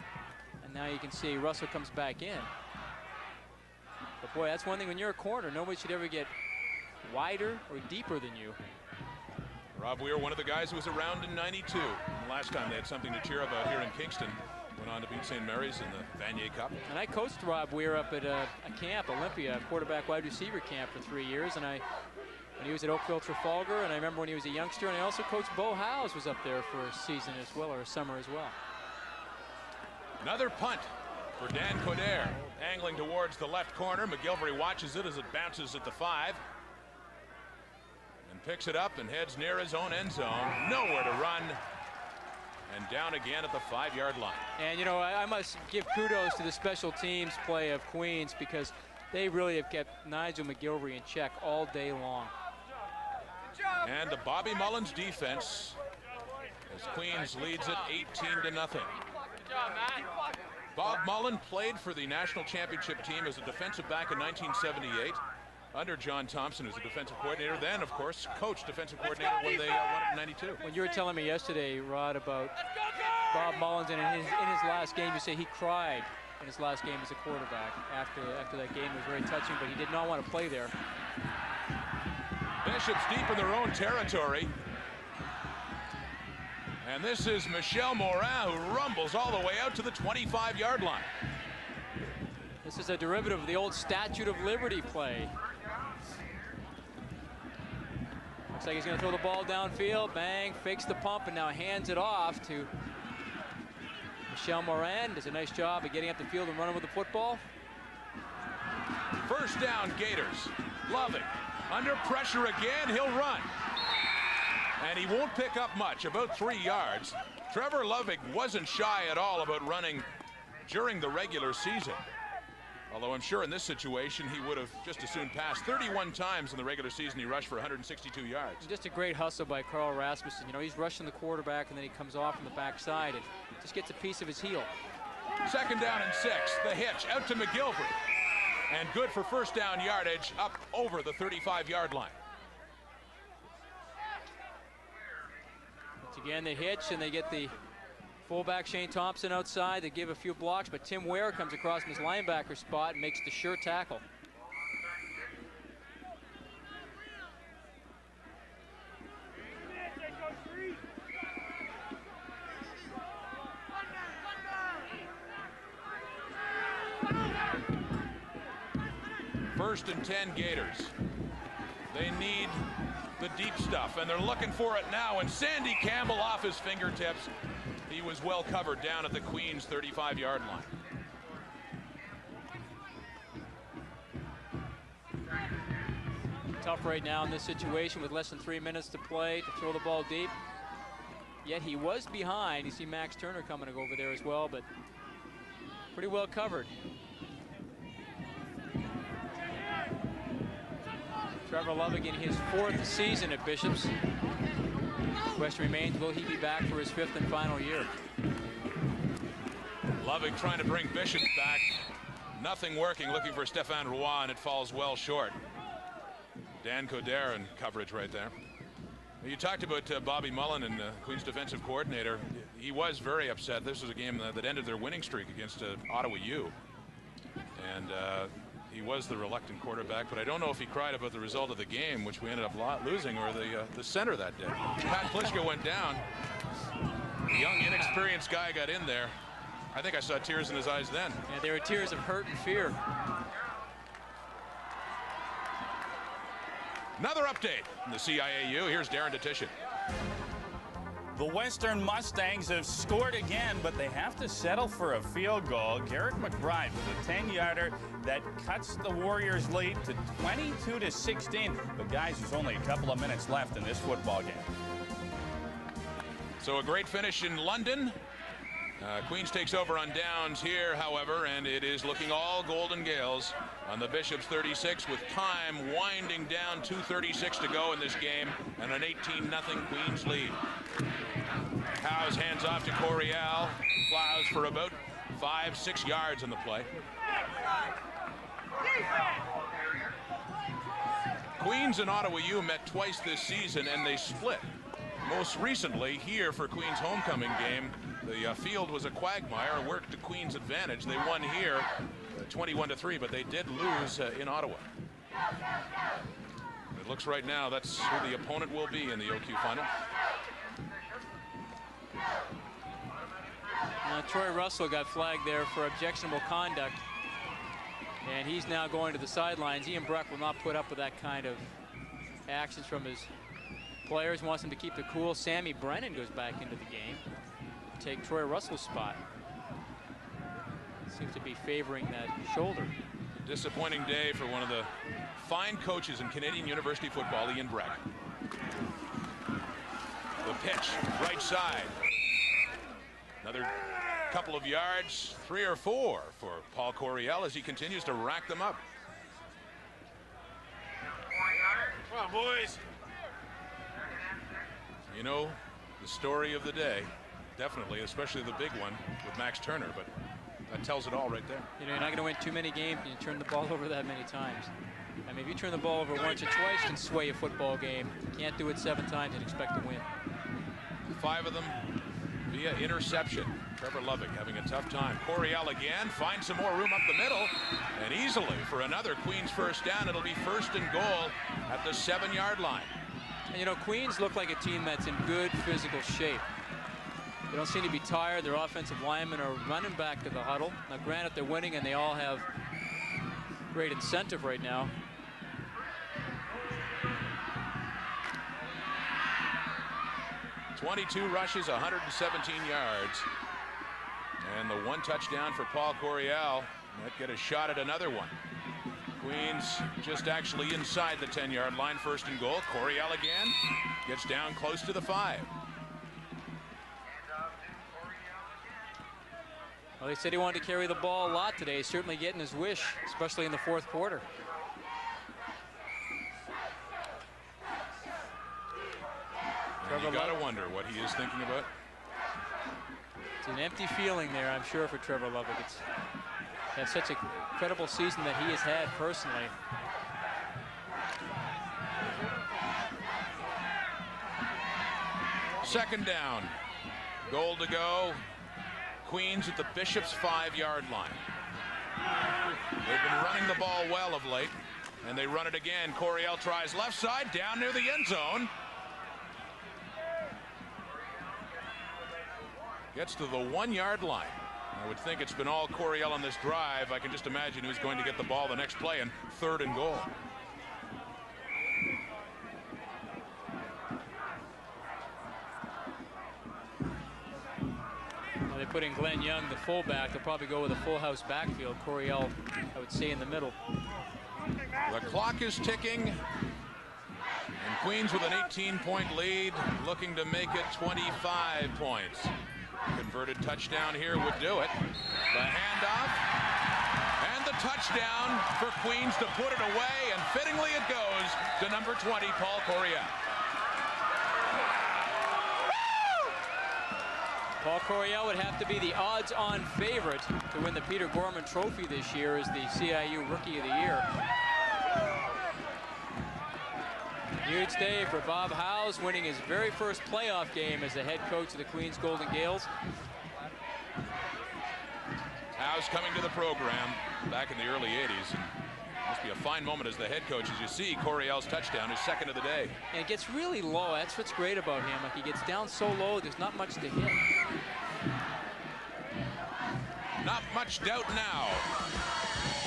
And now you can see Russell comes back in. But boy, that's one thing when you're a corner, nobody should ever get wider or deeper than you. Rob Weir, one of the guys who was around in 92. The last time they had something to cheer about here in Kingston. Went on to beat St. Mary's in the Vanier Cup. And I coached Rob Weir up at a camp, Olympia, quarterback wide receiver camp for 3 years. And when he was at Oakville Trafalgar, and I remember when he was a youngster, and I also coached Bo Howes was up there for a season as well, or a summer as well. Another punt for Dan Coderre, angling towards the left corner. McGilvery watches it as it bounces at the 5. And picks it up and heads near his own end zone. Nowhere to run. And down again at the 5-yard line. And, you know, I must give kudos to the special teams play of Queens because they really have kept Nigel McGilvery in check all day long. And the Bobby Mullins defense as Queens leads it 18-0. Good job, Matt. Bob Mullen played for the national championship team as a defensive back in 1978 under John Thompson as a defensive coordinator. Then, of course, coached defensive coordinator when they won it in 92. When you were telling me yesterday, Rod, about Bob Mullins, and in his last game, you say he cried in his last game as a quarterback. After that game, it was very touching, but he did not want to play there. Bishops deep in their own territory. And this is Michel Morin, who rumbles all the way out to the 25-yard line. This is a derivative of the old Statue of Liberty play. Looks like he's going to throw the ball downfield. Bang, fakes the pump, and now hands it off to Michel Morin. Does a nice job of getting up the field and running with the football. First down, Gators. Loving. Under pressure again, he'll run. And he won't pick up much, about 3 yards. Trevor Lovig wasn't shy at all about running during the regular season. Although I'm sure in this situation he would have just as soon passed. 31 times in the regular season he rushed for 162 yards. Just a great hustle by Carl Rasmussen. You know, he's rushing the quarterback and then he comes off from the backside and just gets a piece of his heel. Second down and 6. The hitch out to McGilvery. And good for first down yardage up over the 35-yard line. Once again, they hitch and they get the Fullback Shane Thompson outside. They give a few blocks, but Tim Ware comes across from his linebacker spot and makes the sure tackle. First and 10 Gators. They need the deep stuff, and they're looking for it now. And Sandy Campbell off his fingertips. He was well covered down at the Queens 35-yard line. Tough right now in this situation with less than 3 minutes to play to throw the ball deep. Yet he was behind. You see Max Turner coming over there as well, but pretty well covered. Trevor Lovick in his 4th season at Bishops. The question remains, will he be back for his 5th and final year? Lovick trying to bring Bishops back. Nothing working, looking for Stéphane Roy, and it falls well short. Dan Coderre in coverage right there. You talked about Bobby Mullen and Queen's defensive coordinator. He was very upset. This was a game that ended their winning streak against Ottawa U. And he was the reluctant quarterback, but I don't know if he cried about the result of the game, which we ended up losing, or the center that day. Pat Pliszka went down. The young, inexperienced guy got in there. I think I saw tears in his eyes then. Yeah, there were tears of hurt and fear. Another update in the CIAU. Here's Darren Detition. The Western Mustangs have scored again, but they have to settle for a field goal. Garrett McBride with a 10-yarder that cuts the Warriors' lead to 22-16. But guys, there's only a couple of minutes left in this football game. So a great finish in London. Queens takes over on downs here, however, and it is looking all Golden Gaels on the Bishops 36 with time winding down. 2:36 to go in this game and an 18-0 Queens lead. Howes hands off to Coryell, plows for about 5-6 yards in the play. Queens and Ottawa U met twice this season and they split. Most recently here for Queens' homecoming game, the field was a quagmire, worked to Queens' advantage. They won here 21-3, but they did lose in Ottawa. It looks right now that's who the opponent will be in the OQ final. Troy Russell got flagged there for objectionable conduct, and he's now going to the sidelines. Ian Bruck will not put up with that kind of actions from his players. Wants him to keep it cool. Sammy Brennan goes back into the game to take Troy Russell's spot. Seems to be favoring that shoulder. Disappointing day for one of the fine coaches in Canadian University football, Ian Bruck. The pitch, right side. Another couple of yards, 3 or 4 for Paul Coryell as he continues to rack them up. Come on, boys. You know, the story of the day, definitely, especially the big one with Max Turner, but that tells it all right there. You know, you're not going to win too many games when you turn the ball over that many times. I mean, if you turn the ball over once or twice, you can sway a football game. You can't do it 7 times and expect to win. 5 of them via interception. Trevor Lovick having a tough time. Coryell again finds some more room up the middle, and easily for another Queens first down. It'll be 1st and goal at the 7-yard line. And you know, Queens look like a team that's in good physical shape. They don't seem to be tired. Their offensive linemen are running back to the huddle. Now, granted, they're winning and they all have great incentive right now. .22 rushes, 117 yards. And the 1 touchdown for Paul Coryell. Might get a shot at another one. Queens just actually inside the 10-yard line, 1st and goal. Coryell again gets down close to the 5. Well, they said he wanted to carry the ball a lot today. He's certainly getting his wish, especially in the 4th quarter. And you gotta wonder what he is thinking about. It's an empty feeling there, I'm sure, for Trevor Lovick. It's had such an incredible season that he has had personally. Second down. Goal to go. Queens at the Bishop's 5-yard line. They've been running the ball well of late, and they run it again. Coryell tries left side, down near the end zone. Gets to the 1-yard line. I would think it's been all Coryell on this drive. I can just imagine who's going to get the ball the next play in 3rd and goal. Well, they put in Glenn Young, the fullback. They'll probably go with a full house backfield. Coryell, I would say, in the middle. The clock is ticking. And Queens with an 18-point lead, looking to make it 25 points. Converted touchdown here would do it. The handoff and the touchdown for Queens to put it away, and fittingly it goes to number 20, Paul Coryell. Paul Coryell would have to be the odds-on favorite to win the Peter Gorman Trophy this year as the CIAU Rookie of the Year. Huge day for Bob Howes, winning his very first playoff game as the head coach of the Queens Golden Gaels. Howes coming to the program back in the early 80s. And must be a fine moment as the head coach as you see Coryell's touchdown, his 2nd of the day. And it gets really low. That's what's great about him. Like, he gets down so low, there's not much to hit. Not much doubt now.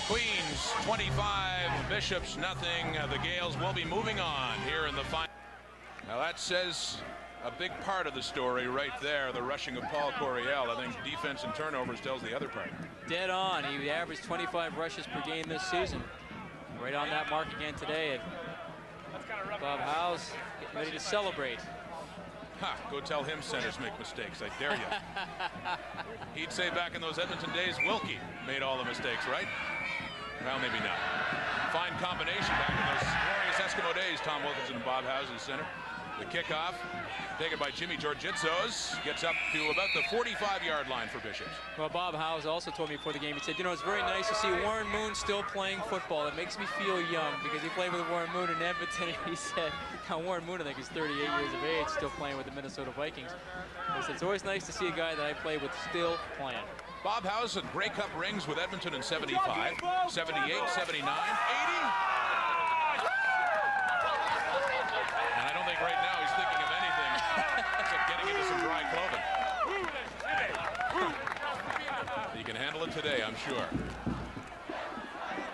Queens 25, Bishops nothing. The Gaels will be moving on here in the final. Now that says a big part of the story right there, the rushing of Paul Coryell. I think defense and turnovers tells the other part. Dead on. He averaged 25 rushes per game this season. Right on that mark again today. And Bob Howes getting ready to celebrate. Ha, go tell him centers make mistakes, I dare you. He'd say back in those Edmonton days, Wilkie made all the mistakes, right? Well, maybe not. Fine combination back in those glorious Eskimo days. Tom Wilkinson and Bob Howes in center. The kickoff taken by Jimmy Georgitzos gets up to about the 45-yard line for Bishops. Well, Bob Howes also told me before the game, he said, you know, it's very nice to see Warren Moon still playing football. It makes me feel young, because he played with Warren Moon in Edmonton. He said, now Warren Moon, I think, is 38 years of age, still playing with the Minnesota Vikings. He said, it's always nice to see a guy that I played with still playing. Bob Howes had Grey Cup rings with Edmonton in 75, 78, 79, 80. And I don't think right now he's thinking of anything except getting into some dry clothing. He can handle it today, I'm sure.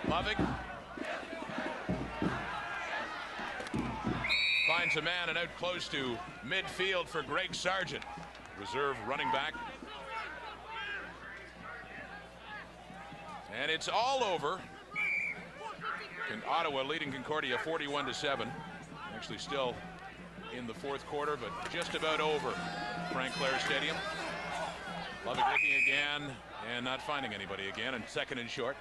Lovick finds a man and out close to midfield for Greg Sargent, reserve running back. And it's all over. Ottawa leading Concordia 41-7. Actually still in the 4th quarter, but just about over Frank Clair Stadium. Lovick looking again and not finding anybody again, and 2nd and short.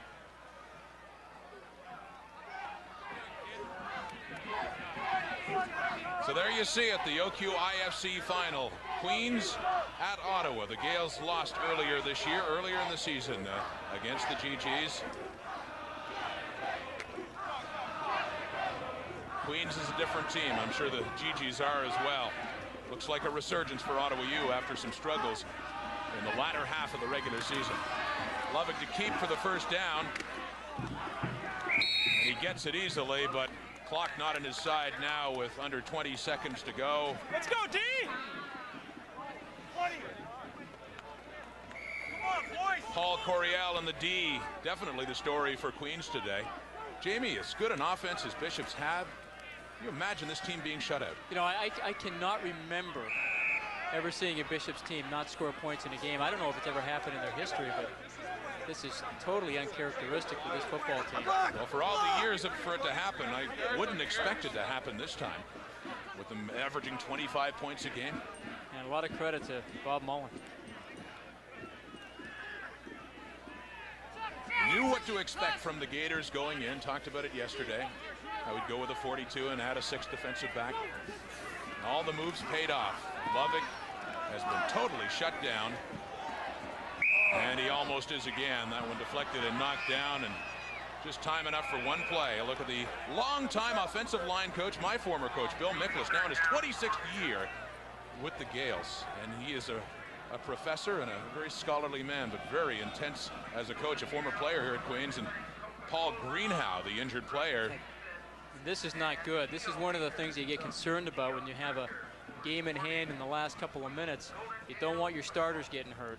So there you see it, the Q-OIFC final. Queens at Ottawa. The Gaels lost earlier this year, earlier in the season against the GGs. Queens is a different team. I'm sure the GGs are as well. Looks like a resurgence for Ottawa U after some struggles in the latter half of the regular season. Lovick to keep for the first down. And he gets it easily, but clock not on his side now with under 20 seconds to go. Let's go, D! 20. Come on, boys! Paul Coryell and the D, definitely the story for Queens today. Jamie, as good an offense as Bishops have, can you imagine this team being shut out? You know, I cannot remember ever seeing a Bishops team not score points in a game. I don't know if it's ever happened in their history, but this is totally uncharacteristic for this football team. Well, for all the years for it to happen, I wouldn't expect it to happen this time, with them averaging 25 points a game. And a lot of credit to Bob Mullen. Knew what to expect from the Gators going in. Talked about it yesterday. I would go with a 42 and add a 6th defensive back. All the moves paid off. Lovick has been totally shut down. And he almost is again. That one deflected and knocked down, and just time enough for one play. A look at the longtime offensive line coach, my former coach, Bill Miklas, now in his 26th year with the Gaels. And he is a a professor and a very scholarly man, but very intense as a coach, a former player here at Queens. And Paul Greenhow, the injured player. This is not good. This is one of the things you get concerned about when you have a game in hand in the last couple of minutes. You don't want your starters getting hurt.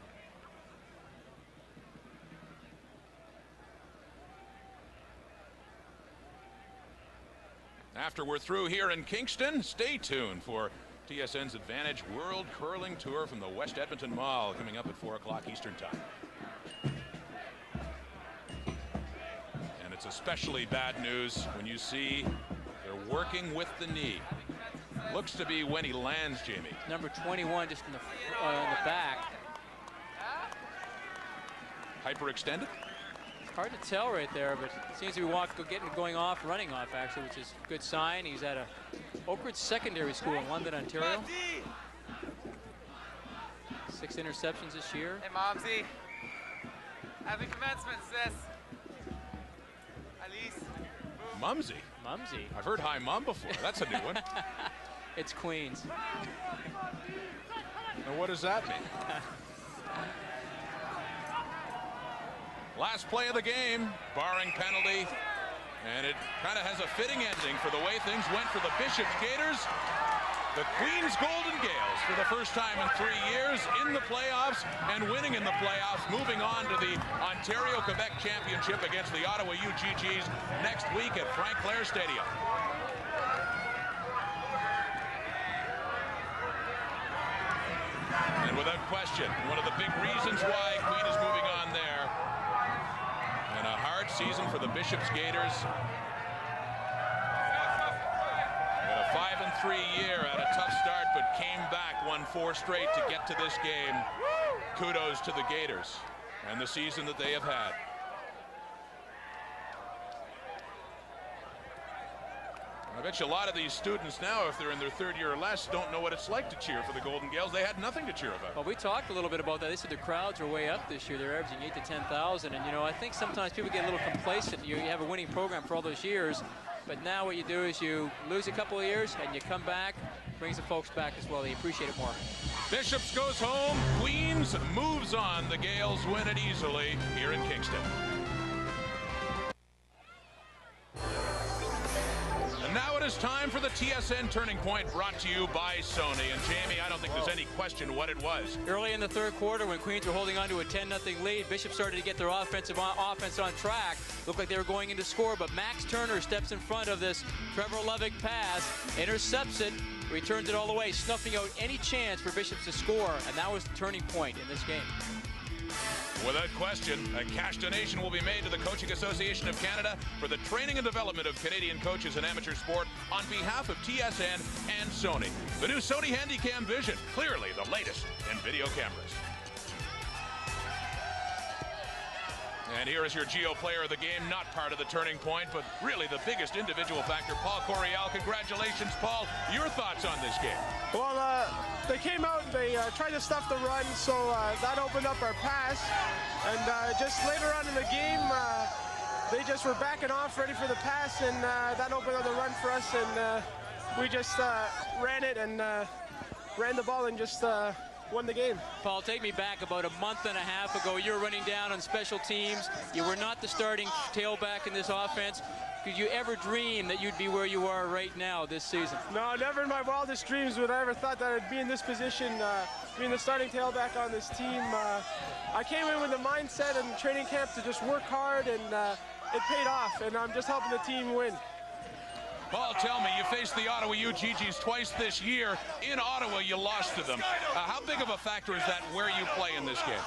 After we're through here in Kingston, stay tuned for TSN's Advantage World Curling Tour from the West Edmonton Mall, coming up at 4 o'clock Eastern Time. And it's especially bad news when you see they're working with the knee. Looks to be when he lands, Jamie. Number 21 just in the back. Hyperextended? Hard to tell right there, but it seems to be running off actually, which is a good sign. He's at a Oak Ridge Secondary School in London, Ontario. 6 interceptions this year. Hey, Momsy. Happy commencement, sis. Alice. Mumsy. Mumsy. I've heard Hi Mum before. That's a new one. It's Queens. Now what does that mean? Last play of the game, barring penalty, and it kind of has a fitting ending for the way things went for the Bishop's Gaiters. The Queens Golden Gaels, for the first time in 3 years, in the playoffs and winning in the playoffs, moving on to the Ontario-Quebec Championship against the Ottawa UGGs next week at Frank Clair Stadium. And without question, one of the big reasons why Queen is moving on there. And a hard season for the Bishop's Gaiters. Had a 5-3 year, had a tough start, but came back, won 4 straight to get to this game. Kudos to the Gaiters and the season that they have had. I bet you a lot of these students now, if they're in their 3rd year or less, don't know what it's like to cheer for the Golden Gaels. They had nothing to cheer about. Well, we talked a little bit about that. They said the crowds are way up this year. They're averaging 8,000 to 10,000. And, you know, I think sometimes people get a little complacent. You have a winning program for all those years. But now what you do is you lose a couple of years and you come back, brings the folks back as well. They appreciate it more. Bishops goes home. Queens moves on. The Gaels win it easily here in Kingston. And now it is time for the TSN Turning Point, brought to you by Sony. And Jamie, I don't think there's any question what it was. Early in the 3rd quarter, when Queens were holding on to a 10-0 lead, Bishop started to get their offense on track. Looked like they were going in to score, but Max Turner steps in front of this Trevor Lovick pass, intercepts it, returns it all the way, snuffing out any chance for Bishops to score. And that was the turning point in this game. Without question, a cash donation will be made to the Coaching Association of Canada for the training and development of Canadian coaches in amateur sport on behalf of TSN and Sony. The new Sony Handycam Vision, clearly the latest in video cameras. And here is your Geo player of the game, not part of the turning point, but really the biggest individual factor, Paul Coryell. Congratulations, Paul. Your thoughts on this game? Well, they came out and they tried to stuff the run, so that opened up our pass. And just later on in the game, they just were backing off, ready for the pass, and that opened up the run for us. And we just ran it and ran the ball and just won the game. Paul, take me back about a month and a half ago. You were running down on special teams. You were not the starting tailback in this offense. Could you ever dream that you'd be where you are right now this season? No, never in my wildest dreams would I ever thought that I'd be in this position, being the starting tailback on this team. I came in with the mindset and training camp to just work hard, and it paid off, and I'm just helping the team win. Paul, tell me, you faced the Ottawa UGGs twice this year. In Ottawa, you lost to them. How big of a factor is that where you play in this game?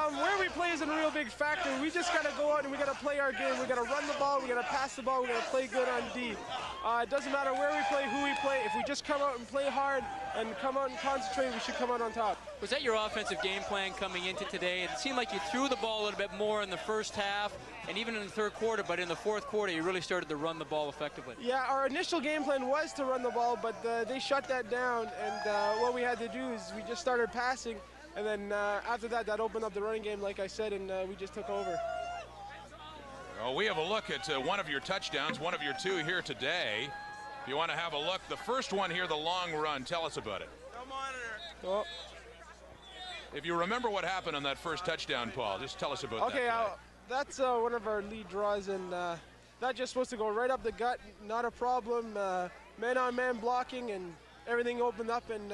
Where we play isn't a real big factor. We just got to go out and we got to play our game. We got to run the ball, we got to pass the ball, we got to play good on D. It doesn't matter where we play, who we play. If we just come out and play hard and come out and concentrate, we should come out on top. Was that your offensive game plan coming into today? It seemed like you threw the ball a little bit more in the first half and even in the 3rd quarter, but in the 4th quarter, you really started to run the ball effectively. Yeah, our initial game plan was to run the ball, but they shut that down, and what we had to do is we just started passing. And then after that, that opened up the running game, like I said, and we just took over. Well, we have a look at one of your touchdowns, one of your 2 here today. If you want to have a look, the first one here, the long run. Tell us about it. Well, If you remember what happened on that first touchdown, Paul, just tell us about that. Okay, that's one of our lead draws, and that just supposed to go right up the gut, not a problem. Man-on-man blocking, and everything opened up, and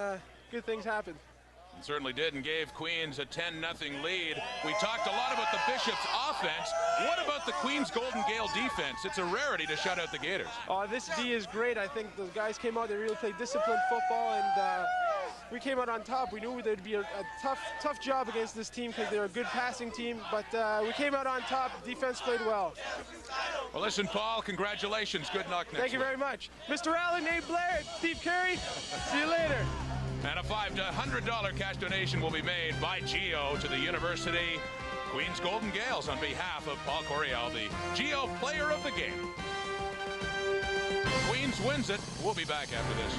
good things happened. It certainly did, and gave Queens a 10-0 lead. We talked a lot about the Bishop's offense. What about the Queens Golden Gale defense? It's a rarity to shut out the Gators. This D is great. I think those guys came out, they really played disciplined football, and we came out on top. We knew there'd be a tough job against this team because they're a good passing team, but we came out on top. Defense played well. Well, listen, Paul, congratulations. Good luck next Thank you week. very much. Mr. Allen, Nate Blair, Steve Carey, see you later. And a $500 cash donation will be made by Geo to the University Queens Golden Gales on behalf of Paul Coryell, the Geo Player of the Game. Queens wins it. We'll be back after this.